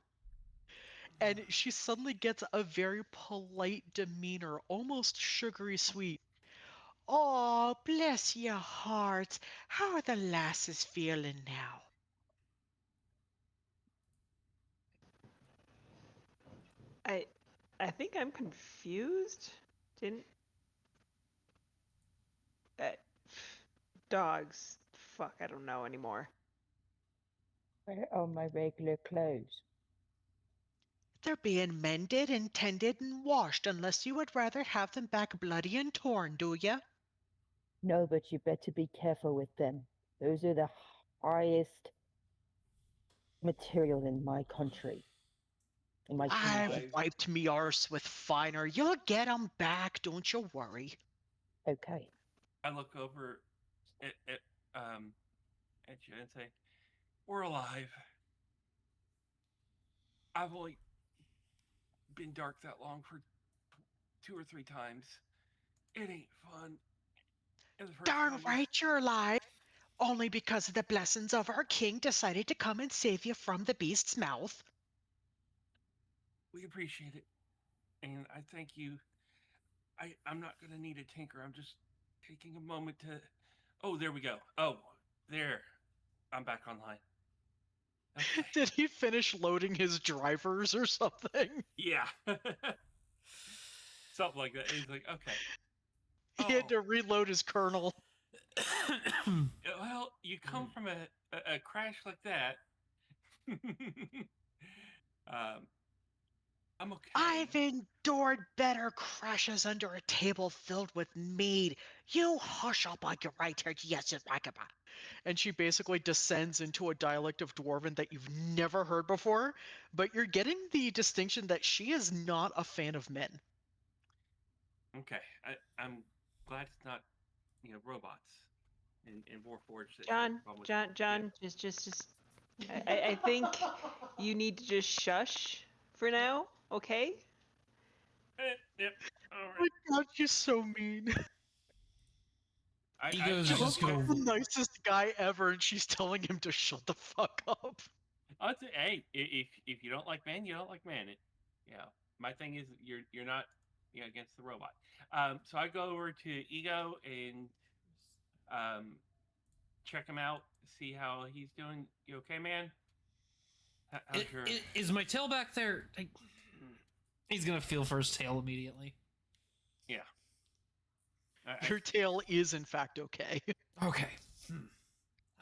And she suddenly gets a very polite demeanor, almost sugary sweet. Oh, bless your hearts. How are the lasses feeling now? I I think I'm confused. Didn't uh, dogs? Fuck, I don't know anymore. Where are my regular clothes? They're being mended and tended and washed, unless you would rather have them back bloody and torn, do ya? No, but you better be careful with them. Those are the highest material in my country, in my I've kingdom. wiped me arse with finer. You'll get 'em back, don't you worry. Okay. I look over at you and say, "We're alive. I've only been dark that long for 2 or 3 times. It ain't fun. And the first Darn time was right you're alive. Only because of the blessings of our king decided to come and save you from the beast's mouth. we appreciate it, and I thank you. I'm not gonna need a tinker. I'm just taking a moment to. Oh, there we go. Oh, there. I'm back online. Okay. Did he finish loading his drivers or something? Yeah. Something like that. He's like, okay. He had Oh, to reload his kernel. well, you come from a crash like that. um, I'm okay. I've endured better crashes under a table filled with mead. You hush up like you're right here. Yes, yes, like about. And she basically descends into a dialect of Dwarven that you've never heard before, but you're getting the distinction that she is not a fan of men. Okay. I'm glad it's not, robots in Warforged that you have John, a problem with. John, just. I think you need to just shush for now, okay? Yep. All Oh right. my god, she's so mean. Ego's He I just looks like gonna. the nicest guy ever, and she's telling him to shut the fuck up. I'd say, hey, if you don't like men, you don't like men. My thing is you're not, against the robot. So I go over to Ego and um, check him out, see how he's doing. You okay, man? How's your? Is my tail back there? He's gonna feel for his tail immediately. Yeah. Your tail is, in fact, okay. Okay.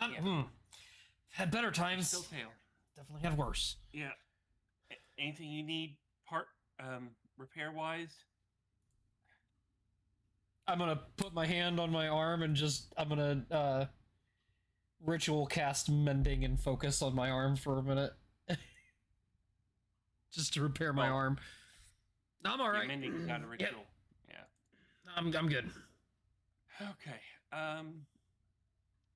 Yeah. Had better times. Still tail. Definitely had worse. Yeah. Anything you need part repair wise? I'm gonna put my hand on my arm and I'm gonna ritual cast mending and focus on my arm for a minute. Just to repair my arm. I'm alright. Mending's not a ritual. Yep. Yeah. I'm good. Okay.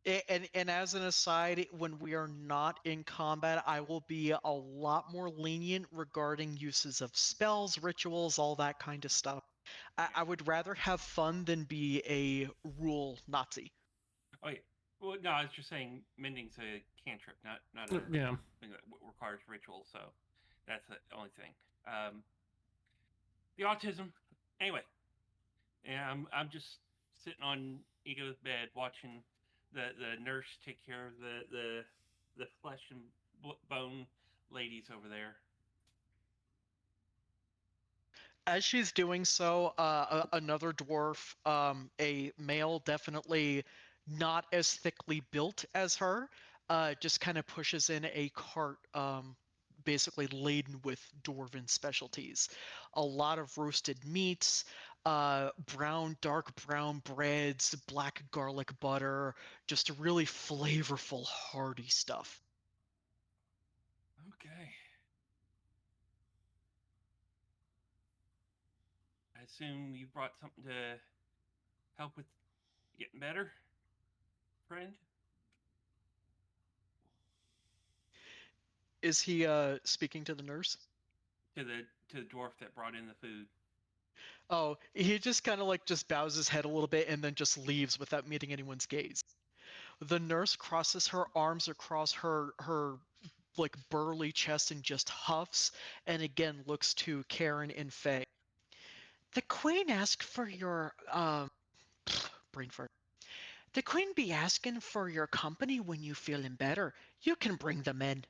And as an aside, when we are not in combat, I will be a lot more lenient regarding uses of spells, rituals, all that kind of stuff. I would rather have fun than be a rule Nazi. Oh yeah. Well, no, I was just saying mending's a cantrip, not a Yeah. thing that requires ritual. So that's the only thing. The autism. Anyway, yeah, I'm just sitting on Ego's bed watching the nurse take care of the flesh and bone ladies over there. As she's doing so, another dwarf, a male, definitely not as thickly built as her, just kind of pushes in a cart, basically laden with dwarven specialties. A lot of roasted meats, dark brown breads, black garlic butter, just really flavorful, hearty stuff. Okay. I assume you brought something to help with getting better, friend? Is he speaking to the nurse? To the dwarf that brought in the food. Oh, he just kind of like just bows his head a little bit and then just leaves without meeting anyone's gaze. The nurse crosses her arms across her like burly chest and just huffs, and again looks to Karen and Faye. The queen asked for your brain fart. The queen be asking for your company when you feeling better. You can bring them in.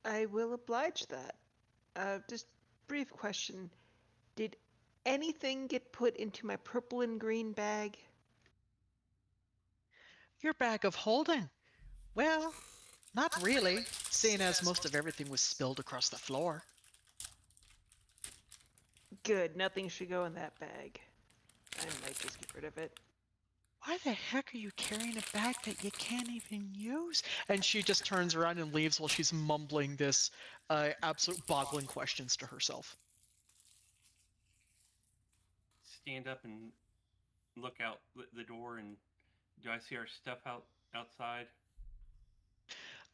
I will oblige that. Just brief question. Did anything get put into my purple and green bag? Your bag of holding. Well, not really, seeing as most of everything was spilled across the floor. Good, nothing should go in that bag. I might just get rid of it. Why the heck are you carrying a bag that you can't even use? And she just turns around and leaves while she's mumbling this absolute boggling questions to herself. Stand up and look out the door, and do I see our stuff outside?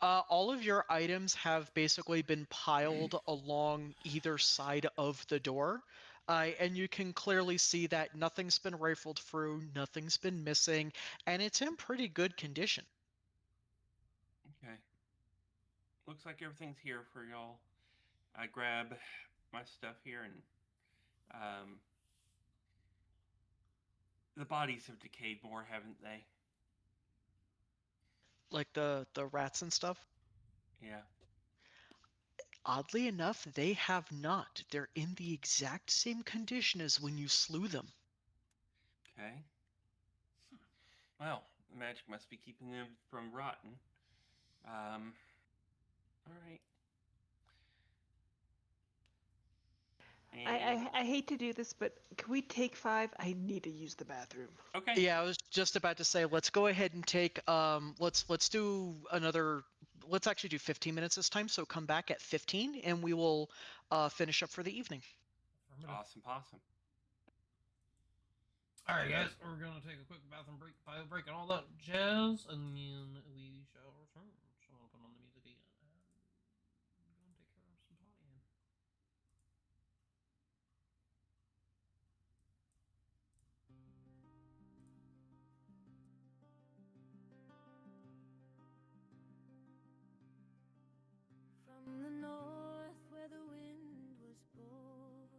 All of your items have basically been piled along either side of the door. And you can clearly see that nothing's been rifled through, nothing's been missing, and it's in pretty good condition. Okay. Looks like everything's here for y'all. I grab my stuff here, and the bodies have decayed more, haven't they? Like the rats and stuff. Yeah. Oddly enough, they have not. They're in the exact same condition as when you slew them. Okay. Well, the magic must be keeping them from rotting. All right. I hate to do this, but can we take 5? I need to use the bathroom. Okay. Yeah, I was just about to say, let's go ahead and take let's do another, let's actually do 15 minutes this time, so come back at 15 and we will finish up for the evening. Awesome possum. All right, guys, we're gonna take a quick bathroom break, bio break, and all that jazz, and then we shall return. So I'll put on the music again. And I'm gonna take care of some pottying. From the north where the wind was born,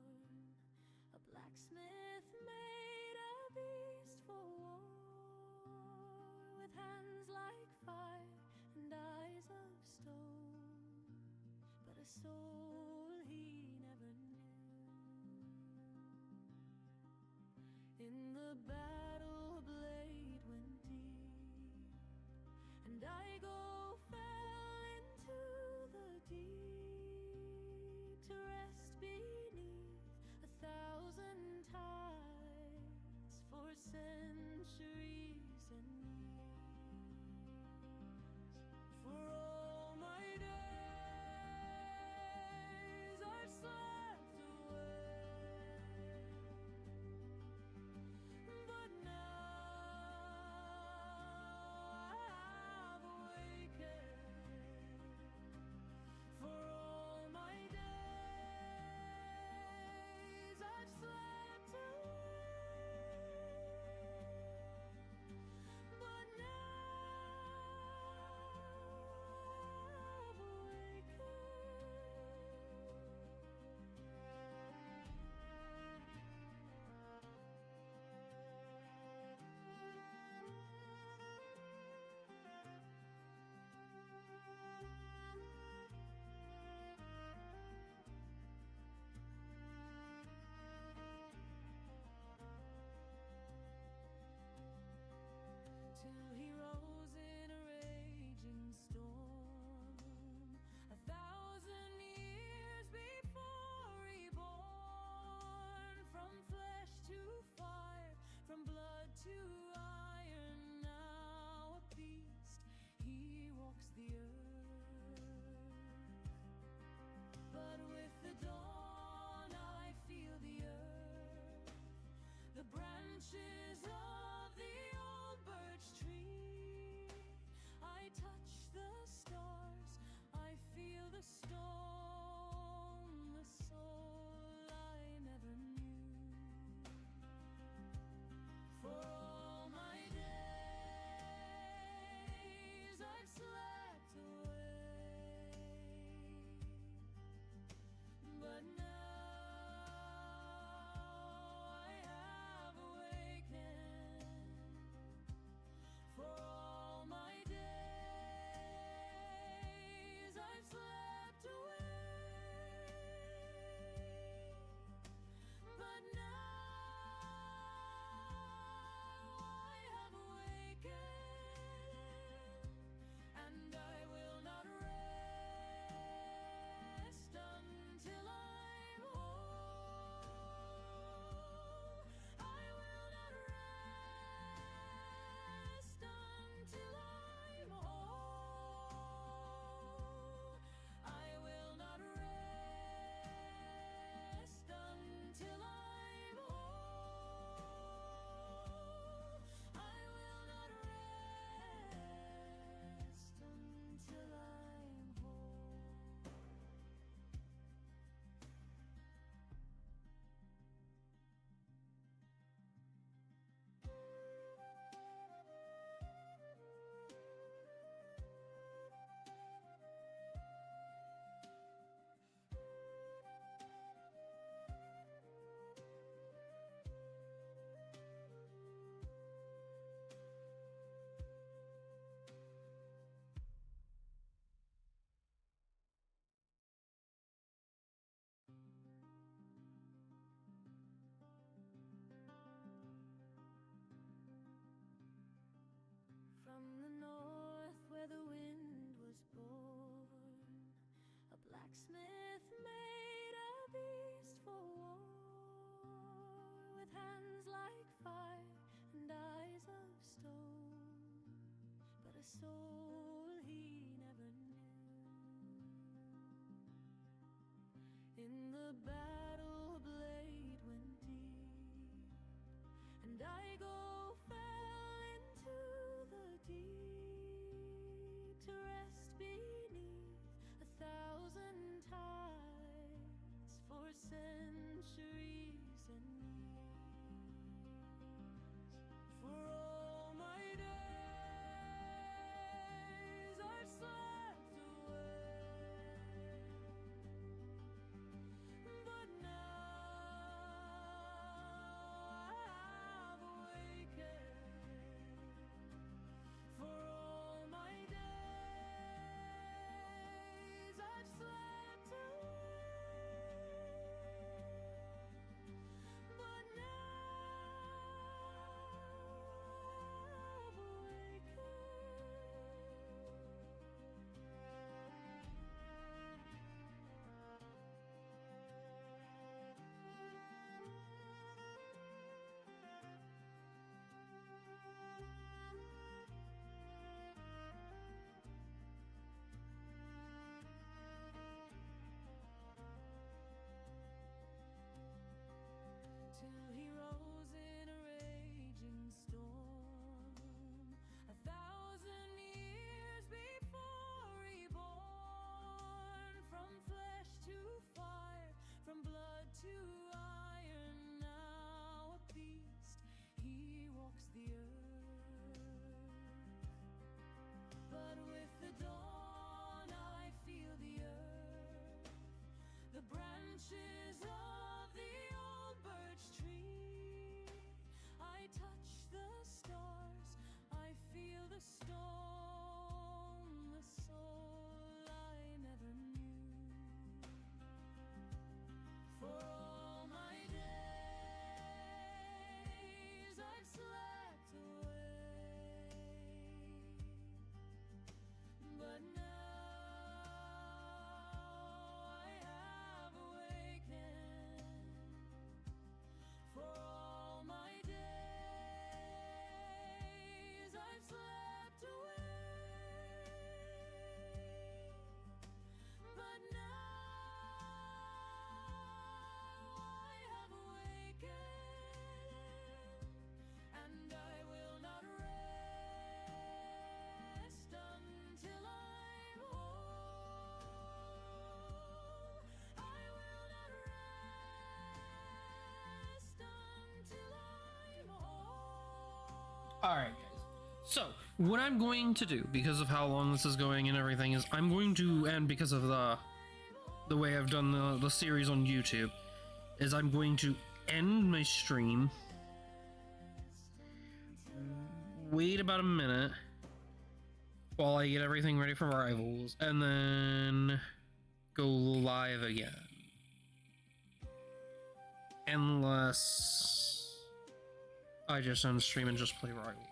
a blacksmith made a beast for war, with hands like fire and eyes of stone, but a soul he never knew. In the battle a blade went deep, and Igo fell into the deep to rest beneath 1,000 tides for centuries and years. For all my days I've slept away, but now I've awakened. For all my days I've slept away, but now I've till he rose in a raging storm, 1,000 years before reborn. From flesh to fire, from blood to iron, now a beast, he walks the earth. But with the dawn I feel the earth, the branches of the old birch tree known the soul I never knew. For all my days I've slept away, but now I have awakened. For all my days I've slept away, but now I have awakened, and I will not rest until I'm whole. I will not rest until I'm whole. I will not rest until I'm whole. I will not rest until I'm whole. From the north where the wind was born, a blacksmith made a beast for war, with hands like fire and eyes of stone, but a soul he never knew. In the battle a blade went deep, and Igo fell into the deep to rest beneath 1,000 tides for centuries and years. For all my days I've slept away, but now I have awakened. For all my days I've slept away, but now I've till he rose in a raging storm, 1,000 years before reborn. From flesh to fire, from blood to iron, now a beast, he walks the earth. But with the dawn I feel the earth, the branches of the old birch tree. I touch the stars, I feel the stone, the soul I never knew. For all my days I've slept away, but now I have awakened. So, what I'm going to do, because of how long this is going and everything, is I'm going to, and because of the way I've done the series on YouTube, is I'm going to end my stream, wait about a minute while I get everything ready for Rivals, and then go live again. Unless I just end stream and just play Rivals.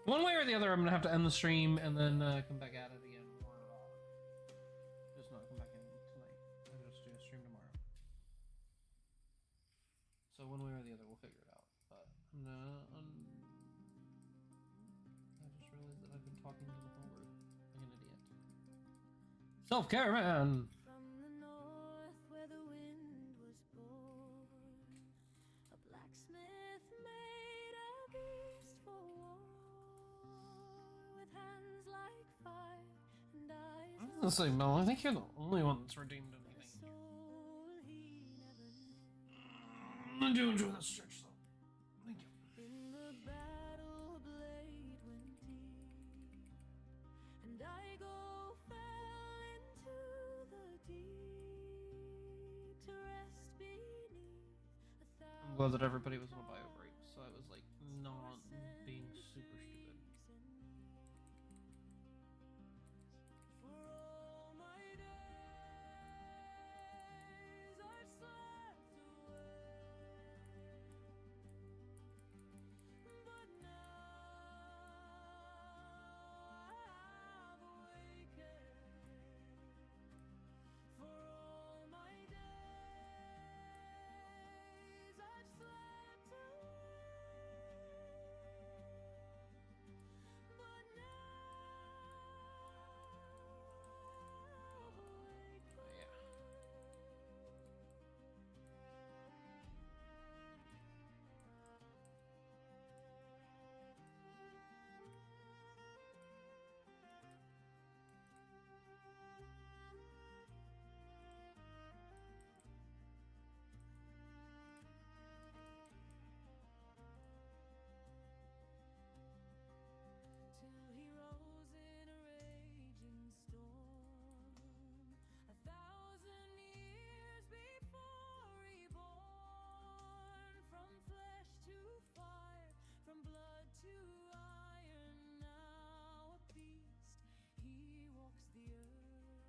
One way or the other, I'm gonna have to end the stream and then come back at it again, or just not come back in tonight and just do a stream tomorrow. So one way or the other, we'll figure it out. But I just realized that I've been talking to the whole group like an idiot. Self-care, man. From the north where the wind was born, a blacksmith made a beast for war, with hands like fire and eyes I was gonna say, Mel, I think you're the only one that's redeemed like a anything. soul he never knew. I do enjoy this church, though. Thank you. In the battle a blade went deep, and I fell into the deep to rest beneath a I'm glad that everybody was on a bio break, so I was like not being super stupid. For all my days I've slept away, but now I've awakened. For all my days I've slept away, but till he rose in a raging storm, 1,000 years before reborn. From flesh to fire, from blood to iron, now a beast, he walks the earth.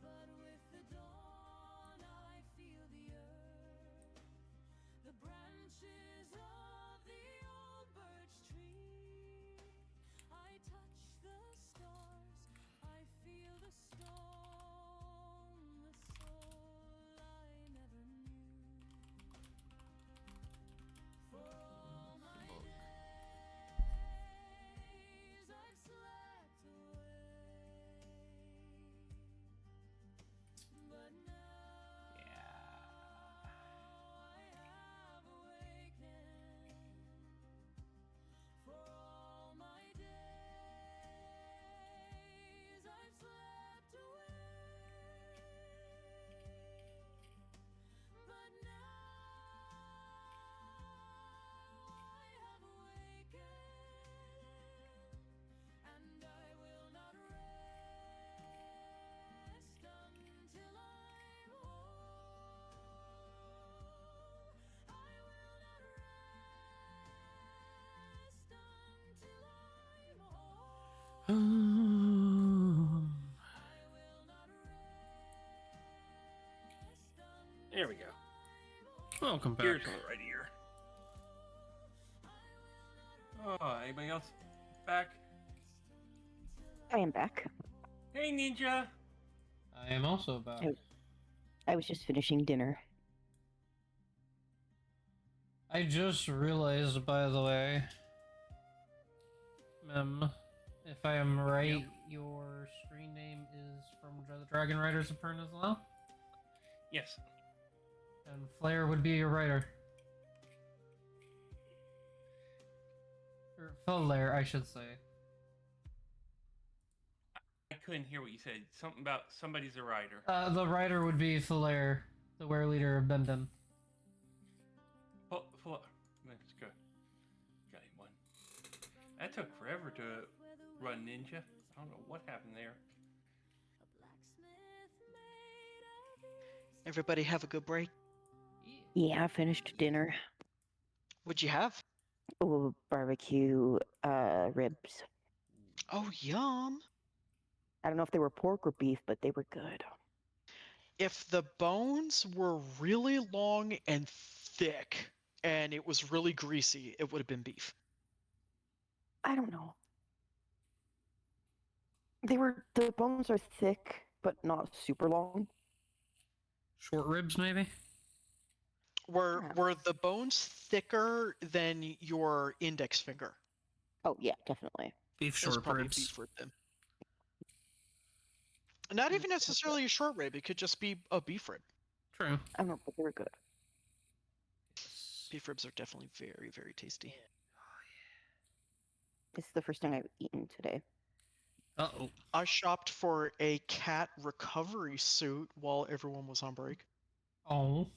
But with the dawn I feel the earth, the branches of the old birch tree. I touch the stars, I feel the stone, the soul I never knew. For all my days I've slept away, but now I have awakened. For all my days I've slept away, but now I have awakened, and I will not rest until I'm whole. I will not rest until I'm whole. I will not rest There we go. Welcome back. Here's right here. Oh, anybody else back? I am back. Hey, Ninja. I am also back. I was just finishing dinner. I just realized, by the way, if I am right, your screen name is from the Dragon Riders of Pernazlau? Yes. And Flair would be your writer. Or Flair, I should say. I couldn't hear what you said. Something about somebody's a writer. The writer would be Flair. the were leader of Bendem. Let's go. Got one. That took forever to run, Ninja. I don't know what happened there. Everybody have a good break. Yeah, I finished dinner. What'd you have? Oh, barbecue ribs. Oh, yum. I don't know if they were pork or beef, but they were good. If the bones were really long and thick and it was really greasy, it would have been beef. I don't know. The bones are thick, but not super long. Short ribs, maybe? Were the bones thicker than your index finger? Oh yeah, definitely. Beef It was short probably a ribs. beef rib then. Not even necessarily a short rib. It could just be a beef rib. True. I don't know, but they were good. Beef ribs are definitely very, very tasty. This is the first thing I've eaten today. Uh-oh. I shopped for a cat recovery suit while everyone was on break. Oh.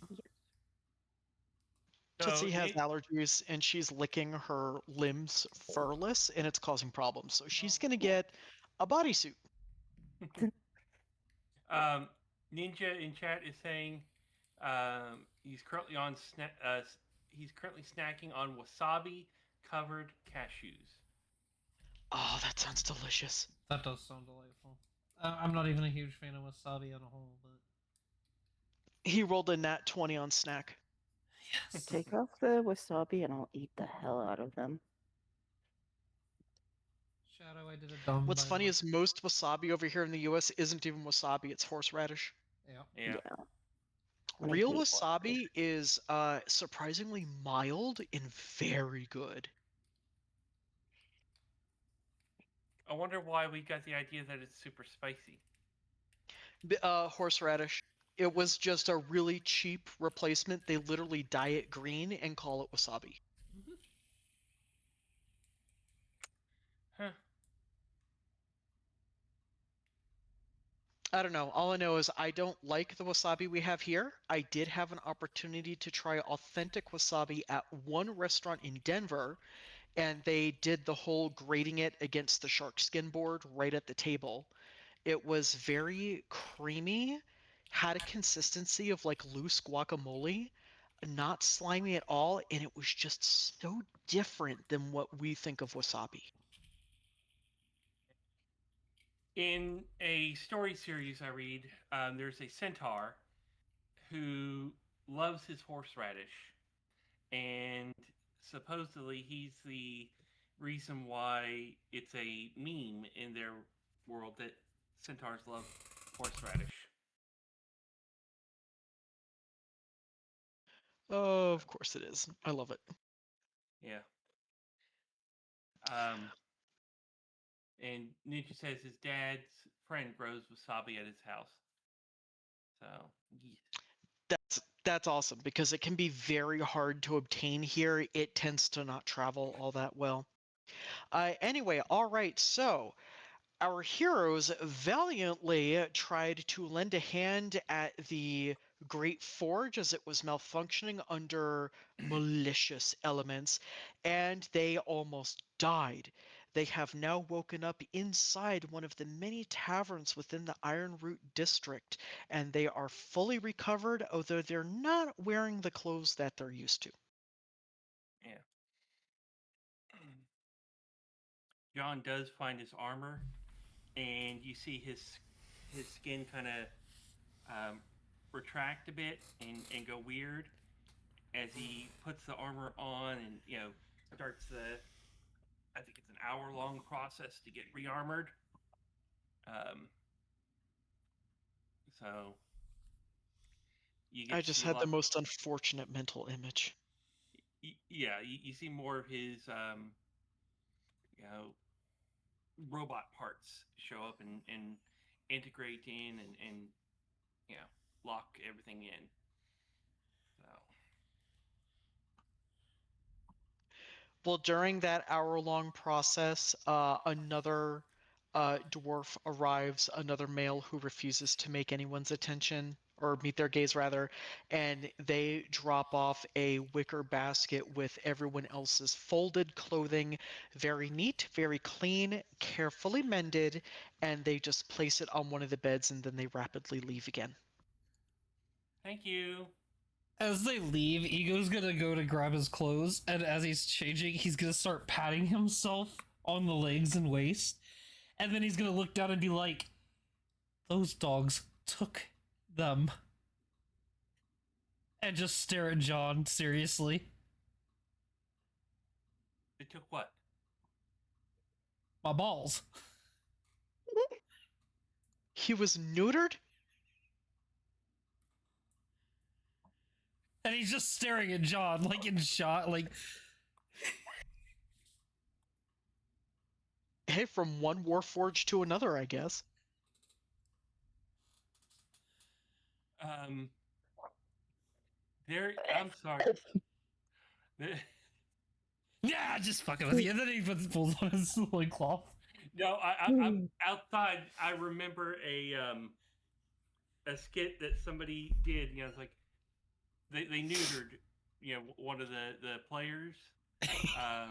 Tootsie has Nate- allergies and she's licking her limbs furless and it's causing problems. So she's gonna get a bodysuit. Ninja in chat is saying he's currently he's currently snacking on wasabi covered cashews. Oh, that sounds delicious. That does sound delightful. I'm not even a huge fan of wasabi on a whole, but He rolled a nat 20 on snack. yes. Take off the wasabi and I'll eat the hell out of them. Shadow, I did a dumb. What's by the funny way. is most wasabi over here in the US isn't even wasabi, it's horseradish. Yeah. Yeah. And I Real hate wasabi is surprisingly mild and very good. I wonder why we got the idea that it's super spicy. Horseradish. It was just a really cheap replacement. They literally dye it green and call it wasabi. Huh. I don't know. All I know is I don't like the wasabi we have here. I did have an opportunity to try authentic wasabi at one restaurant in Denver, and they did the whole grating it against the shark skin board right at the table. It was very creamy, had a consistency of like loose guacamole, not slimy at all, and it was just so different than what we think of wasabi. In a story series I read, there's a centaur who loves his horseradish, and supposedly he's the reason why it's a meme in their world that centaurs love horseradish. Oh, of course it is. I love it. Yeah. And Ninja says his dad's friend grows wasabi at his house. So, yeah. That's awesome because it can be very hard to obtain here. It tends to not travel all that well. Anyway, all right. So our heroes valiantly tried to lend a hand at the Great Forge as it was malfunctioning under malicious elements, and they almost died. They have now woken up inside one of the many taverns within the Ironroot district, and they are fully recovered, although they're not wearing the clothes that they're used to. Yeah. John does find his armor, and you see his skin kind of retract a bit and go weird as he puts the armor on and starts the, I think it's an hour-long process to get rearmored. So you get I to just see had the most unfortunate mental image. Yeah, you see more of his robot parts show up and integrate in and lock everything in. So Well, during that hour-long process, another dwarf arrives, another male who refuses to make anyone's attention or meet their gaze rather, and they drop off a wicker basket with everyone else's folded clothing, very neat, very clean, carefully mended, and they just place it on one of the beds and then they rapidly leave again. Thank you. As they leave, Ego's gonna go to grab his clothes, and as he's changing, he's gonna start patting himself on the legs and waist, and then he's gonna look down and be like, "Those dogs took them," and just stare at John seriously. It took what? My balls. He was neutered? And he's just staring at John, like in shock, like. Hey, from one Warforged to another, I guess. I'm sorry. Yeah, just fucking with you. And then he pulls on his loincloth. No, I'm outside. I remember a skit that somebody did. You know, it's like they neutered, you know, one of the players. Yeah,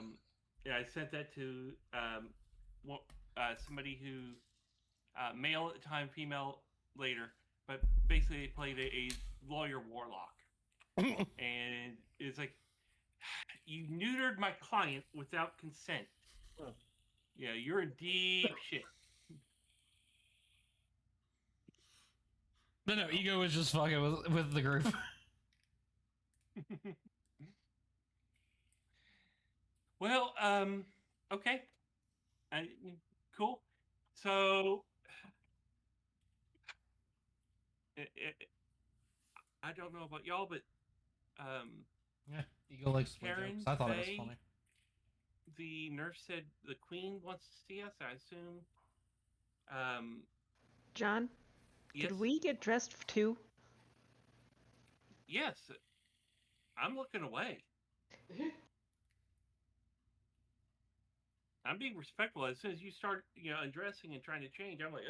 I sent that to somebody who male at the time, female later, but basically they played a lawyer warlock, and it's like, you neutered my client without consent. Yeah, you're in deep shit. No, Ego was just fucking with the group. Well, okay, cool. So, I don't know about y'all, but Yeah, Ego likes to Karen, jokes. I thought it was Faye, funny. the nurse said the queen wants to see us. I assume. John, Yes. did we get dressed too? Yes. I'm looking away. I'm being respectful. As soon as you start, you know, undressing and trying to change, I'm like,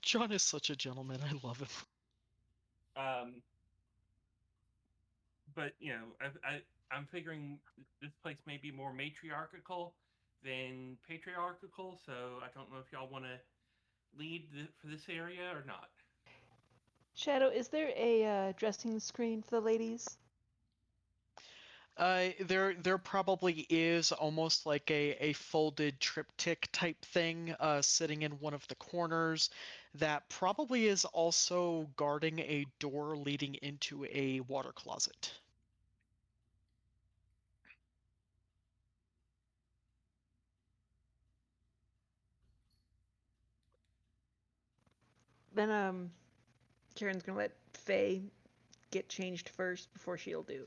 John is such a gentleman. I love him. But you know, I'm figuring this place may be more matriarchal than patriarchal, so I don't know if y'all want to lead for this area or not. Shadow, is there a dressing screen for the ladies? There probably is almost like a folded triptych type thing sitting in one of the corners that probably is also guarding a door leading into a water closet. Then Karen's gonna let Faye get changed first before she'll do.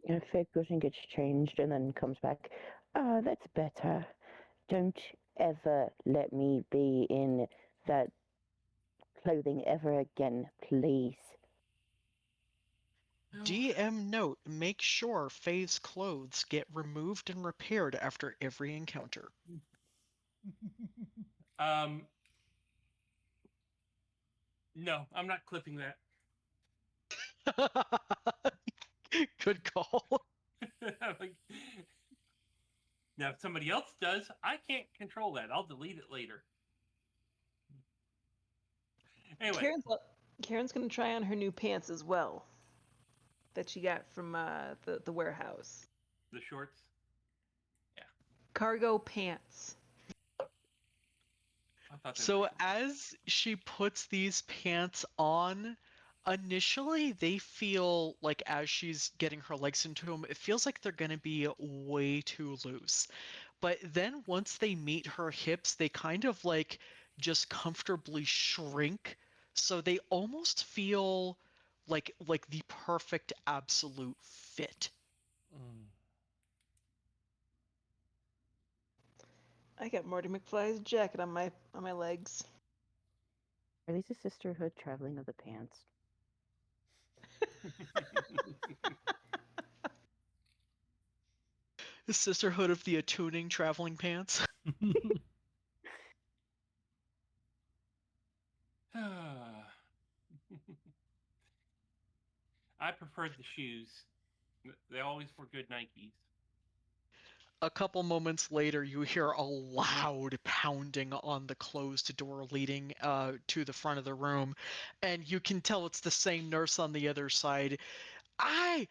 And Faye goes and gets changed and then comes back. Ah, that's better. Don't ever let me be in that clothing ever again, please. DM note, make sure Faye's clothes get removed and repaired after every encounter. No, I'm not clipping that. Good call. Like, now, if somebody else does, I can't control that. I'll delete it later. Anyway, Karen's gonna try on her new pants as well that she got from the warehouse. the shorts. Yeah. Cargo pants. So as she puts these pants on, initially they feel like as she's getting her legs into them, it feels like they're going to be way too loose. But then once they meet her hips, they kind of like just comfortably shrink. So they almost feel like the perfect absolute fit. I got Marty McFly's jacket on my legs. Are these a sisterhood traveling of the pants? The sisterhood of the attuning traveling pants. I preferred the shoes. They always were good Nikes. A couple moments later, you hear a loud pounding on the closed door leading to the front of the room, and you can tell it's the same nurse on the other side. Hurry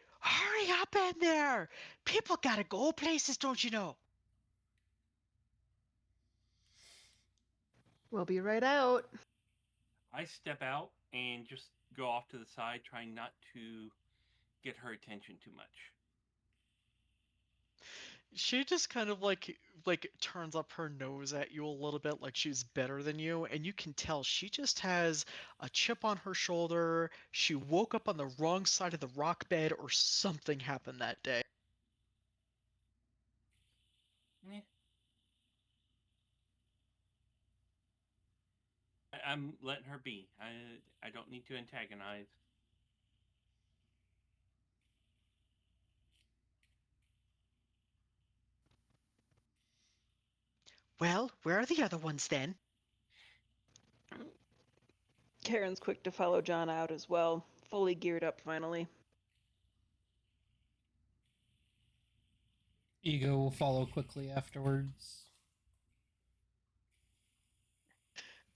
up in there! People gotta go places, don't you know? We'll be right out. I step out and just go off to the side, trying not to get her attention too much. She just kind of like turns up her nose at you a little bit like she's better than you, and you can tell she just has a chip on her shoulder. She woke up on the wrong side of the rock bed or something happened that day. Eh. I'm letting her be. I don't need to antagonize. Well, where are the other ones then? Karen's quick to follow John out as well, fully geared up finally. Ego will follow quickly afterwards.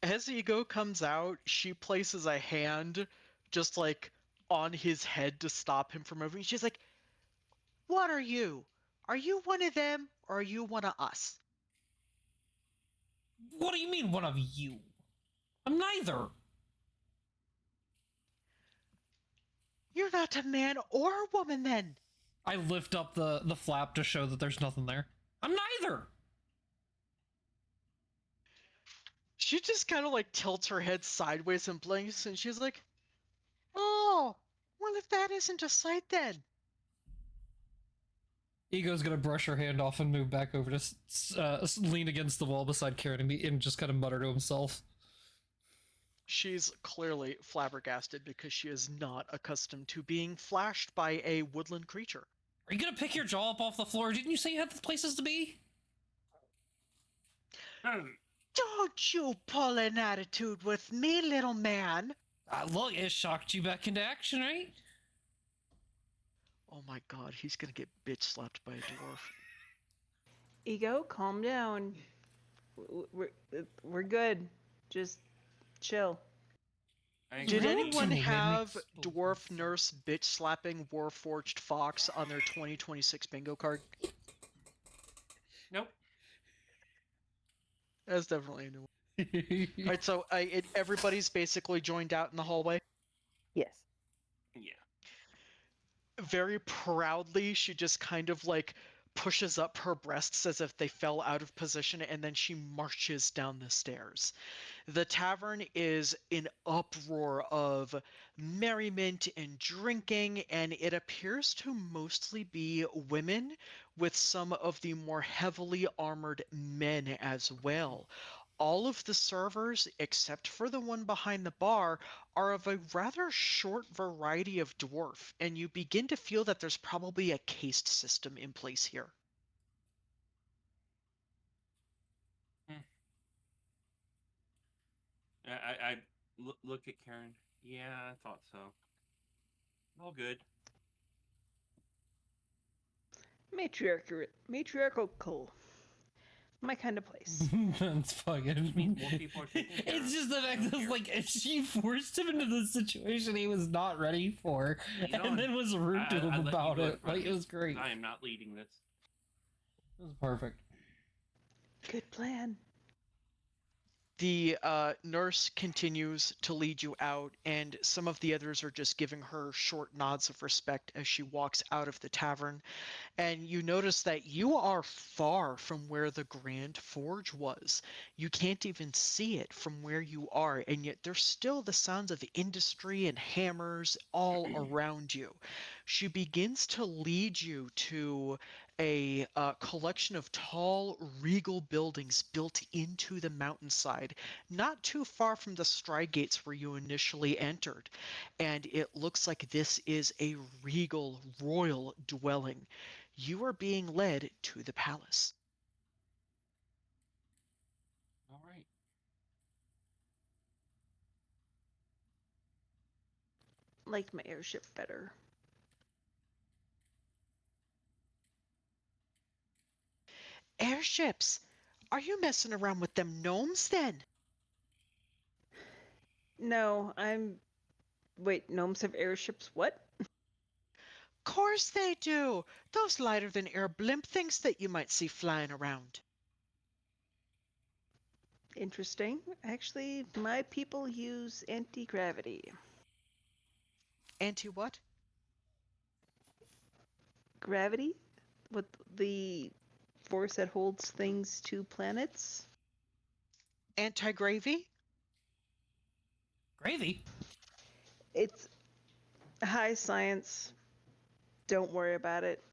As Ego comes out, she places a hand just like on his head to stop him from moving. She's like, "What are you? Are you one of them or are you one of us?" What do you mean, one of you? I'm neither. "You're not a man or a woman then." I lift up the flap to show that there's nothing there. I'm neither. She just kind of like tilts her head sideways and blinks, and she's like, "Oh, well, if that isn't a sight then." Ego's gonna brush her hand off and move back over to lean against the wall beside Karen and just kind of mutter to himself. She's clearly flabbergasted because she is not accustomed to being flashed by a woodland creature. Are you gonna pick your jaw up off the floor? Didn't you say you had places to be? "Don't you pull an attitude with me, little man." Look, it shocked you back into action, right? Oh my god, he's gonna get bitch slapped by a dwarf. Ego, calm down. We're good. Just chill. Did Really anyone do make have explosives. dwarf nurse bitch slapping Warforged Fox on their 2026 bingo card? Nope. That's definitely a new one. All right, so everybody's basically joined out in the hallway. Yes. Yeah. Very proudly, she just kind of like pushes up her breasts as if they fell out of position, and then she marches down the stairs. The tavern is an uproar of merriment and drinking, and it appears to mostly be women, with some of the more heavily armored men as well. All of the servers, except for the one behind the bar, are of a rather short variety of dwarf, and you begin to feel that there's probably a caste system in place here. I look at Karen. Yeah, I thought so. All good. Matriarchal. My kind of place. That's fucking. I mean, More people are taking care it's of. just the I fact don't that care. like she forced him into the situation he was not ready for, He's and on. then was rude to I him let you about go in it. front Like of it me. was great. I am not leading this. It was perfect. Good plan. The nurse continues to lead you out, and some of the others are just giving her short nods of respect as she walks out of the tavern. And you notice that you are far from where the Grand Forge was. You can't even see it from where you are, and yet there's still the sounds of industry and hammers all around you. She begins to lead you to a collection of tall, regal buildings built into the mountainside, not too far from the Stride Gates where you initially entered. And it looks like this is a regal, royal dwelling. You are being led to the palace. All right. liked my airship better. Airships? Are you messing around with them gnomes then? No, I'm. Wait, gnomes have airships? What? Course they do. Those lighter than air blimp things that you might see flying around. Interesting. Actually, my people use anti gravity. Anti what? Gravity? What the force that holds things to planets? Anti-gravy? Gravy. It's high science. Don't worry about it.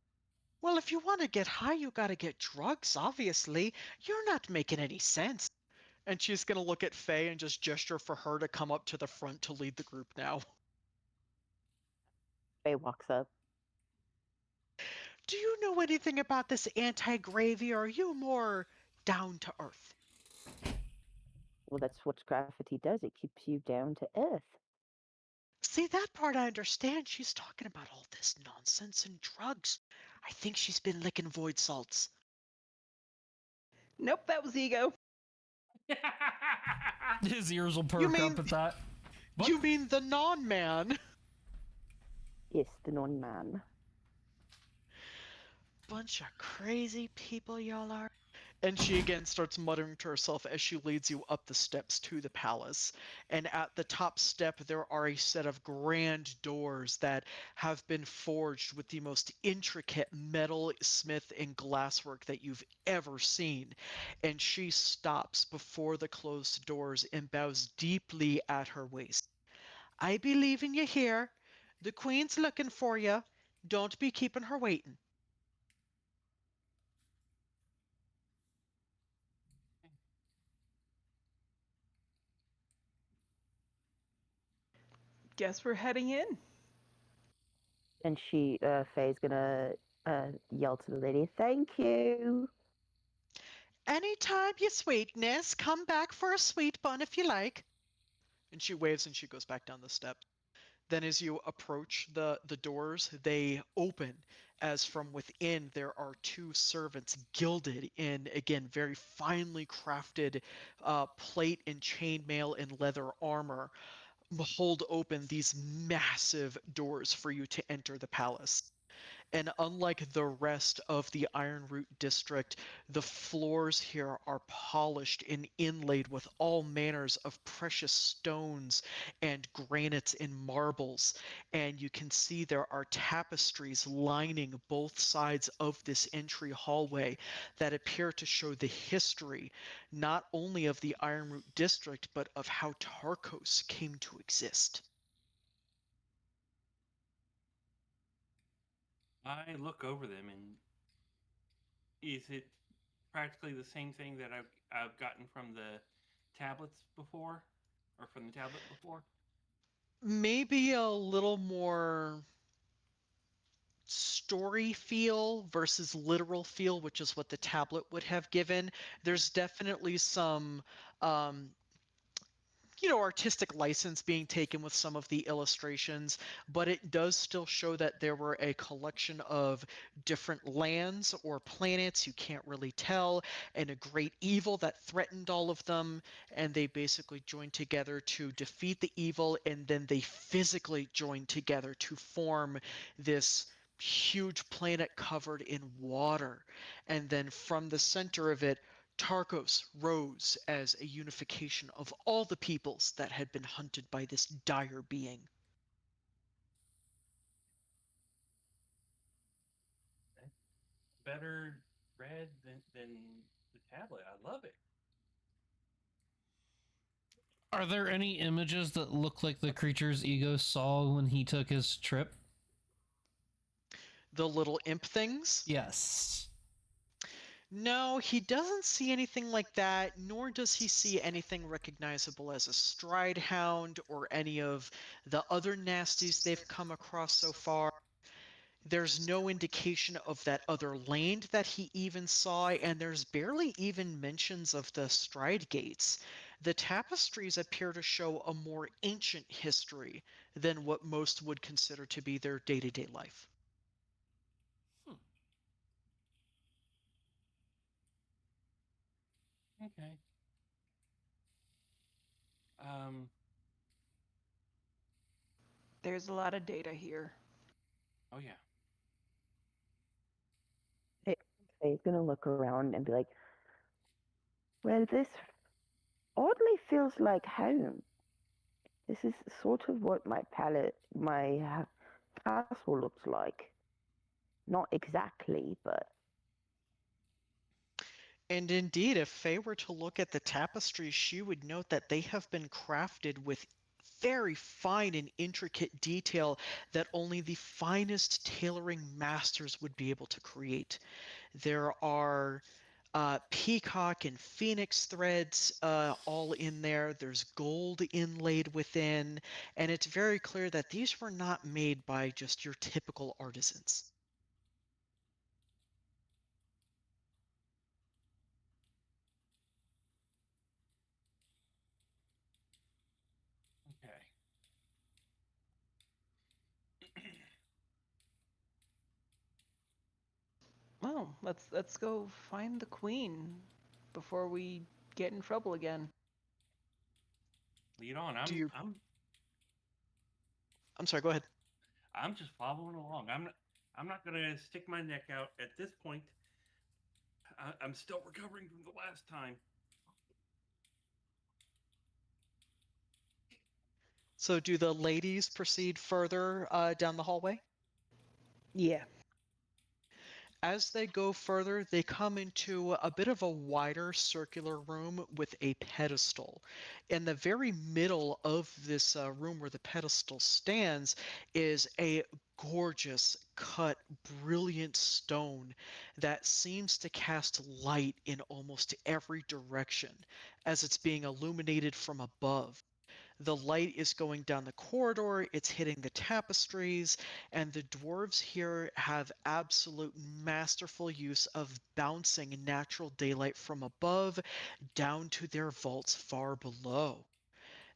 Well, if you want to get high, you gotta get drugs, obviously. You're not making any sense. And she's gonna look at Faye and just gesture for her to come up to the front to lead the group now. Faye walks up. Do you know anything about this anti-gravy, or are you more down to earth? Well, that's what gravity does. It keeps you down to earth. See, that part I understand. She's talking about all this nonsense and drugs. I think she's been licking void salts. Nope, that was ego. His ears will You perk mean up at that. What? you mean the non-man? Yes, the non-man. Bunch of crazy people y'all are. And she again starts muttering to herself as she leads you up the steps to the palace. And at the top step, there are a set of grand doors that have been forged with the most intricate metal, smith, and glasswork that you've ever seen. And she stops before the closed doors and bows deeply at her waist. I believe in you here. The queen's looking for you. Don't be keeping her waiting. Guess we're heading in. And Faye's gonna yell to the lady, "Thank you." Anytime, you sweetness. Come back for a sweet bun if you like. And she waves and she goes back down the steps. Then as you approach the doors, they open as from within there are two servants gilded in, again, very finely crafted plate and chainmail and leather armor, hold open these massive doors for you to enter the palace. And unlike the rest of the Ironroot district, the floors here are polished and inlaid with all manners of precious stones and granites and marbles. And you can see there are tapestries lining both sides of this entry hallway that appear to show the history not only of the Ironroot district, but of how Tarkos came to exist. I look over them, and is it practically the same thing that I've gotten from the tablets before, or from the tablet before? Maybe a little more story feel versus literal feel, which is what the tablet would have given. There's definitely some um, artistic license being taken with some of the illustrations, but it does still show that there were a collection of different lands or planets, you can't really tell, and a great evil that threatened all of them, and they basically joined together to defeat the evil, and then they physically joined together to form this huge planet covered in water. And then from the center of it, Tarkos rose as a unification of all the peoples that had been hunted by this dire being. Better read than the tablet. I love it. Are there any images that look like the creature's ego saw when he took his trip? The little imp things? Yes. No, he doesn't see anything like that, nor does he see anything recognizable as a stride hound or any of the other nasties they've come across so far. There's no indication of that other land that he even saw, and there's barely even mentions of the stride gates. The tapestries appear to show a more ancient history than what most would consider to be their day-to-day life. Hmm. Okay. Um. There's a lot of data here. Oh yeah. Faye's gonna look around and be like, well, this oddly feels like home. This is sort of what my castle looks like. Not exactly, but And indeed, if Faye were to look at the tapestries, she would note that they have been crafted with very fine and intricate detail that only the finest tailoring masters would be able to create. There are peacock and phoenix threads all in there. There's gold inlaid within, and it's very clear that these were not made by just your typical artisans. Okay. Well, let's go find the queen before we get in trouble again. Lead on. Do you? I'm I'm sorry. Go ahead. I'm just following along. I'm not gonna stick my neck out at this point. I'm still recovering from the last time. So, do the ladies proceed further down the hallway? Yeah. As they go further, they come into a bit of a wider circular room with a pedestal. In the very middle of this room where the pedestal stands is a gorgeous, cut, brilliant stone that seems to cast light in almost every direction as it's being illuminated from above. The light is going down the corridor, it's hitting the tapestries, and the dwarves here have absolute masterful use of bouncing natural daylight from above down to their vaults far below.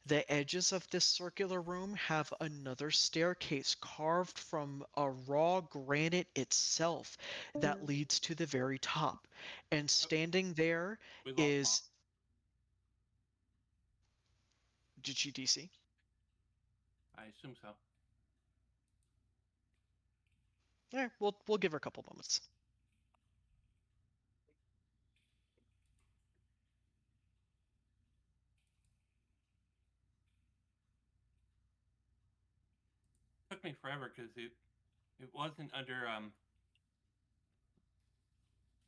The edges of this circular room have another staircase carved from a raw granite itself that leads to the very top. And Oh, standing there we lost mom. is. Did she DC? I assume so. Yeah, we'll give her a couple moments. Took me forever because it wasn't under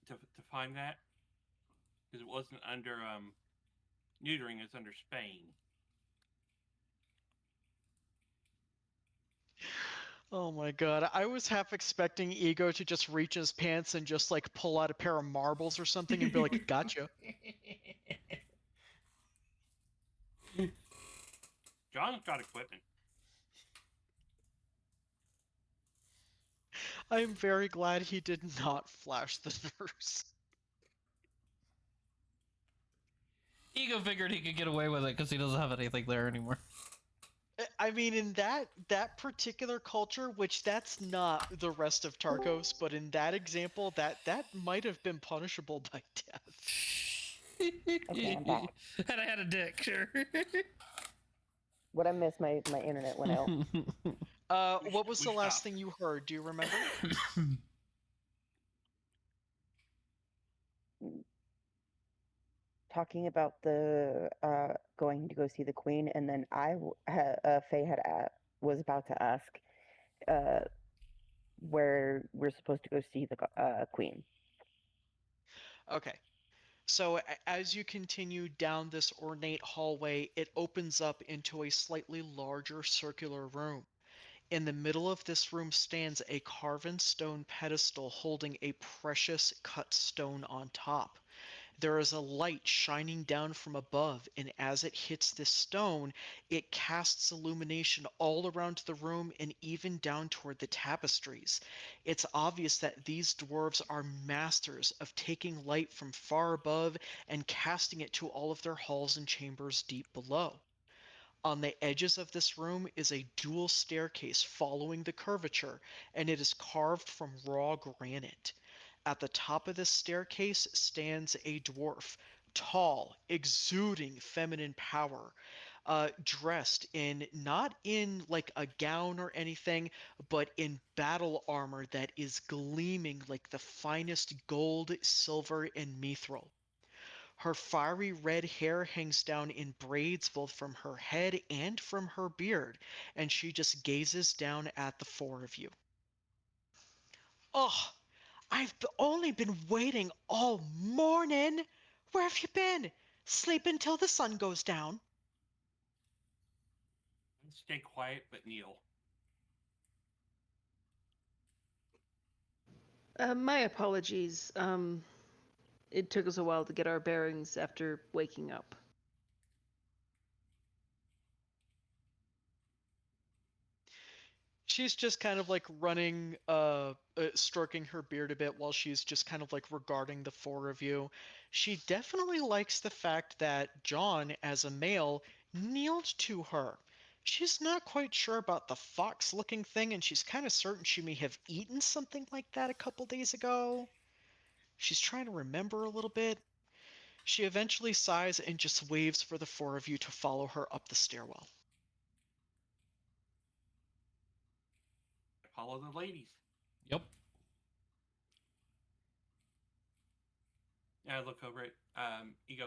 to find that because it wasn't under neutering. It's under Spain. Oh my god, I was half expecting Ego to just reach his pants and just like pull out a pair of marbles or something and be like, gotcha. John's got equipment. I am very glad he did not flash the nurse. Ego figured he could get away with it because he doesn't have anything there anymore. I mean, in that particular culture, which that's not the rest of Tarkos, but in that example, that might have been punishable by death. okay, I'm back. And I had a dick, sure. What I missed, my internet went out. What was We the last stopped. thing you heard? Do you remember? Talking about the going to go see the queen, and then Faye was about to ask uh, where we're supposed to go see the queen. Okay. So as you continue down this ornate hallway, it opens up into a slightly larger circular room. In the middle of this room stands a carven stone pedestal holding a precious cut stone on top. There is a light shining down from above, and as it hits this stone, it casts illumination all around the room and even down toward the tapestries. It's obvious that these dwarves are masters of taking light from far above and casting it to all of their halls and chambers deep below. On the edges of this room is a dual staircase following the curvature, and it is carved from raw granite. At the top of this staircase stands a dwarf, tall, exuding feminine power, dressed in not in like a gown or anything, but in battle armor that is gleaming like the finest gold, silver, and mithril. Her fiery red hair hangs down in braids both from her head and from her beard, and she just gazes down at the four of you. Oh, only been waiting all morning. Where have you been? Sleep until the sun goes down. Stay quiet, but kneel. My apologies. It took us a while to get our bearings after waking up. She's just kind of like running, stroking her beard a bit while she's just kind of like regarding the four of you. She definitely likes the fact that John, as a male, kneeled to her. She's not quite sure about the fox looking thing, and she's kind of certain she may have eaten something like that a couple days ago. She's trying to remember a little bit. She eventually sighs and just waves for the four of you to follow her up the stairwell. Follow the ladies. Yep. I look over it. You go,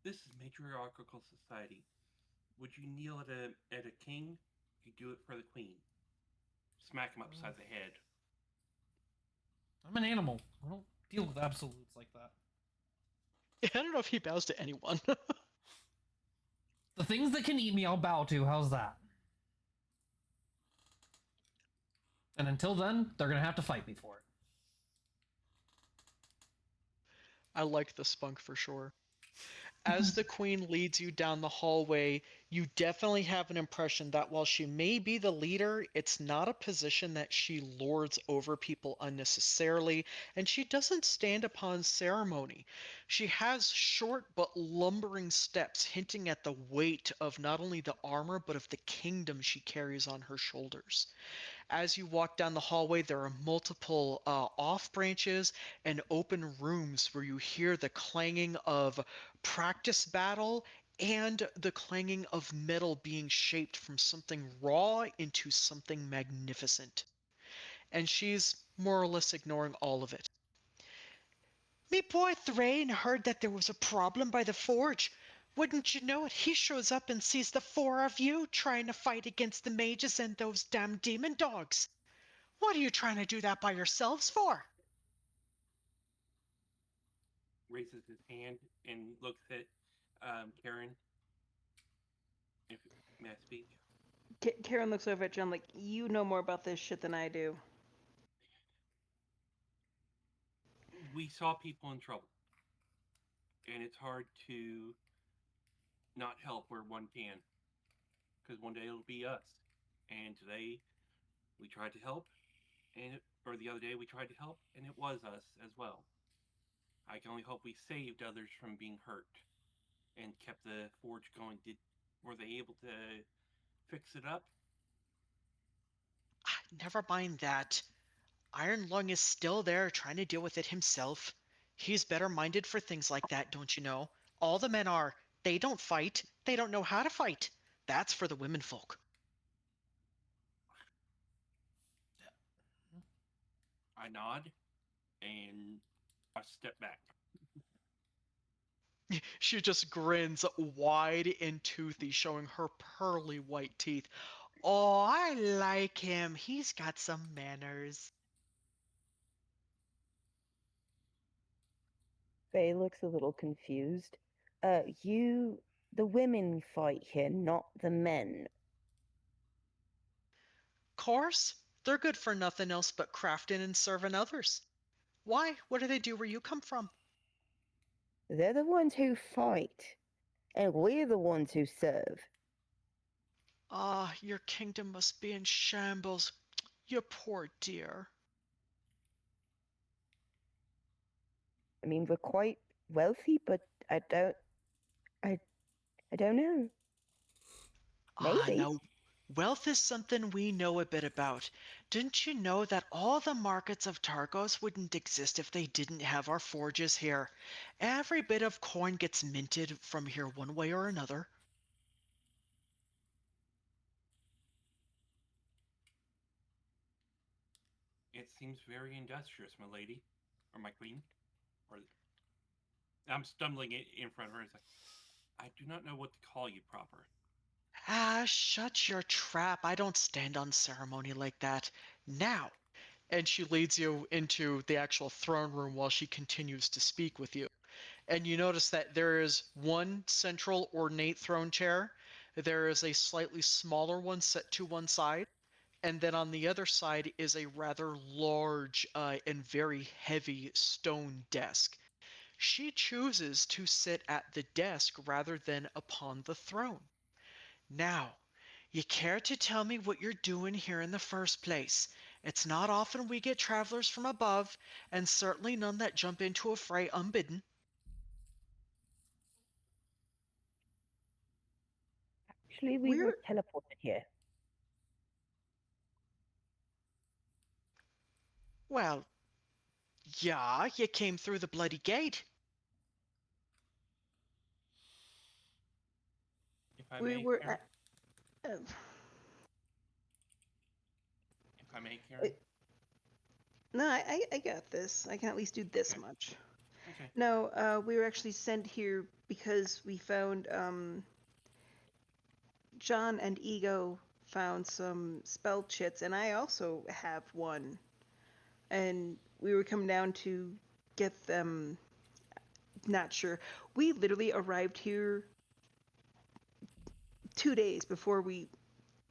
this is matriarchal society. Would you kneel at a king? You do it for the queen. Smack him upside the head. I'm an animal. I don't deal with absolutes like that. I don't know if he bows to anyone. The things that can eat me, I'll bow to. How's that? And until then, they're gonna have to fight me for it. I like the spunk for sure. As the queen leads you down the hallway, you definitely have an impression that while she may be the leader, it's not a position that she lords over people unnecessarily, and she doesn't stand upon ceremony. She has short but lumbering steps, hinting at the weight of not only the armor but of the kingdom she carries on her shoulders. As you walk down the hallway, there are multiple off branches and open rooms where you hear the clanging of practice battle and the clanging of metal being shaped from something raw into something magnificent. And she's more or less ignoring all of it. Me boy Thrain heard that there was a problem by the forge. Wouldn't you know it, he shows up and sees the four of you trying to fight against the mages and those damn demon dogs. What are you trying to do that by yourselves for? Raises his hand and looks at Karen. If may I speak? Karen looks over at John like, you know more about this shit than I do. We saw people in trouble, and it's hard to not help where one can, because one day it'll be us. And today we tried to help, or the other day we tried to help, and it was us as well. I can only hope we saved others from being hurt and kept the forge going. Were they able to fix it up? Never mind that. Iron Lung is still there trying to deal with it himself. He's better minded for things like that, don't you know? All the men are. They don't fight. They don't know how to fight. That's for the women folk. I nod and I step back. She just grins wide and toothy, showing her pearly white teeth. Oh, I like him. He's got some manners. Faye looks a little confused. The women fight here, not the men. Course, they're good for nothing else but crafting and serving others. Why? What do they do where you come from? They're the ones who fight, and we're the ones who serve. Ah, your kingdom must be in shambles. You poor dear. I mean, we're quite wealthy, but I don't, I, I don't know. Ah, Maybe. now, wealth is something we know a bit about. Didn't you know that all the markets of Targos wouldn't exist if they didn't have our forges here? Every bit of coin gets minted from here one way or another. It seems very industrious, my lady, or my queen, or I'm stumbling in front of her. It's like, I do not know what to call you proper. Ah, shut your trap. I don't stand on ceremony like that. Now. And she leads you into the actual throne room while she continues to speak with you. And you notice that there is one central ornate throne chair. There is a slightly smaller one set to one side. And then on the other side is a rather large and very heavy stone desk. She chooses to sit at the desk rather than upon the throne. Now, you care to tell me what you're doing here in the first place? It's not often we get travelers from above, and certainly none that jump into a fray unbidden. Actually, we were We're teleported here. Well, yeah, you came through the bloody gate. If I we may, were Karen. at, If I may, Karen. no, I got this. I can at least do this Okay. much. Okay. No, we were actually sent here because we found John and Ego found some spell chits, and I also have one. And we were coming down to get them. Not sure. We literally arrived here 2 days before we.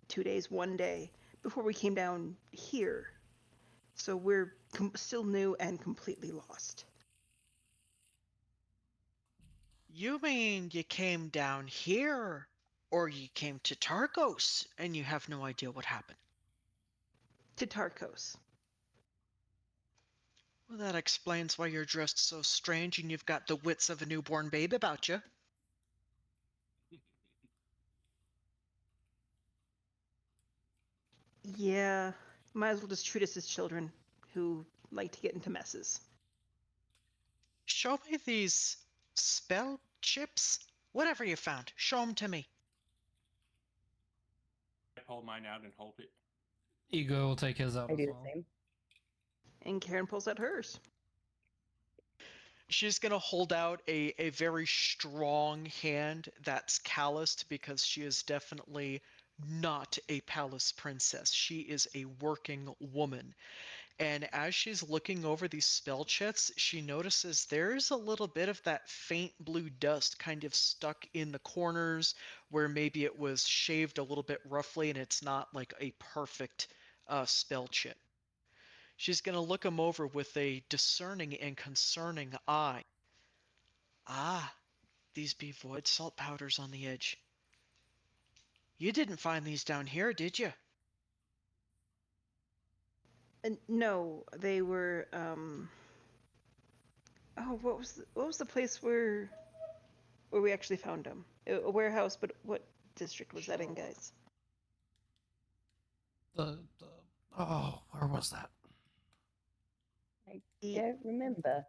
2 days, one day before we came down here. So we're still new and completely lost. You mean you came down here? Or you came to Targos and you have no idea what happened? To Tarkos. Well, that explains why you're dressed so strange and you've got the wits of a newborn babe about you. Yeah, might as well just treat us as children who like to get into messes. Show me these spell chips? Whatever you found, show them to me. I pull mine out and hold it. Ego will take his out I as do the well. same. And Karen pulls out hers. She's going to hold out a very strong hand that's calloused because she is definitely not a palace princess. She is a working woman. And as she's looking over these spell chits, she notices there's a little bit of that faint blue dust kind of stuck in the corners where maybe it was shaved a little bit roughly and it's not like a perfect spell chit. She's going to look him over with a discerning and concerning eye. Ah, these be void salt powders on the edge. You didn't find these down here, did you? And no, they were. Oh, what was the place where we actually found them? A warehouse, but what district was that in, guys? The oh, where was that? I The don't remember.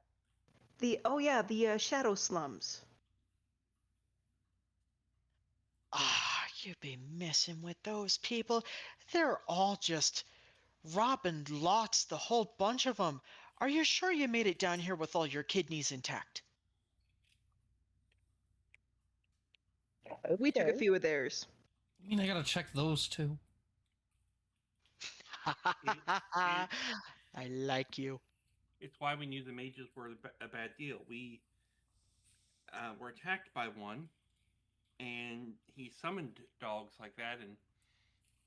the shadow slums. Ah, you be messing with those people. They're all just robbing lots, the whole bunch of them. Are you sure you made it down here with all your kidneys intact? Hope We took a so. few of theirs. I mean, I gotta check those too. I like you. It's why we knew the mages were a bad deal. We were attacked by one, and he summoned dogs like that. And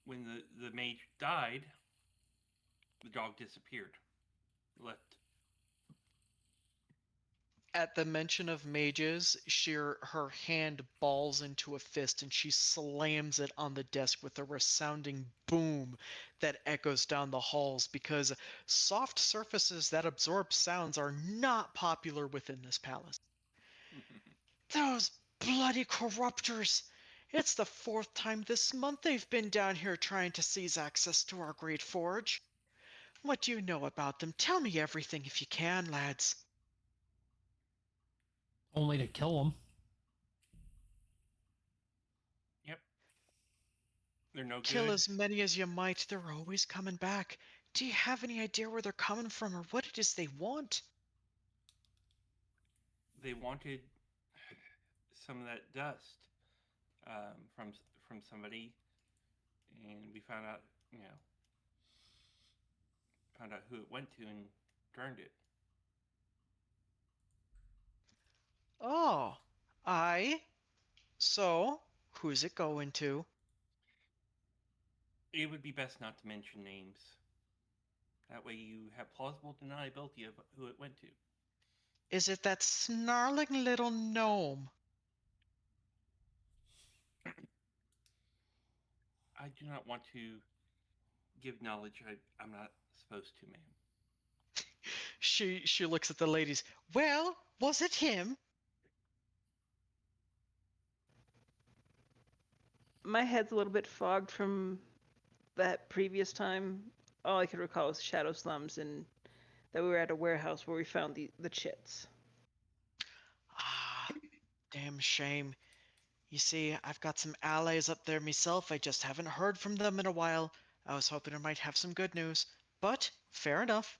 when the mage died, the dog disappeared, left. At the mention of mages, her hand balls into a fist and she slams it on the desk with a resounding boom that echoes down the halls because soft surfaces that absorb sounds are not popular within this palace. Those bloody corruptors! It's the 4th time this month they've been down here trying to seize access to our great forge. What do you know about them? Tell me everything if you can, lads. Only to kill him. Yep. They're no Kill good. as many as you might, they're always coming back. Do you have any idea where they're coming from or what it is they want? They wanted some of that dust from somebody, and we found out, found out who it went to and burned it. Oh, aye. So, who's it going to? It would be best not to mention names. That way you have plausible deniability of who it went to. Is it that snarling little gnome? I do not want to give knowledge I'm not supposed to, ma'am. She looks at the ladies. Well, was it him? My head's a little bit fogged from that previous time. All I could recall was Shadow Slums and that we were at a warehouse where we found the chits. Ah, damn shame. You see, I've got some allies up there myself. I just haven't heard from them in a while. I was hoping I might have some good news. But, fair enough.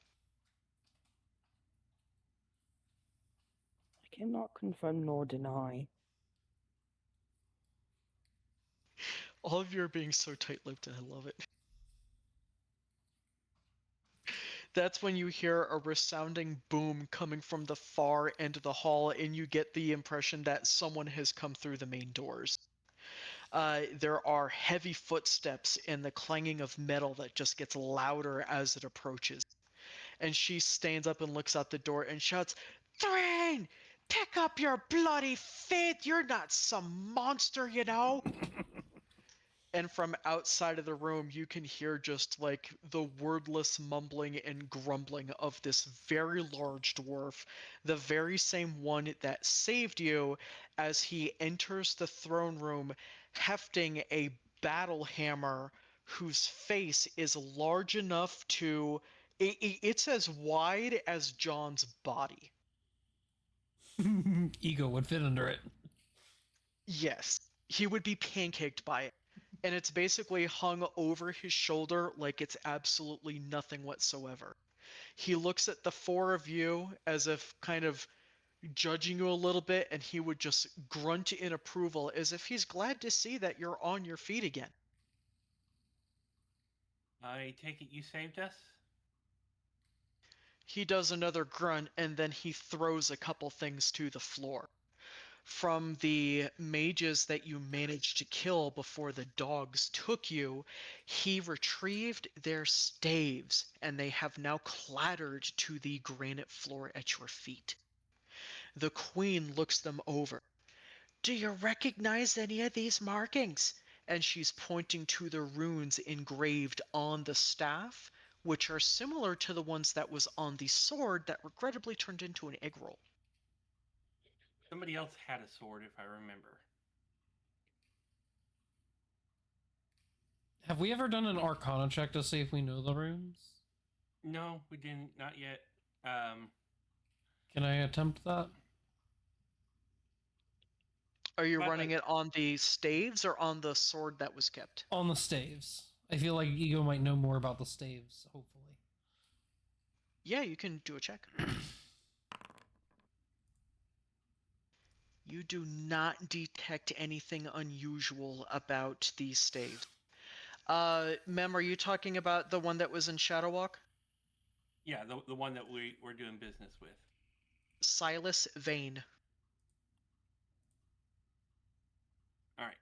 I cannot confirm nor deny. All of you are being so tight-lipped, and I love it. That's when you hear a resounding boom coming from the far end of the hall, and you get the impression that someone has come through the main doors. There are heavy footsteps and the clanging of metal that just gets louder as it approaches. And she stands up and looks out the door and shouts, Thrain! Pick up your bloody faith! You're not some monster, you know! And from outside of the room, you can hear just like the wordless mumbling and grumbling of this very large dwarf, the very same one that saved you, as he enters the throne room hefting a battle hammer whose face is large enough to. It's as wide as John's body. Ego would fit under it. Yes, he would be pancaked by it. And it's basically hung over his shoulder like it's absolutely nothing whatsoever. He looks at the 4 of you as if kind of judging you a little bit, and he would just grunt in approval as if he's glad to see that you're on your feet again. I take it you saved us? He does another grunt, and then he throws a couple things to the floor. From the mages that you managed to kill before the dogs took you, he retrieved their staves, and they have now clattered to the granite floor at your feet. The queen looks them over. Do you recognize any of these markings? And she's pointing to the runes engraved on the staff, which are similar to the ones that was on the sword that regrettably turned into an egg roll. Somebody else had a sword, if I remember. Have we ever done an Arcana check to see if we know the runes? No, we didn't. Not yet. Can I attempt that? Are you But, running like- it on the staves or on the sword that was kept? On the staves. I feel like Ego might know more about the staves, hopefully. Yeah, you can do a check. You do not detect anything unusual about these staves. Mem, are you talking about the one that was in Shadowwalk? Yeah, the one that we're doing business with. Silas Vane. All right,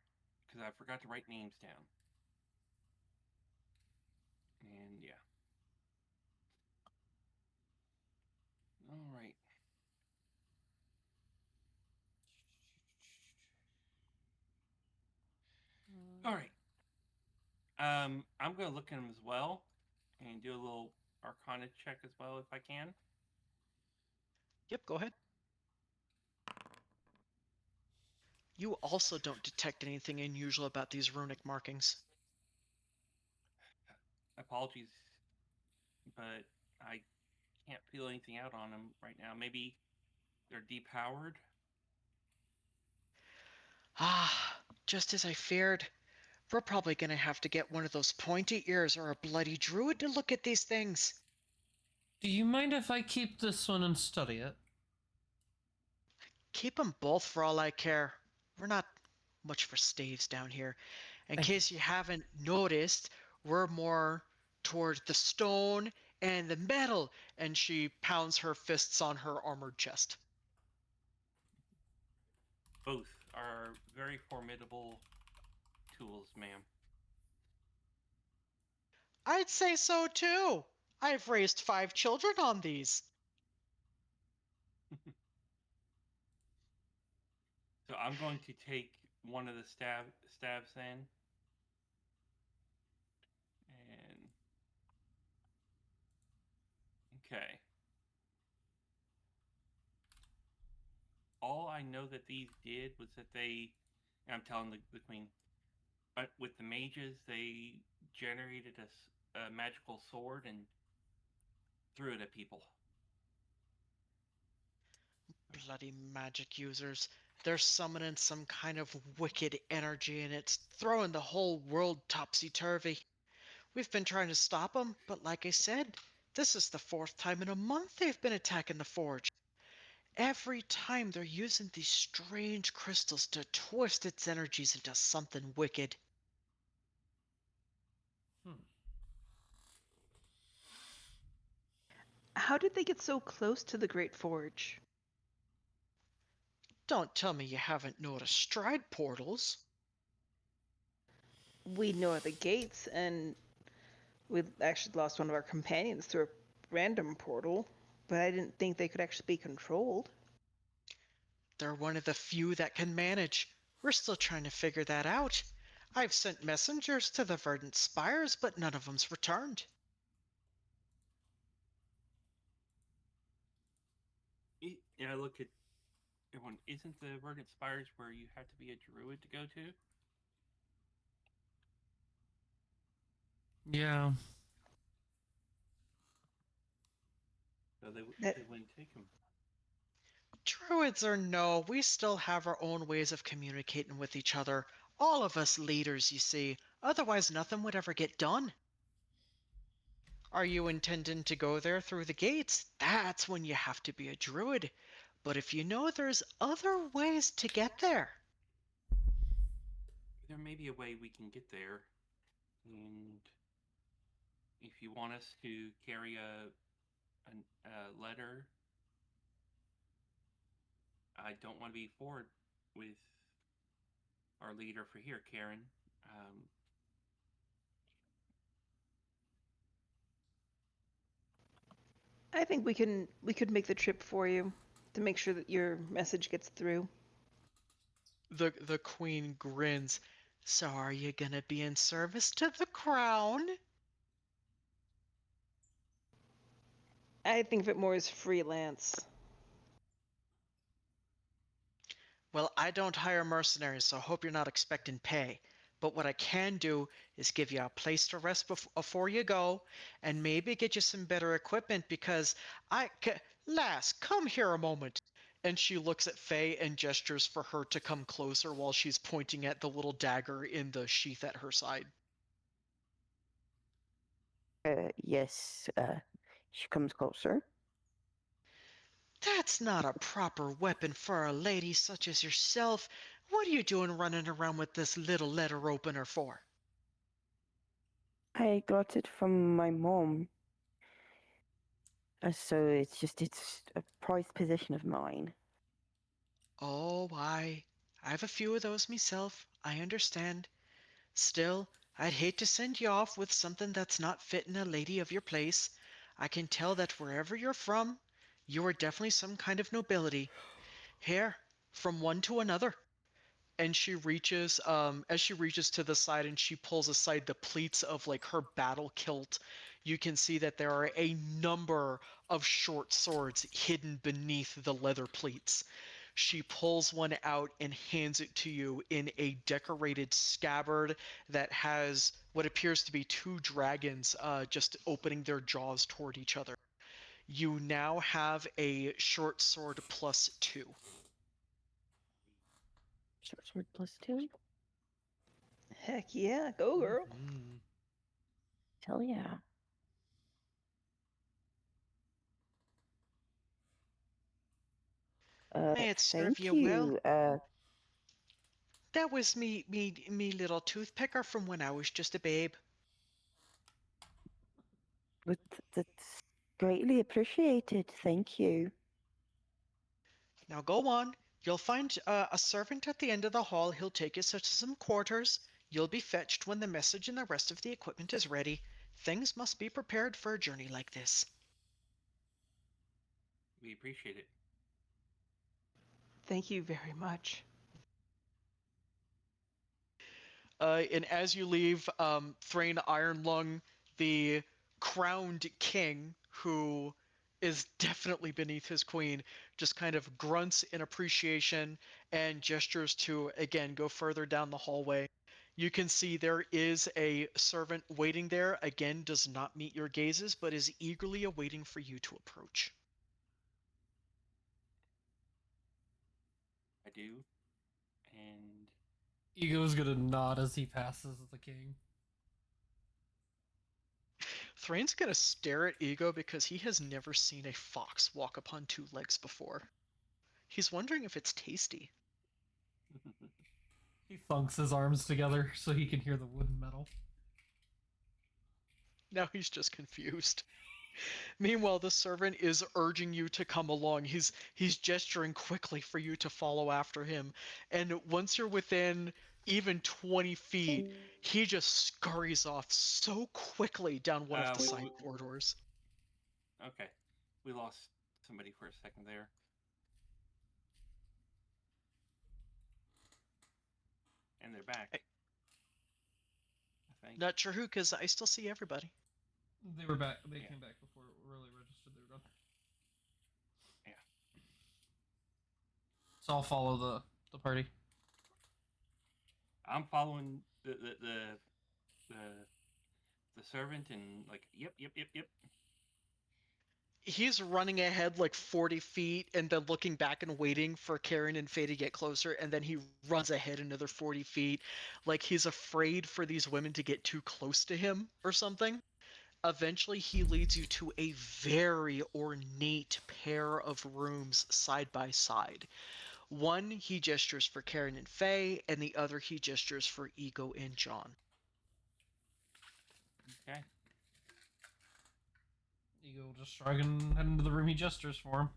because I forgot to write names down. And yeah. All right. All right. I'm gonna look at them as well, and do a little Arcana check as well if I can. Yep, go ahead. You also don't detect anything unusual about these runic markings. Apologies, but I can't feel anything out on them right now. Maybe they're depowered. Ah, just as I feared. We're probably gonna have to get one of those pointy ears or a bloody druid to look at these things. Do you mind if I keep this one and study it? Keep 'em both for all I care. We're not much for staves down here. In Thank you. case you haven't noticed, we're more toward the stone and the metal, and she pounds her fists on her armored chest. Both are very formidable tools, ma'am. I'd say so too. I've raised 5 children on these. So I'm going to take one of the stabs then, and okay. All I know that these did was that I'm telling the queen, but with the mages, they generated a magical sword and threw it at people. Bloody magic users. They're summoning some kind of wicked energy and it's throwing the whole world topsy-turvy. We've been trying to stop them, but like I said, this is the 4th time in a month they've been attacking the forge. Every time they're using these strange crystals to twist its energies into something wicked. Hmm. How did they get so close to the Great Forge? Don't tell me you haven't noticed stride portals. We know the gates, and we actually lost one of our companions through a random portal, but I didn't think they could actually be controlled. They're one of the few that can manage. We're still trying to figure that out. I've sent messengers to the Verdant Spires, but none of them's returned. And I look at everyone. Isn't the Verdant Spires where you have to be a druid to go to? Yeah. So That they wouldn't take them. Druids or no, we still have our own ways of communicating with each other. All of us leaders, you see. Otherwise, nothing would ever get done. Are you intending to go there through the gates? That's when you have to be a druid. But if you know there's other ways to get there. There may be a way we can get there, and if you want us to carry a letter, I don't want to be forward with our leader for here, Karen. Um, I think we could make the trip for you to make sure that your message gets through. The queen grins. So are you gonna be in service to the crown? I think of it more as freelance. Well, I don't hire mercenaries, so I hope you're not expecting pay. But what I can do is give you a place to rest before you go, and maybe get you some better equipment because Lass, come here a moment. And she looks at Faye and gestures for her to come closer while she's pointing at the little dagger in the sheath at her side. Yes, she comes closer. That's not a proper weapon for a lady such as yourself. What are you doing running around with this little letter opener for? I got it from my mom. So it's a prized possession of mine. Oh, I have a few of those myself, I understand. Still, I'd hate to send you off with something that's not fitting a lady of your place. I can tell that wherever you're from, you are definitely some kind of nobility. Here, from one to another. and she reaches as she reaches to the side and she pulls aside the pleats of like her battle kilt, you can see that there are a number of short swords hidden beneath the leather pleats. She pulls one out and hands it to you in a decorated scabbard that has what appears to be two dragons just opening their jaws toward each other. You now have a short sword +2. Short sword +2. Heck yeah, go girl. Mm. Hell yeah. May it serve Thank you well. you. That was me little toothpicker from when I was just a babe. That's greatly appreciated. Thank you. Now go on. You'll find a servant at the end of the hall. He'll take you to some quarters. You'll be fetched when the message and the rest of the equipment is ready. Things must be prepared for a journey like this. We appreciate it. Thank you very much. And as you leave, Thrain Ironlung, the crowned king, who is definitely beneath his queen, just kind of grunts in appreciation and gestures to, again, go further down the hallway. You can see there is a servant waiting there, again, does not meet your gazes, but is eagerly awaiting for you to approach. I do. And Ego's gonna nod as he passes the king. Thrain's gonna stare at Ego because he has never seen a fox walk upon two legs before. He's wondering if it's tasty. He thunks his arms together so he can hear the wood and metal. Now he's just confused. Meanwhile, the servant is urging you to come along. He's gesturing quickly for you to follow after him. And once you're within even 20 feet, he just scurries off so quickly down one of the side corridors. Okay. We lost somebody for a second there. And they're back. I think. Not sure who, because I still see everybody. They were back. They came back before it really registered they were done. Yeah. So I'll follow the party. I'm following the servant and like yep. He's running ahead like 40 feet and then looking back and waiting for Karen and Faye to get closer, and then he runs ahead another 40 feet like he's afraid for these women to get too close to him or something. Eventually, he leads you to a very ornate pair of rooms side by side. One, he gestures for Karen and Faye, and the other, he gestures for Ego and John. Okay. Ego will just shrug and head into the room he gestures for him.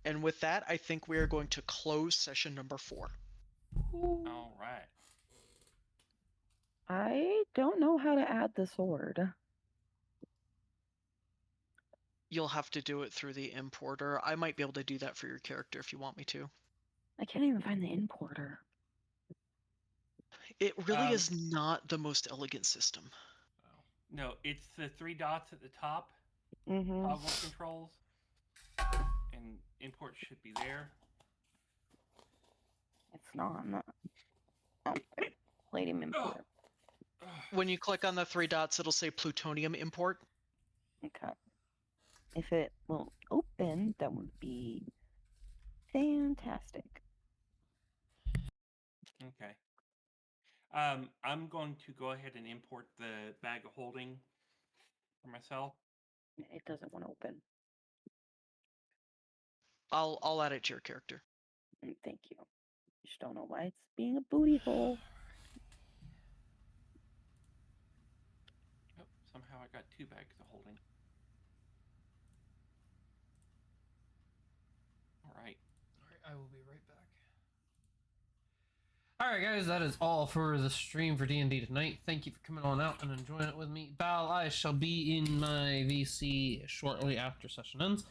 And with that, I think we are going to close session number 4. All right. I don't know how to add the sword. You'll have to do it through the importer. I might be able to do that for your character if you want me to. I can't even find the importer. It really is not the most elegant system. No, it's the 3 dots at the top. Mm-hmm. Toggle controls. And import should be there. It's not. Oh, Palladium import. When you click on the 3 dots, it'll say plutonium import. Okay. If it will open, that would be fantastic. Okay. I'm going to go ahead and import the bag of holding for myself. It doesn't want to open. I'll add it to your character. Thank you. Just don't know why it's being a booty hole. Oh, somehow I got 2 bags of holding. All right. I will be right back. Alright guys, that is all for the stream for D&D tonight. Thank you for coming on out and enjoying it with me. Bal, I shall be in my VC shortly after session ends.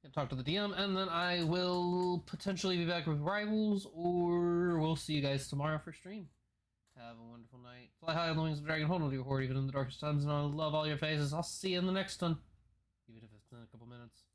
and talk to the DM, and then I will potentially be back with Rivals, or we'll see you guys tomorrow for stream. Have a wonderful night. Fly high on the wings of the dragon, hold on to your horde even in the darkest times, and I love all your faces. I'll see you in the next one, even if it's in a couple minutes.